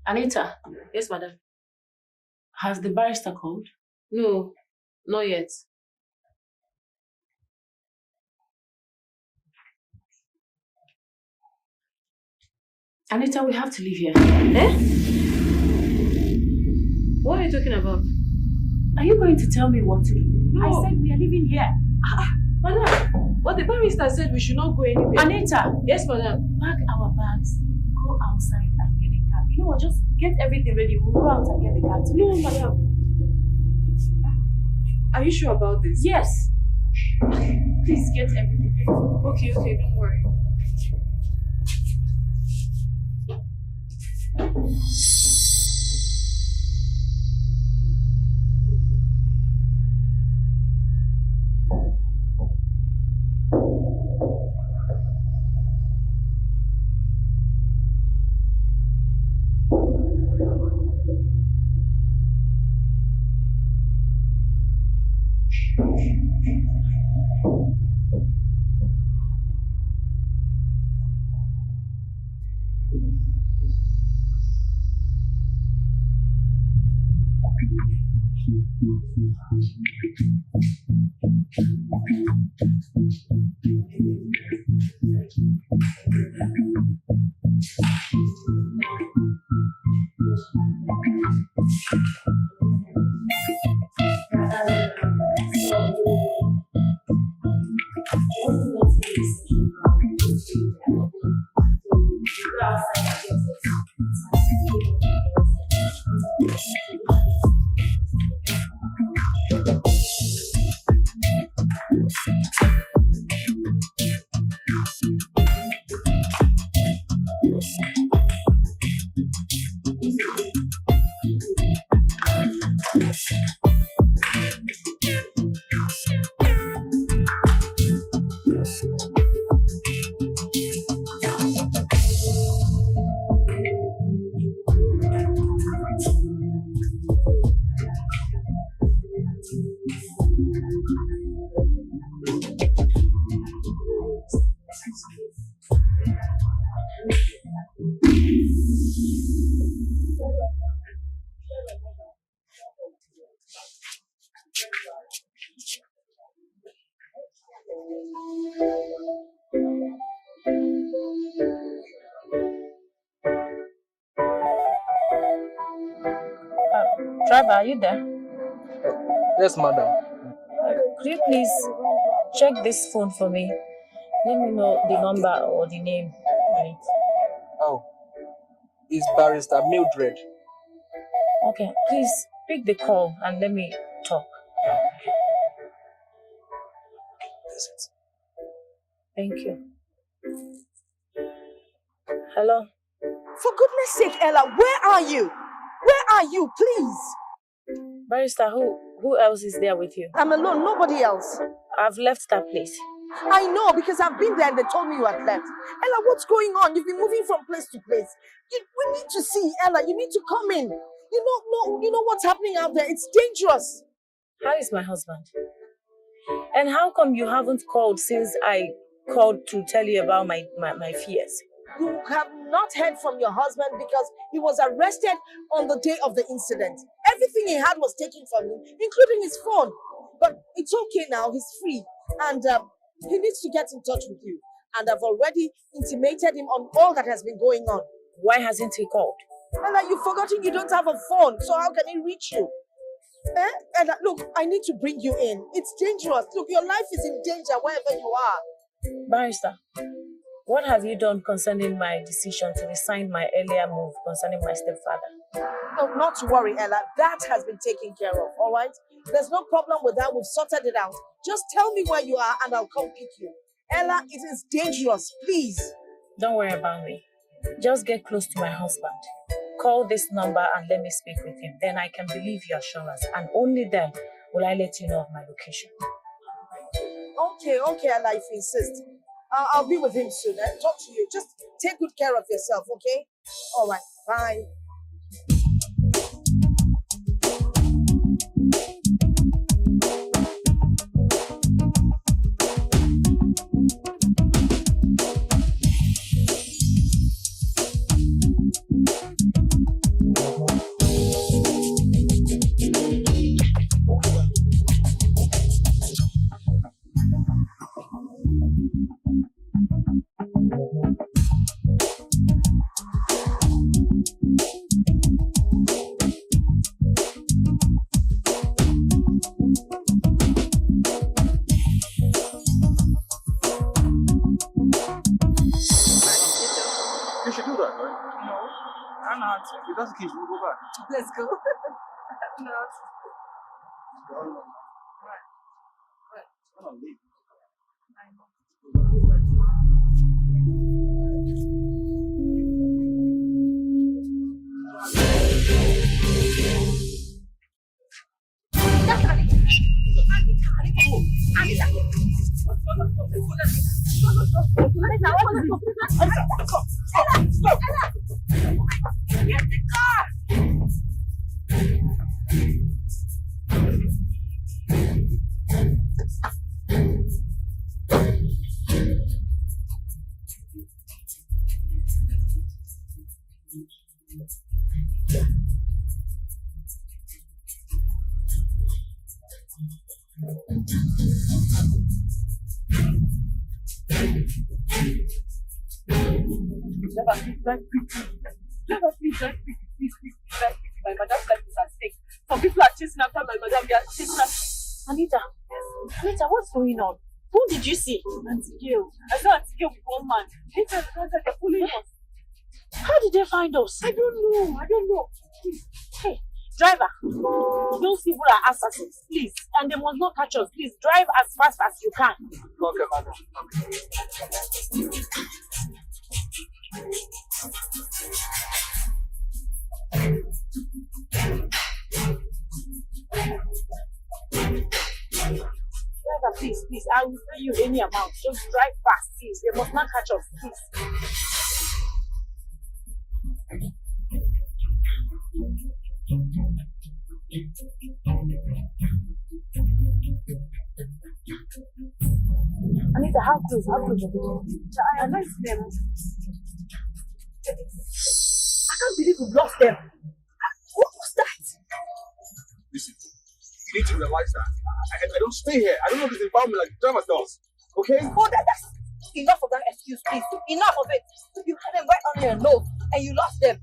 Anita, Yes, madam. has the barrister called? No, not yet. Anita, we have to leave here. Eh? What are you talking about? Are you going to tell me what to do? No. I said we are leaving here. Madam, but the barrister said we should not go anywhere. Anita! Yes, madam. Pack our bags, go outside and get a cab. You know what, just get everything ready. We'll go out and get the cab. No, madam. Are you sure about this? Yes. Please get everything ready. Okay, don't worry. Driver, are you there? Yes, madam. Could you please check this phone for me? Let me know the number or the name on it. Oh, it's Barrister Mildred. Okay, please pick the call and let me talk. Is it? Thank you. Hello? For goodness sake, Ella, where are you? Where are you, please? Barrister, who else is there with you? I'm alone, nobody else. I've left that place. I know because I've been there and they told me you had left. Ella, what's going on? You've been moving from place to place. We need to see Ella. You need to come in. You know what's happening out there. It's dangerous. How is my husband? And how come you haven't called since I called to tell you about my fears? You have not heard from your husband because he was arrested on the day of the incident. Everything he had was taken from him, including his phone. But it's okay now. He's free. And he needs to get in touch with you. And I've already intimated him on all that has been going on. Why hasn't he called? Ella, you've forgotten you don't have a phone, so how can he reach you? Ella, look, I need to bring you in. It's dangerous. Look, your life is in danger wherever you are. Barrister, what have you done concerning my decision to resign my earlier move concerning my stepfather? No, not to worry, Ella. That has been taken care of, all right? There's no problem with that. We've sorted it out. Just tell me where you are and I'll come pick you. Ella, it is dangerous. Please. Don't worry about me. Just get close to my husband. Call this number and let me speak with him. Then I can believe your assurance. And only then will I let you know of my location. Okay, Ella, if you insist. I'll be with him soon. Talk to you. Just take good care of yourself, okay? All right, bye. If that's the case, we'll go back. Let's go. No. Get the car! Never please don't speak. Please, my madam's life is at stake. Some people are chasing after my madam. They are chasing after... Anita, what's going on? Who did you see? Auntie Gail. I saw Auntie Gail with one man. They're pulling us. How did they find us? I don't know. Please. Hey, driver, those people are assassins, please. And they must not catch us. Please, drive as fast as you can. Okay, madam. Driver, please, I will pay you any amount. Just drive fast, please. They must not catch us, please. Anita, how close? I lost them. I can't believe we lost them. What was that? Listen, you need to realize that I don't stay here. I don't know this environment like the driver does. Okay? Oh, that's enough of that excuse, please. Enough of it. You had them right on your nose and you lost them.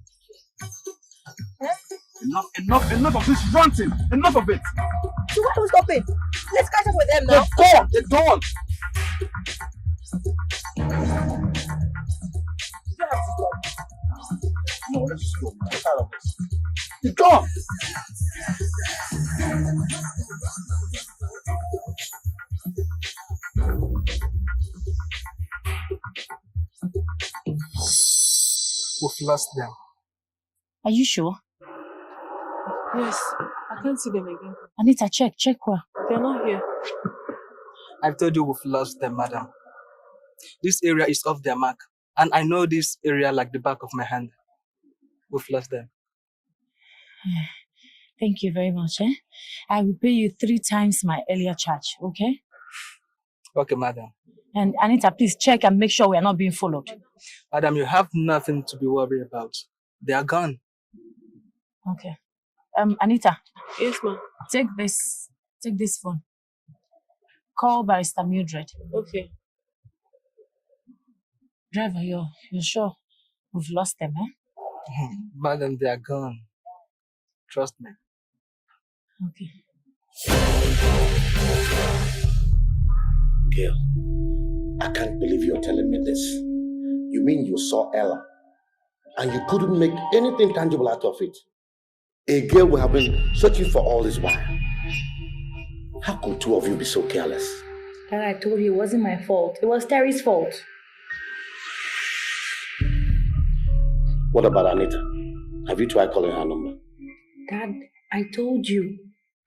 Enough of this ranting. Enough of it. So why are we stopping? Let's catch up with them now. They're gone. You have to go. No, let's just go. I'm tired of this. They're gone. We've lost them. Are you sure? Yes, I can't see them again. Anita, check where. They're not here. I've told you we've lost them, madam. This area is off their mark, and I know this area like the back of my hand. We've lost them. Thank you very much. I will pay you 3 times my earlier charge, okay? Okay, madam. And Anita, please check and make sure we are not being followed. Madam, you have nothing to be worried about. They are gone. Okay. Anita. Yes, ma'am. Take this phone. Call Barrister Mildred. Okay. Driver, you're sure we've lost them, Madam, they are gone. Trust me. Okay. Gail, I can't believe you're telling me this. You mean you saw Ella and you couldn't make anything tangible out of it? A girl we have been searching for all this while. How could two of you be so careless? Dad, I told you it wasn't my fault. It was Terry's fault. What about Anita? Have you tried calling her number? Dad, I told you.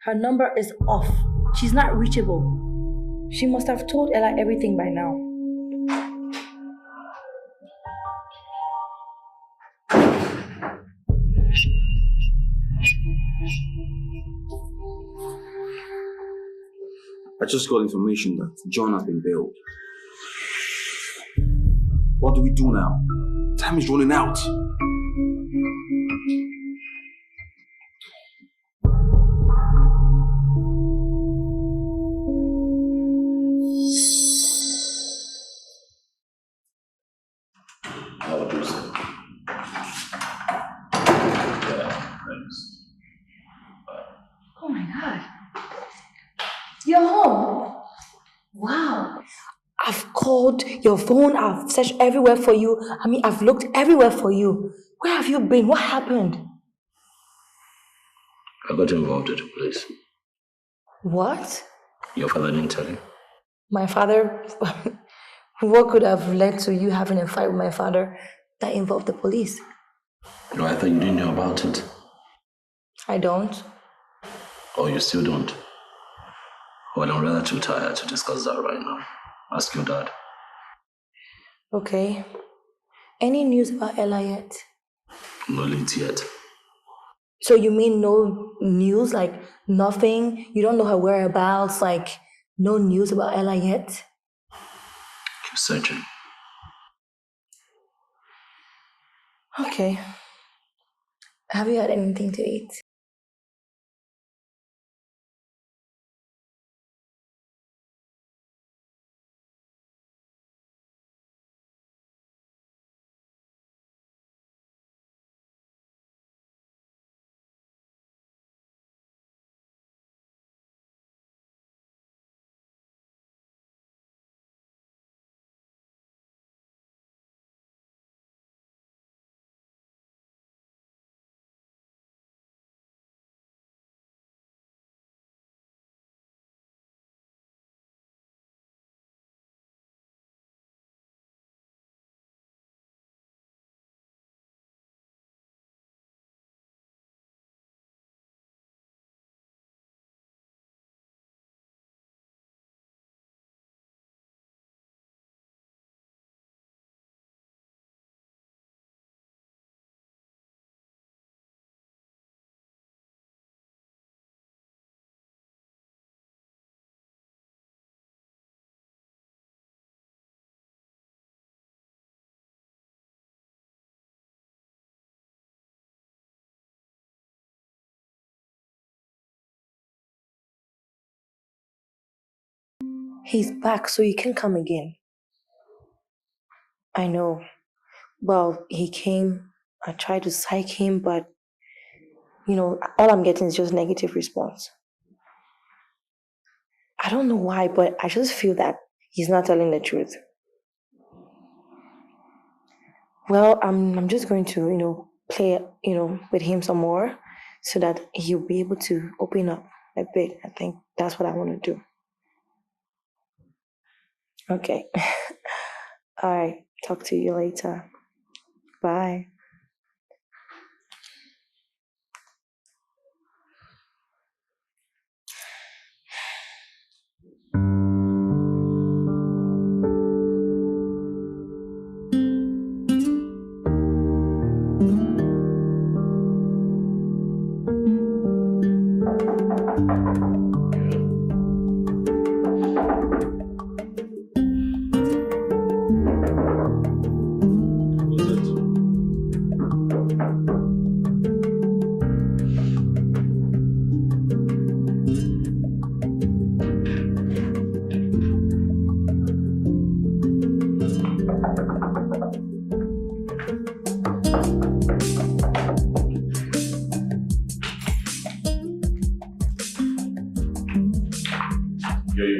Her number is off. She's not reachable. She must have told Ella everything by now. I just got information that John has been bailed. What do we do now? Time is running out. I will do so. Yeah, thanks. Oh my God. You're home. Wow. I've called your phone. I've searched everywhere for you. I've looked everywhere for you. Where have you been? What happened? I got involved with the police. What? Your father didn't tell you? My father? What could have led to you having a fight with my father that involved the police? No, I thought you didn't know about it. I don't. Oh, you still don't? Well, I'm rather too tired to discuss that right now. Ask your dad. Okay. Any news about Ella yet? No leads yet. So you mean no news? Like nothing? You don't know her whereabouts? Like no news about Ella yet? Keep searching. Okay. Have you had anything to eat? He's back, so you can come again. I know. Well, he came. I tried to psych him, but all I'm getting is just negative response. I don't know why, but I just feel that he's not telling the truth. Well, I'm just going to, play, with him some more so that he'll be able to open up a bit. I think that's what I want to do. Okay. All right. Talk to you later. Bye. You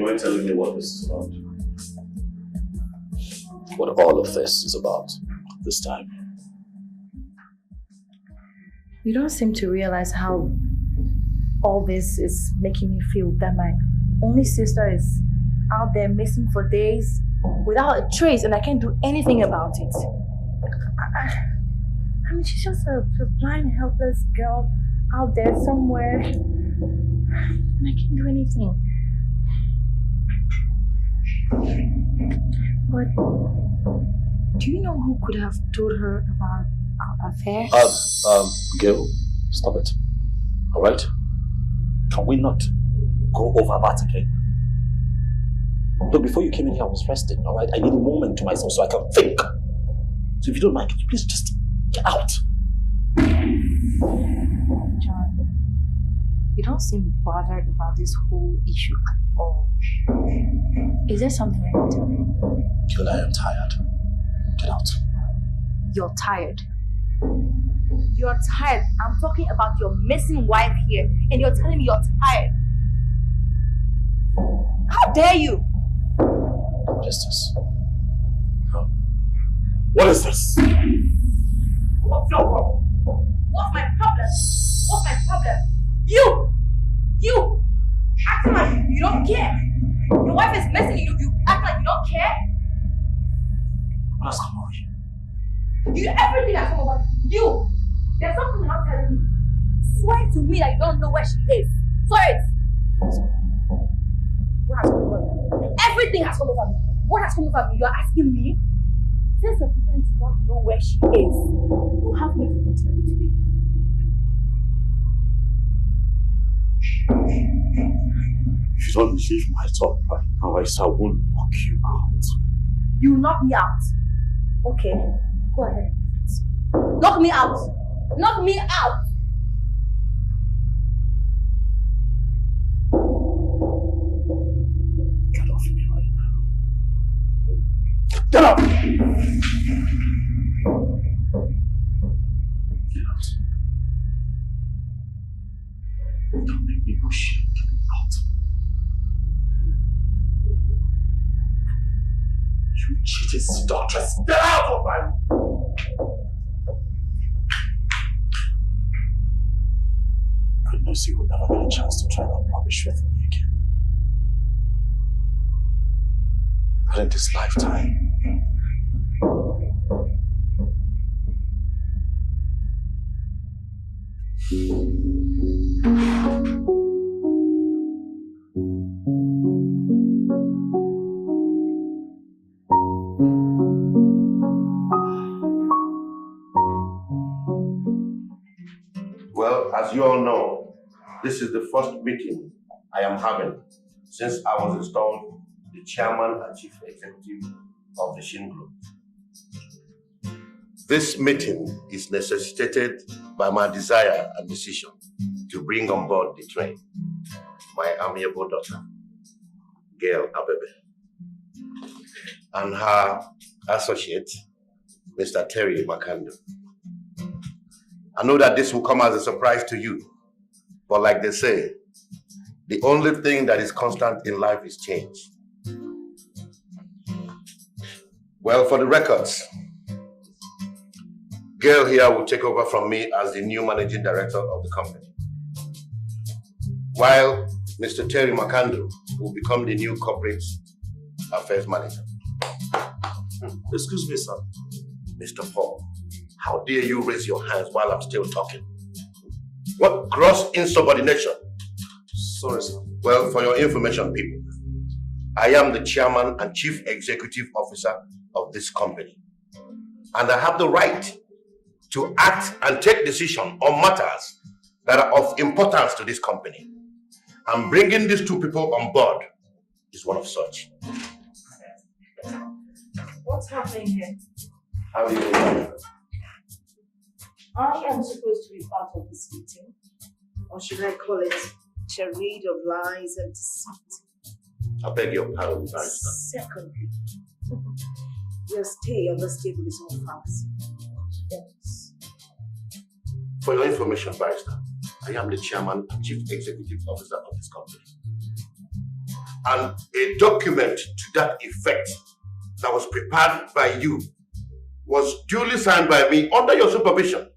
mind telling me what this is about? What all of this is about this time. You don't seem to realize how all this is making me feel that my only sister is out there missing for days without a trace, and I can't do anything about it. I mean, she's just a blind, helpless girl out there somewhere, and I can't do anything. But do you know who could have told her about our affair? Gil, stop it. All right? Can we not go over that again? Look, before you came in here, I was resting, all right? I need a moment to myself so I can think. So if you don't mind, could you please just get out? John, you don't seem bothered about this whole issue at all. Is there something I can tell you? Gil, I am tired. Get out. You're tired. You're tired. I'm talking about your missing wife here, and you're telling me you're tired. How dare you? What is this? What is this? What's your problem? What's my problem? What's my problem? You! Acting like you don't care. Your wife is missing. You act like you don't care. What has come over you? Everything has come over you. There's something you're not telling me. Swear to me that you don't know where she is. Swear it. What has come over me? Everything has come over me. What has come over me? You're asking me? Since you're pretending to not know where she is, you have me to tell you today. If you don't believe my talk right now, I will knock you out. You knock me out? Okay, go ahead. Knock me out! Knock me out! Get off me right now. Get up! Get out. Don't make me push you. Get out. You cheated seductress. Get out of my room! Nwziu will never get a chance to try that rubbish with me again. Not in this lifetime. Well, as you all know, this is the first meeting I am having since I was installed the chairman and chief executive of the Shin Group. This meeting is necessitated by my desire and decision to bring on board the train my amiable daughter, Gail Ebere, and her associate, Mr. Terry Makando. I know that this will come as a surprise to you, but like they say, the only thing that is constant in life is change. Well, for the records, Gail here will take over from me as the new managing director of the company, while Mr. Terry Makando will become the new corporate affairs manager. Excuse me, sir. Mr. Paul, how dare you raise your hands while I'm still talking? What gross insubordination? Sorry, sir. Well, for your information, people, I am the chairman and chief executive officer of this company. And I have the right to act and take decision on matters that are of importance to this company. And bringing these two people on board is one of such. What's happening here? How do you know? I am supposed to be part of this meeting, or should I call it charade of lies and deceit? I beg your pardon, Barrister. Secondly, your stay on this table is all fallacy. Yes. For your information, Barrister, I am the chairman and chief executive officer of this company. And a document to that effect that was prepared by you was duly signed by me under your supervision.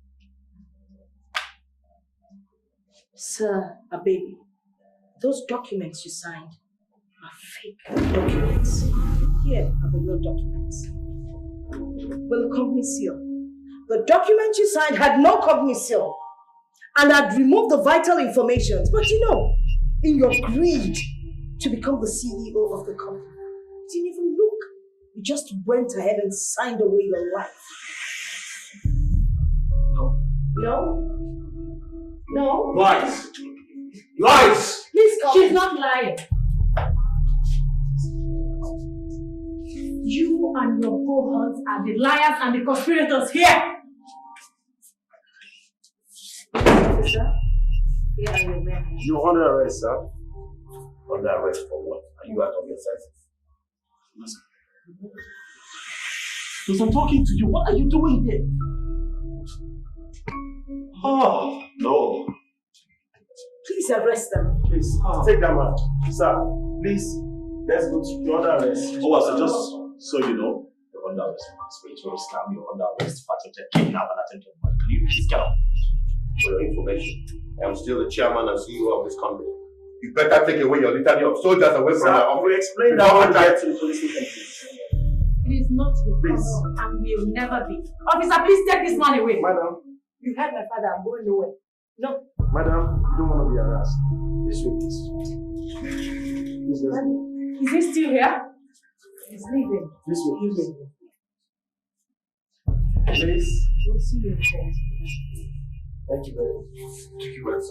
Sir, Ebere, those documents you signed are fake documents. Here are the real documents. With the company seal. The document you signed had no company seal and had removed the vital information. But you know, in your greed to become the CEO of the company, you didn't even look. You just went ahead and signed away your life. No? No? Lies! Lies! Please come. She's not lying. You and your cohorts are the liars and the conspirators here. Sir, here are your men. You're under arrest, sir. Under arrest for what? Are you out of your senses? Because I'm talking to you. What are you doing here? Oh, no. Please arrest them. Please, take that man. Sir, please, let's go to you're under arrest. Oh, well, so just so you know, you're under arrest for spiritual scam, you're under arrest for attempted kidnap and attempted murder. Can you please get out? For your information, I am still the chairman and CEO of this company. You better take away your litany of soldiers away from my office. We explain that when we get to the police station, please. It is not your problem and will never be. Officer, please take this man away. Madam. You heard my father, I'm going nowhere. No. Madam, you don't want to be harassed. This way, please. Please, let's go. Is he still here? He's leaving. This way, please. Please. We'll see you in court. Thank you very much. Thank you very much.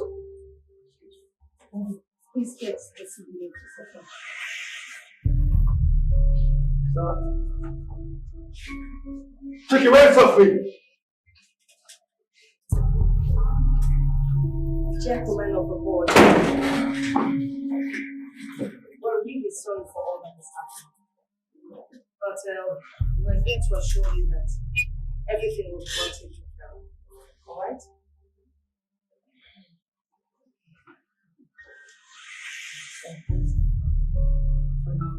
Please get the civilian to settle. Take your hands off me! Gentlemen of the board, we're really sorry for all that has happened. But we're here to assure you that everything will be well taken care of. Alright? For now.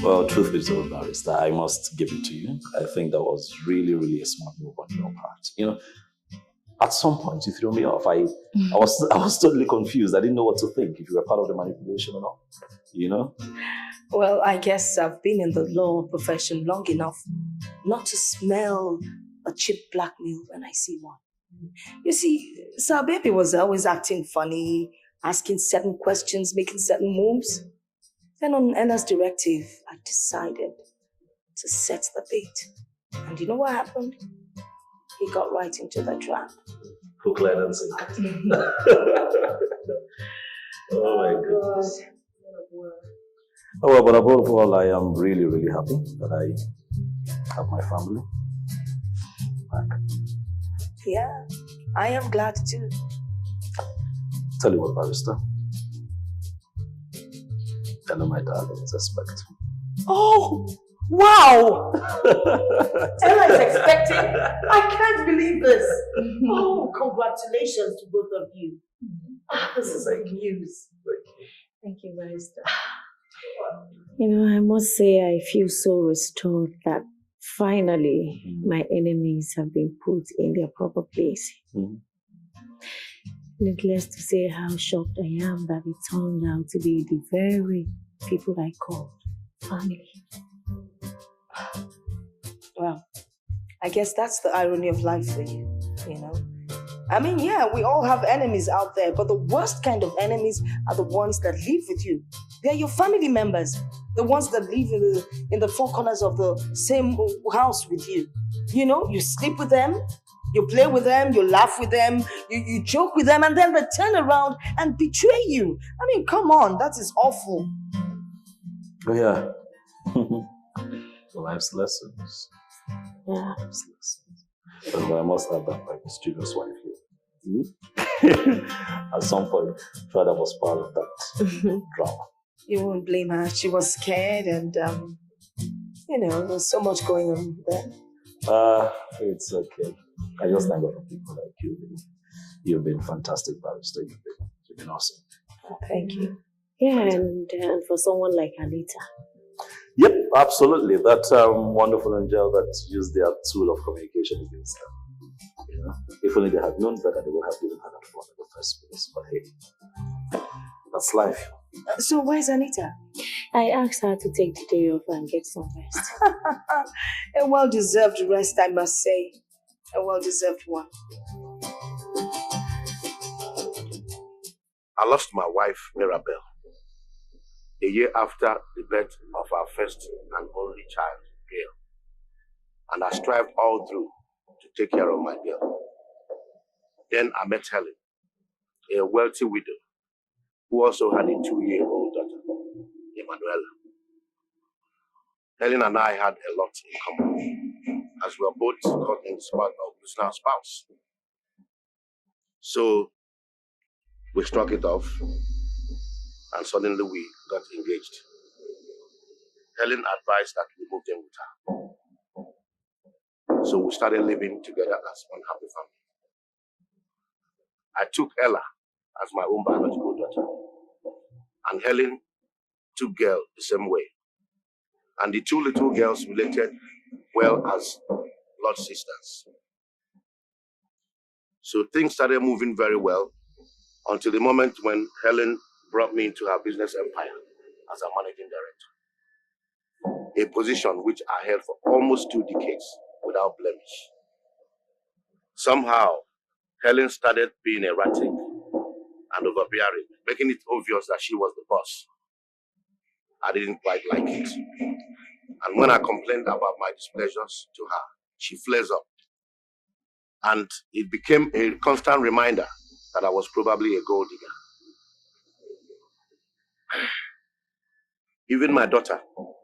Well, truth be told, Barrister, I must give it to you. I think that was really, really a smart move on your part. You know, at some point you threw me off. I was totally confused. I didn't know what to think, if you were part of the manipulation or not. You know? Well, I guess I've been in the law profession long enough not to smell a cheap blackmail when I see one. You see, Sir Baby was always acting funny, asking certain questions, making certain moves. Then on Ella's directive, I decided to set the bait. And you know what happened? He got right into the trap. Hook, line, and sinker. Oh my goodness. Oh, well, but above all, I am really, really happy that I have my family back. Yeah, I am glad too. Tell you what, Barrister. Tell my darlings expect. Oh, wow! Ella is expecting. I can't believe this. Oh, congratulations to both of you. This is like news. Thank you, Barrister. You know, I must say I feel so restored that finally my enemies have been put in their proper place. Needless to say how shocked I am that it turned out to be the very people I called family. Well, I guess that's the irony of life for you, you know. I mean, yeah, we all have enemies out there, but the worst kind of enemies are the ones that live with you. They're your family members, the ones that live in the four corners of the same house with you. You know, you sleep with them, you play with them, you laugh with them, you joke with them, and then they turn around and betray you. I mean, come on, that is awful. Oh, yeah. Life's lessons. Yeah. Life's lessons. But I must have that like mischievous wife here. At some point, Freda was part of that drama. You won't blame her. She was scared and, there's so much going on there. It's okay. I just thank God for people like you. You've been fantastic barrister. You've been awesome. Thank you. Yeah, and for someone like Anita. Yep, absolutely. That wonderful angel that used their tool of communication against them. You know, if only they had known better, they would have given her that phone in the first place. But hey, that's life. So where's Anita? I asked her to take the day off and get some rest. A well-deserved rest, I must say. A well-deserved one. I lost my wife, Mirabelle, a year after the birth of our first and only child, Gail. And I strived all through to take care of my girl. Then I met Helen, a wealthy widow, who also had a 2-year-old daughter, Emanuela. Helen and I had a lot in common, as we were both caught in the spot of losing our spouse. So we struck it off, and suddenly we got engaged. Helen advised that we moved in with her. So we started living together as one happy family. I took Ella as my own biological daughter, and Helen took Gail the same way. And the two little girls related well as blood sisters. So things started moving very well until the moment when Helen brought me into her business empire as a managing director, a position which I held for almost 2 decades without blemish. Somehow, Helen started being erratic and overbearing, making it obvious that she was the boss. I didn't quite like it. And when I complained about my displeasures to her, she flares up. And it became a constant reminder that I was probably a gold digger. Even my daughter,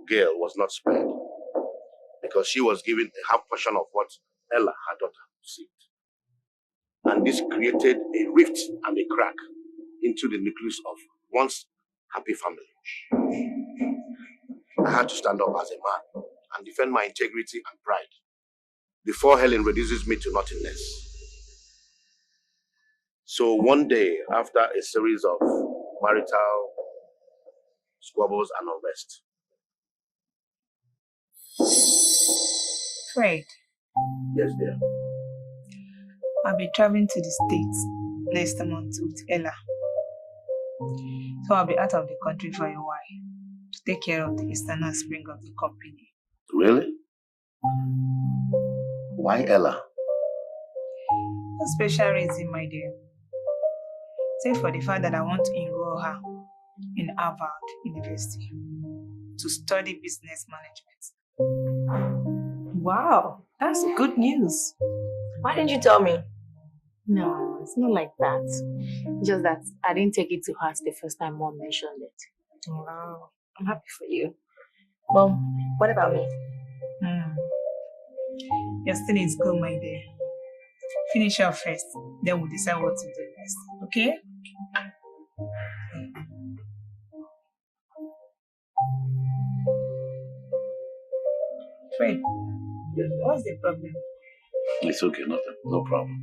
Gail, was not spared, because she was given a half portion of what Ella, her daughter, received. And this created a rift and a crack into the nucleus of once happy family. I had to stand up as a man and defend my integrity and pride before Helen reduces me to nothingness. So one day, after a series of marital squabbles and unrest. Fred. Yes, dear. I'll be traveling to the States next month with Ella. So I'll be out of the country for a while to take care of the external spring of the company. Really? Why Ella? A special reason, my dear. Save for the fact that I want to enroll her in Harvard University to study business management. Wow, that's good news. Why didn't you tell me? No, it's not like that. Just that I didn't take it to heart the first time Mom mentioned it. Wow, I'm happy for you. Well, what about me? Your study is good, my dear. Finish up first, then we'll decide what to do next. Okay? Fred, yes. What's the problem? It's okay, nothing, no problem.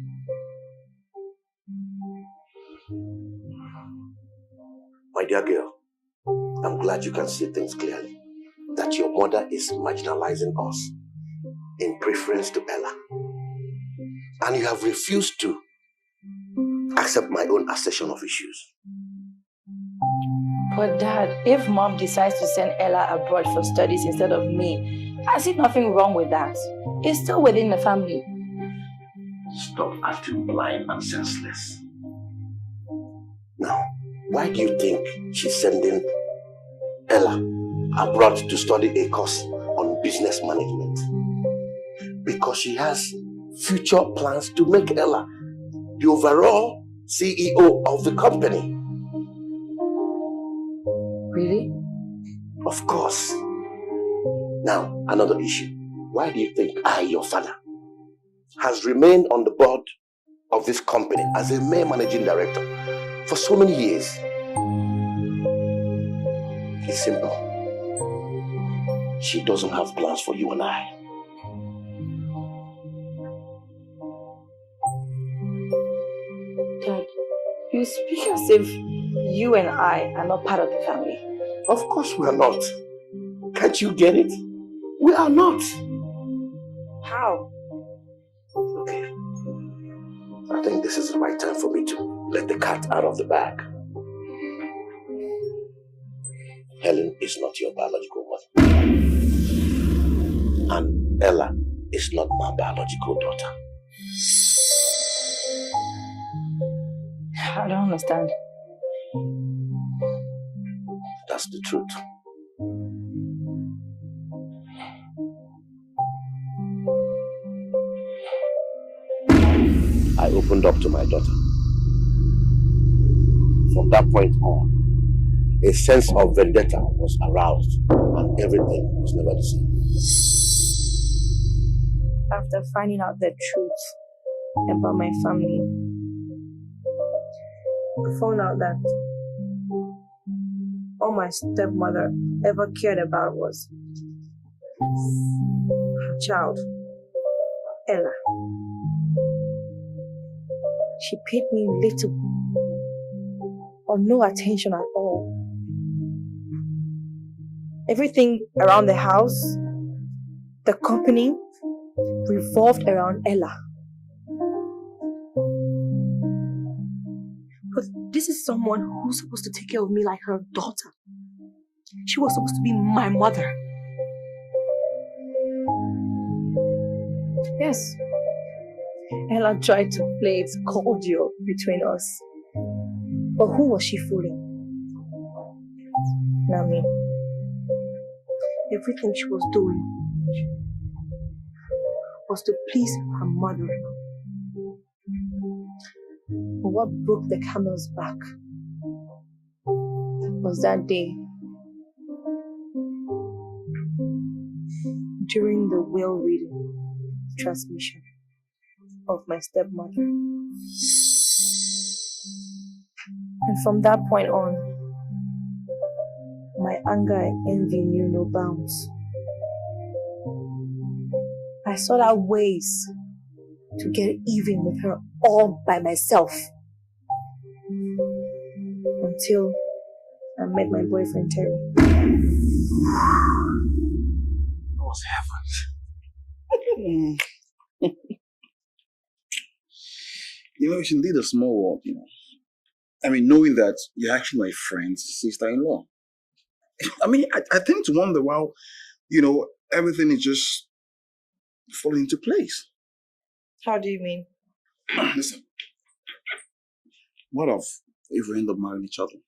My dear girl, I'm glad you can see things clearly. That your mother is marginalizing us in preference to Ella. And you have refused to accept my own assertion of issues. But Dad, if Mom decides to send Ella abroad for studies instead of me, I see nothing wrong with that. It's still within the family. Stop acting blind and senseless. Now, why do you think she's sending Ella abroad to study a course on business management? Because she has future plans to make Ella the overall CEO of the company. Really? Of course. Now, another issue. Why do you think I, your father, has remained on the board of this company as a mere managing director for so many years? It's simple. She doesn't have plans for you and I. Dad, you speak as if you and I are not part of the family. Of course we are not. Can't you get it? We are not. How? Okay. I think this is the right time for me to let the cat out of the bag. Helen is not your biological mother. And Ella is not my biological daughter. I don't understand. That's the truth. I opened up to my daughter. From that point on, a sense of vendetta was aroused and everything was never the same. After finding out the truth about my family, I found out that all my stepmother ever cared about was her child, Ella. She paid me little or no attention at all. Everything around the house, the company, revolved around Ella. But this is someone who's supposed to take care of me like her daughter. She was supposed to be my mother. Yes. Ella tried to play it cordial between us. But who was she fooling? Not me. Everything she was doing was to please her mother. But what broke the camel's back was that day during the will reading transmission of my stepmother. And from that point on, my anger and envy knew no bounds. I sought out ways to get even with her all by myself. Until I met my boyfriend Terry. That was heaven. It's indeed a small world, I mean, knowing that you're actually my friend's sister-in-law. I mean, I tend to wonder how, everything is just falling into place. How do you mean? Listen, what if we end up marrying each other?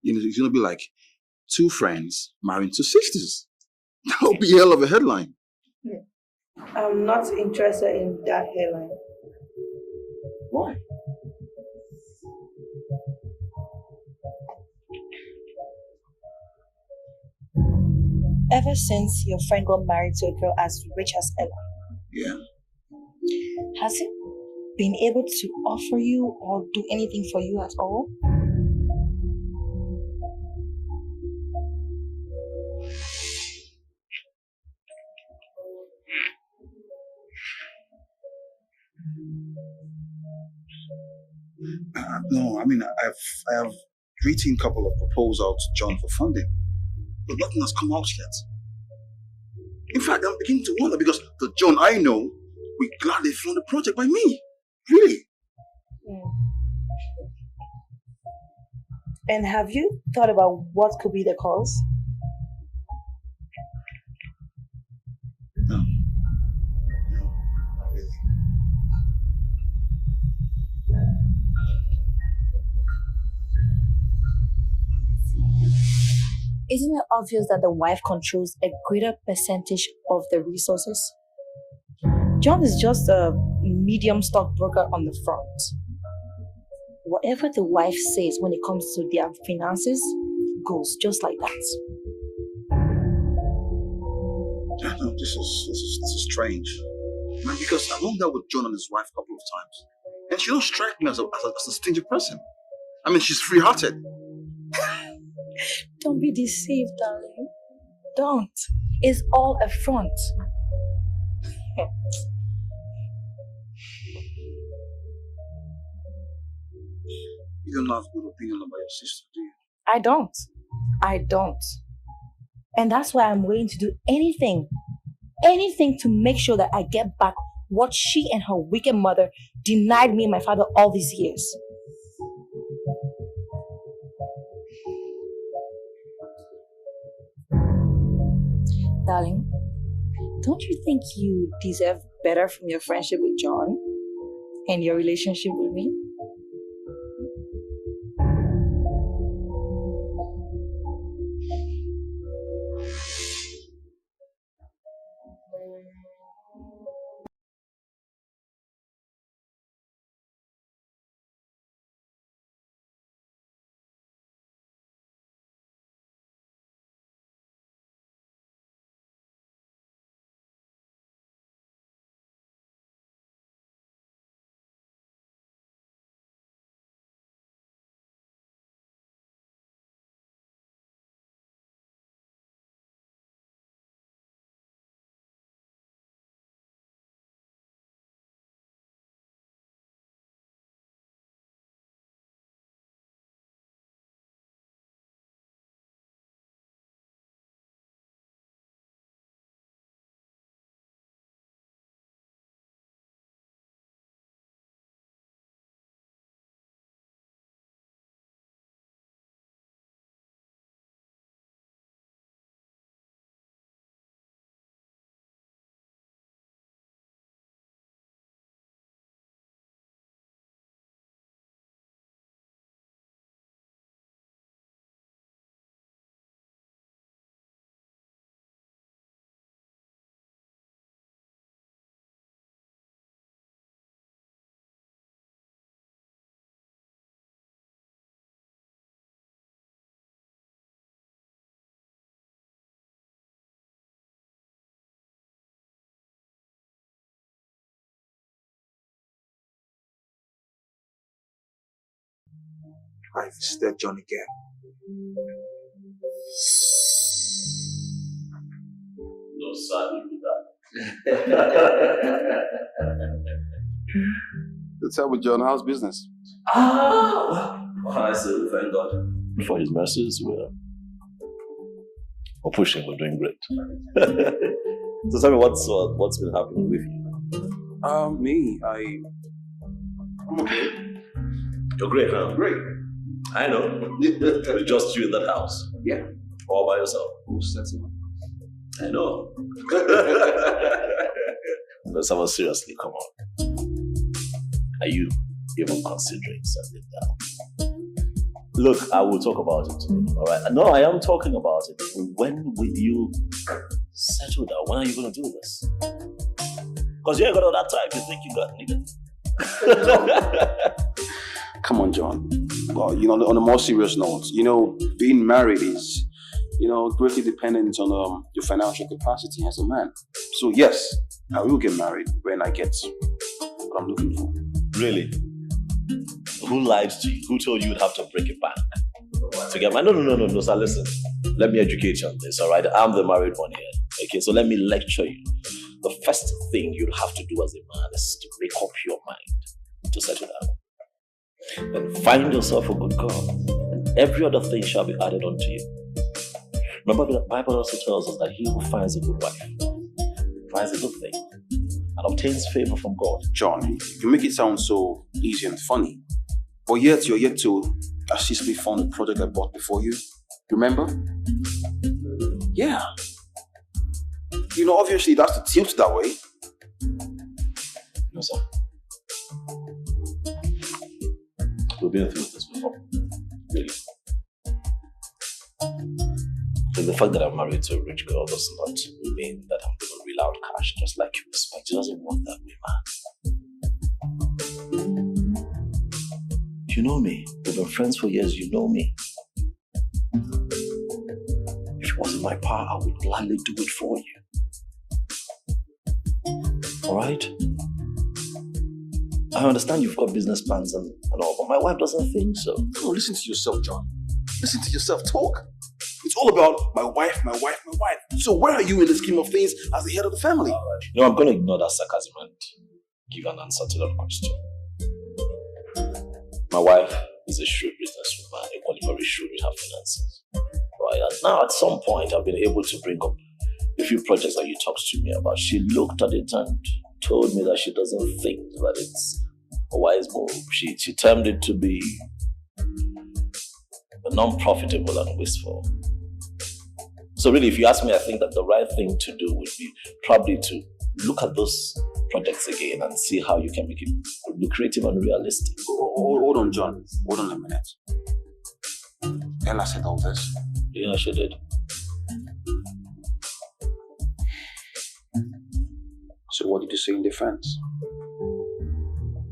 It's going to be like two friends marrying two sisters. That would be a hell of a headline. I'm not interested in that headline. Why? Ever since your friend got married to a girl as rich as Ella, yeah, has he been able to offer you or do anything for you at all? No, I mean, I have written a couple of proposals to John for funding, but nothing has come out yet. In fact, I'm beginning to wonder because the John I know will gladly fund the project by me. Really? And have you thought about what could be the cause? No, not really. Isn't it obvious that the wife controls a greater percentage of the resources? John is just a medium stockbroker on the front. Whatever the wife says when it comes to their finances goes just like that. No, this is strange. Man, because I hung out with John and his wife a couple of times, and she don't strike me as a stingy person. I mean, she's free-hearted. Don't be deceived, darling. Don't. It's all a front. You don't have a good opinion about your sister, do you? I don't. And that's why I'm willing to do anything to make sure that I get back what she and her wicked mother denied me and my father all these years. Darling, don't you think you deserve better from your friendship with John and your relationship with me? I visited John again. No, sadly with that. Let's have with John. How's business? I say, thank God. For his mercies, we're pushing, we're doing great. So tell me what's been happening with you? Me, I'm okay. You're great, huh? Great. I know. It's just you in that house. Yeah. All by yourself. Who sets him up? I know. No, someone seriously, come on. Are you even considering settling down? Look, I will talk about it today, alright? No, I am talking about it. When will you settle down? When are you going to do this? Because you ain't got all that time. You think you got, nigga. Come on, John. Well, on a more serious note, being married is, greatly dependent on your financial capacity as a man. So yes, I will get married when I get what I'm looking for. Really? Who lied to you? Who told you you'd have to break it back to get married? No, sir, listen. Let me educate you on this, alright? I'm the married one here. Okay, so let me lecture you. The first thing you'd have to do as a man is to make up your mind to settle down. Then find yourself a good girl, and every other thing shall be added unto you. Remember, the Bible also tells us that he who finds a good wife finds a good thing and obtains favor from God. John, you make it sound so easy and funny, but yet you're yet to assist me fund the project I bought before you. Remember? Yeah. Obviously that's the tilt that way. No, sir. We've been through this before. Really. The fact that I'm married to a rich girl does not mean that I'm going to reel out cash just like you expect. It doesn't work that way, man. You know me. We've been friends for years. You know me. If it wasn't my power, I would gladly do it for you. Alright? I understand you've got business plans and all, but my wife doesn't think so. No, listen to yourself, John. Listen to yourself. Talk. It's all about my wife, my wife, my wife. So where are you in the scheme of things as the head of the family? You know, I'm going to ignore that sarcasm and give an answer to that question. My wife is a shrewd businesswoman, equally very shrewd with her finances. Right? And now at some point, I've been able to bring up a few projects that you talked to me about. She looked at it and told me that she doesn't think that it's a wise move. She termed it to be non-profitable and wasteful. So really, if you ask me, I think that the right thing to do would be probably to look at those projects again and see how you can make it lucrative and realistic. Hold on, John. Hold on a minute. Ella said all this. Yeah, she did. So what did you say in defense?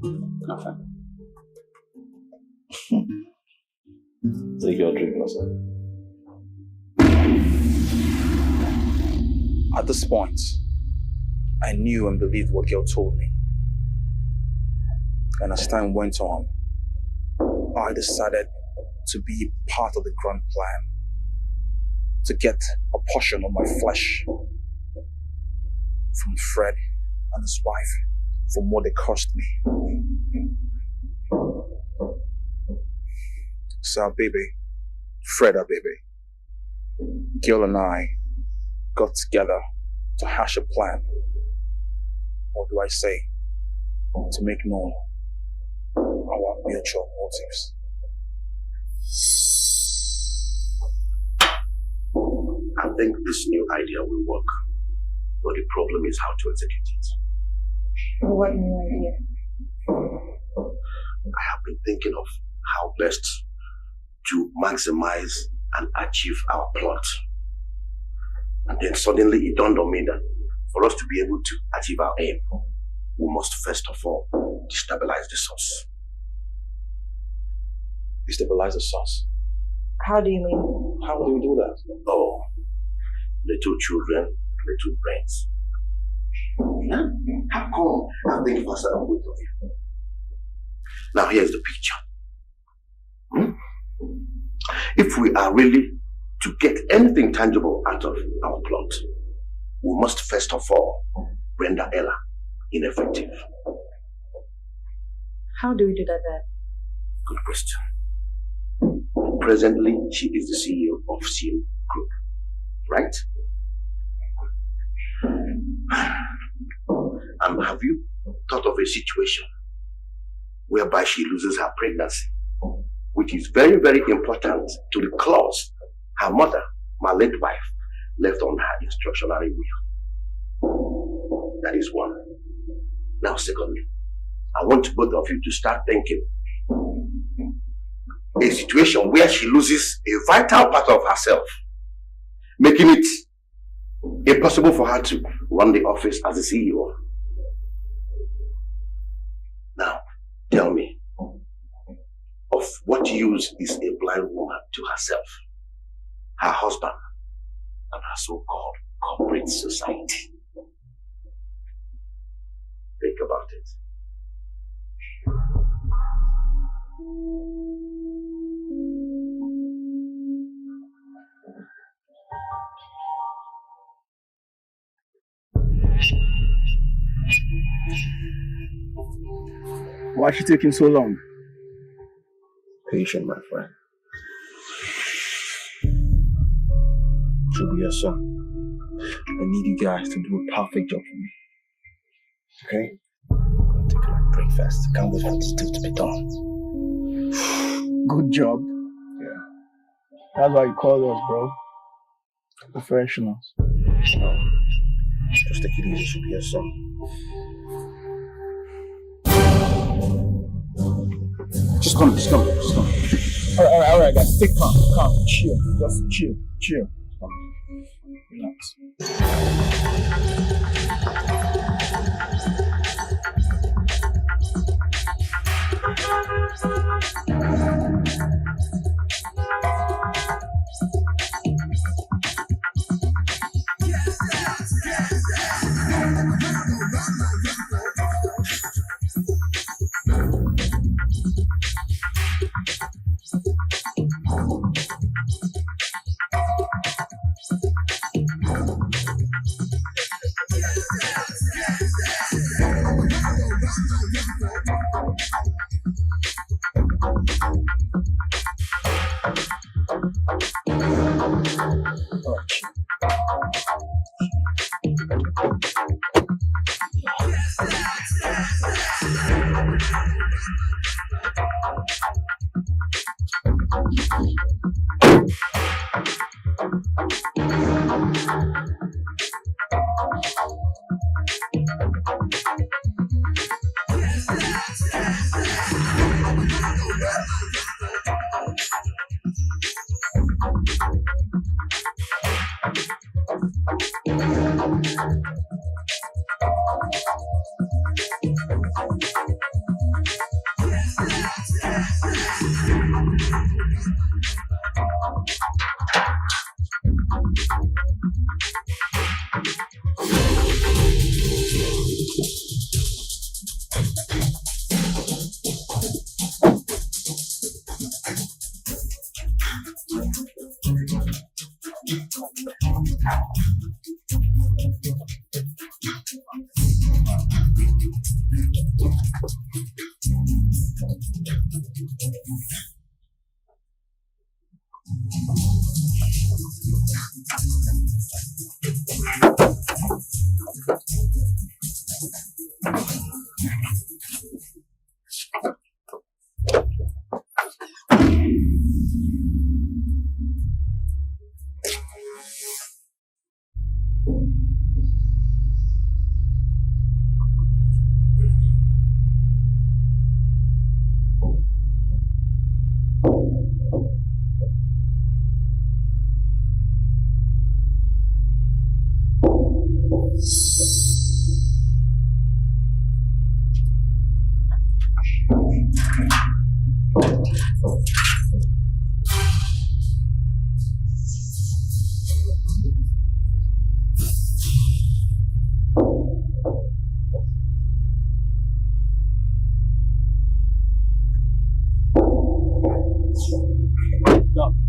Nothing. Take your drink, Russell. At this point, I knew and believed what Gail told me. And as time went on, I decided to be part of the grand plan, to get a portion of my flesh from Fred and his wife from what they cost me. So, baby, Fred, baby, Gail and I got together to hash a plan, or do I say, to make known our mutual motives. I think this new idea will work, but the problem is how to execute it. What new idea? I have been thinking of how best to maximize and achieve our plot. And then suddenly it dawned on me that for us to be able to achieve our aim, we must first of all destabilize the source. Destabilize the source? How do you mean? How do we do that? Oh, little children, little brains. Huh? How come I think faster than both of you? Now here's the picture. If we are really to get anything tangible out of our plot, we must first of all render Ella ineffective. How do we do that then? Good question. Presently, she is the CEO of Shin Group, right? And have you thought of a situation whereby she loses her pregnancy, which is very, very important to the clause her mother, my late wife, left on her instructionary will? That is one. Now, secondly, I want both of you to start thinking a situation where she loses a vital part of herself, making it impossible for her to run the office as a CEO. Now, tell me, of what use is a blind woman to herself, her husband, and her so-called corporate society? Think about it. Why is she taking so long? Patient, my friend. Should be your son. I need you guys to do a perfect job for me. Okay? I'm gonna take like breakfast. Can't wait for this deal to be done. Good job. Yeah. That's why you call us, bro. Professionals. No. Just take it easy, should be your son. Just come. Alright, guys. Stay calm, chill. Just chill. coming out.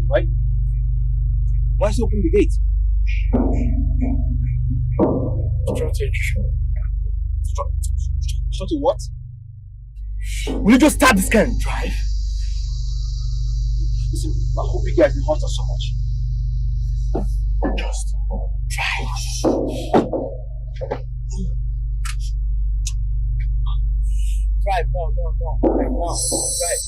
Right? Why is he opening the gate? Shut to what? Will you just start this kind of drive? Listen, I hope you guys didn't hurt us so much. Just drive. Drive, no. Drive now. Drive.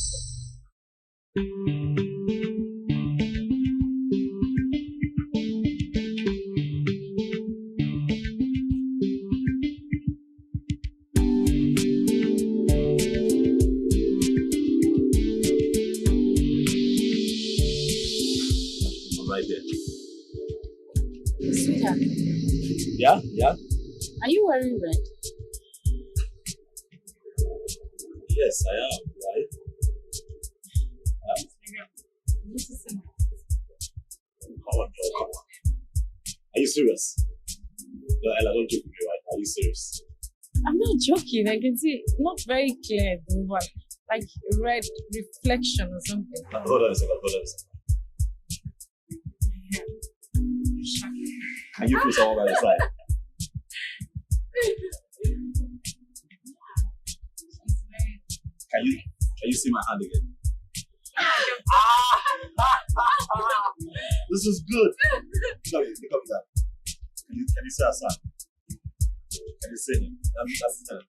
Right there. Sweetheart, Yeah? are you wearing red? Yes, I am, right? Come on. Are you serious? No, Ella, don't joke with me, right? Are you serious? I'm not joking. I can see not very clear, but like red reflection or something. Hold on a second. Can you feel someone by the side? Can you see my hand again? This is good. Look up that. Can you see our son? Can you see him? That's the time.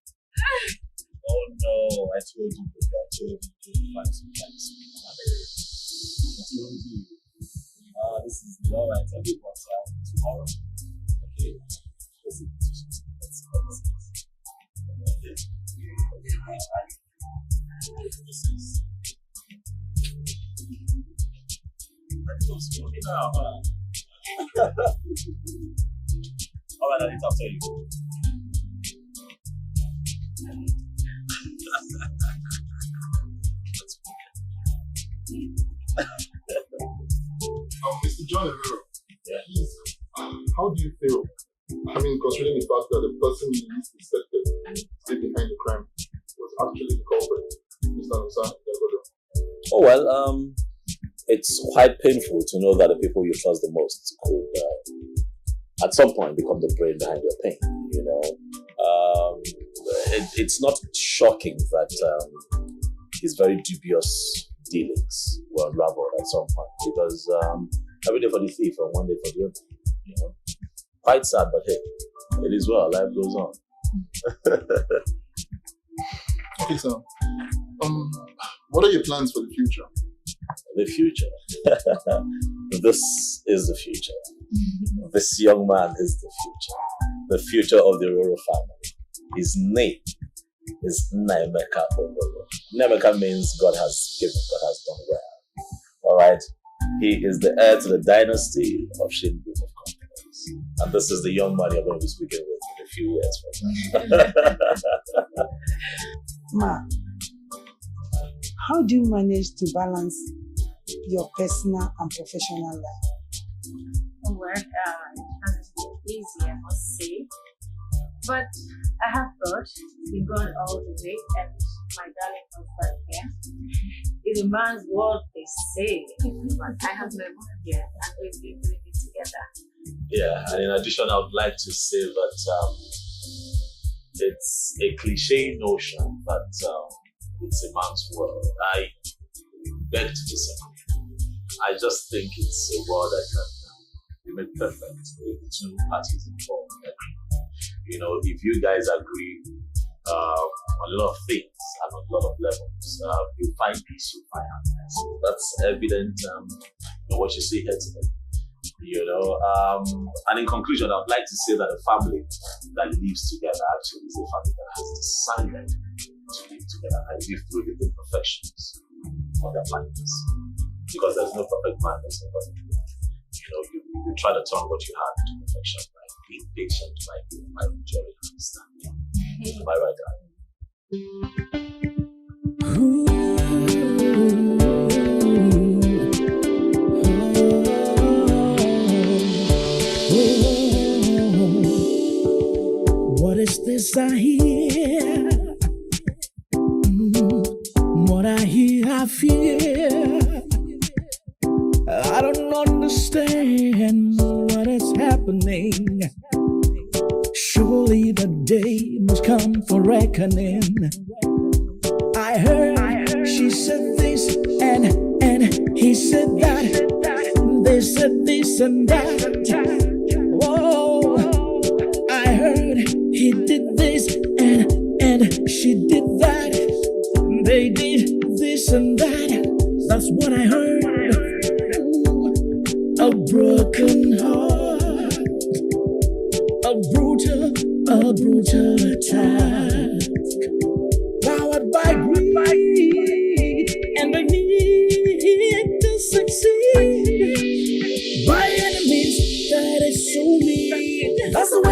Oh no, I told you to find some time to speak. I told you. This is all right. I'll be tomorrow. Okay. Listen. Alright, I'll tell you. Mr. John Ebere, please, how do you feel? I mean, considering the fact that the person you least suspected stayed behind the crime was actually the culprit, Mr. Nwziu. Oh well, it's quite painful to know that the people you trust the most could, at some point, become the brain behind your pain. You know, it's not shocking that his very dubious dealings were unraveled at some point, because every day for the thief and one day for the other. You know, quite sad, but hey, it is well. Life goes on. Okay, so, what are your plans for the future? The future. This is the future. This young man is the future. The future of the Roro family. His name is Naemeka Obolo. Naemeka means God has given, God has done well. Alright? He is the heir to the dynasty of Shin Group of Companies. And this is the young man you're going to be speaking with in a few years from now. Ma, how do you manage to balance your personal and professional life? Well, it hasn't been easy, I must say. But I have thought it's been going all the way, and my darling husband here is a man's world, they say. But I have my mom here, and we've been doing it together. Yeah, and in addition, I would like to say that it's a cliche notion that it's a man's world. I beg to disagree. I just think it's a world that can be made perfect if the two parties involved agree. You know, if you guys agree on a lot of things and on a lot of levels, you find peace, you find happiness. That's evident in what you see here today. You know, and in conclusion, I'd like to say that a family that lives together actually is a family that has decided to live together and live through the imperfections of their partners. Because there's no perfect man, there's no perfect woman. You know, you try to turn what you have into perfection by being patient, by being majority understanding. Am I right, darling? What is this I hear? What I hear, I fear. I don't understand what is happening. Surely the day must come for reckoning. I heard she said this and he said that. They said this and that. Whoa, I heard he did this and she did that. They did this and that. That's what I heard. A broken heart, a brutal attack, powered by greed and the need to succeed by enemies that is so mean. That's the way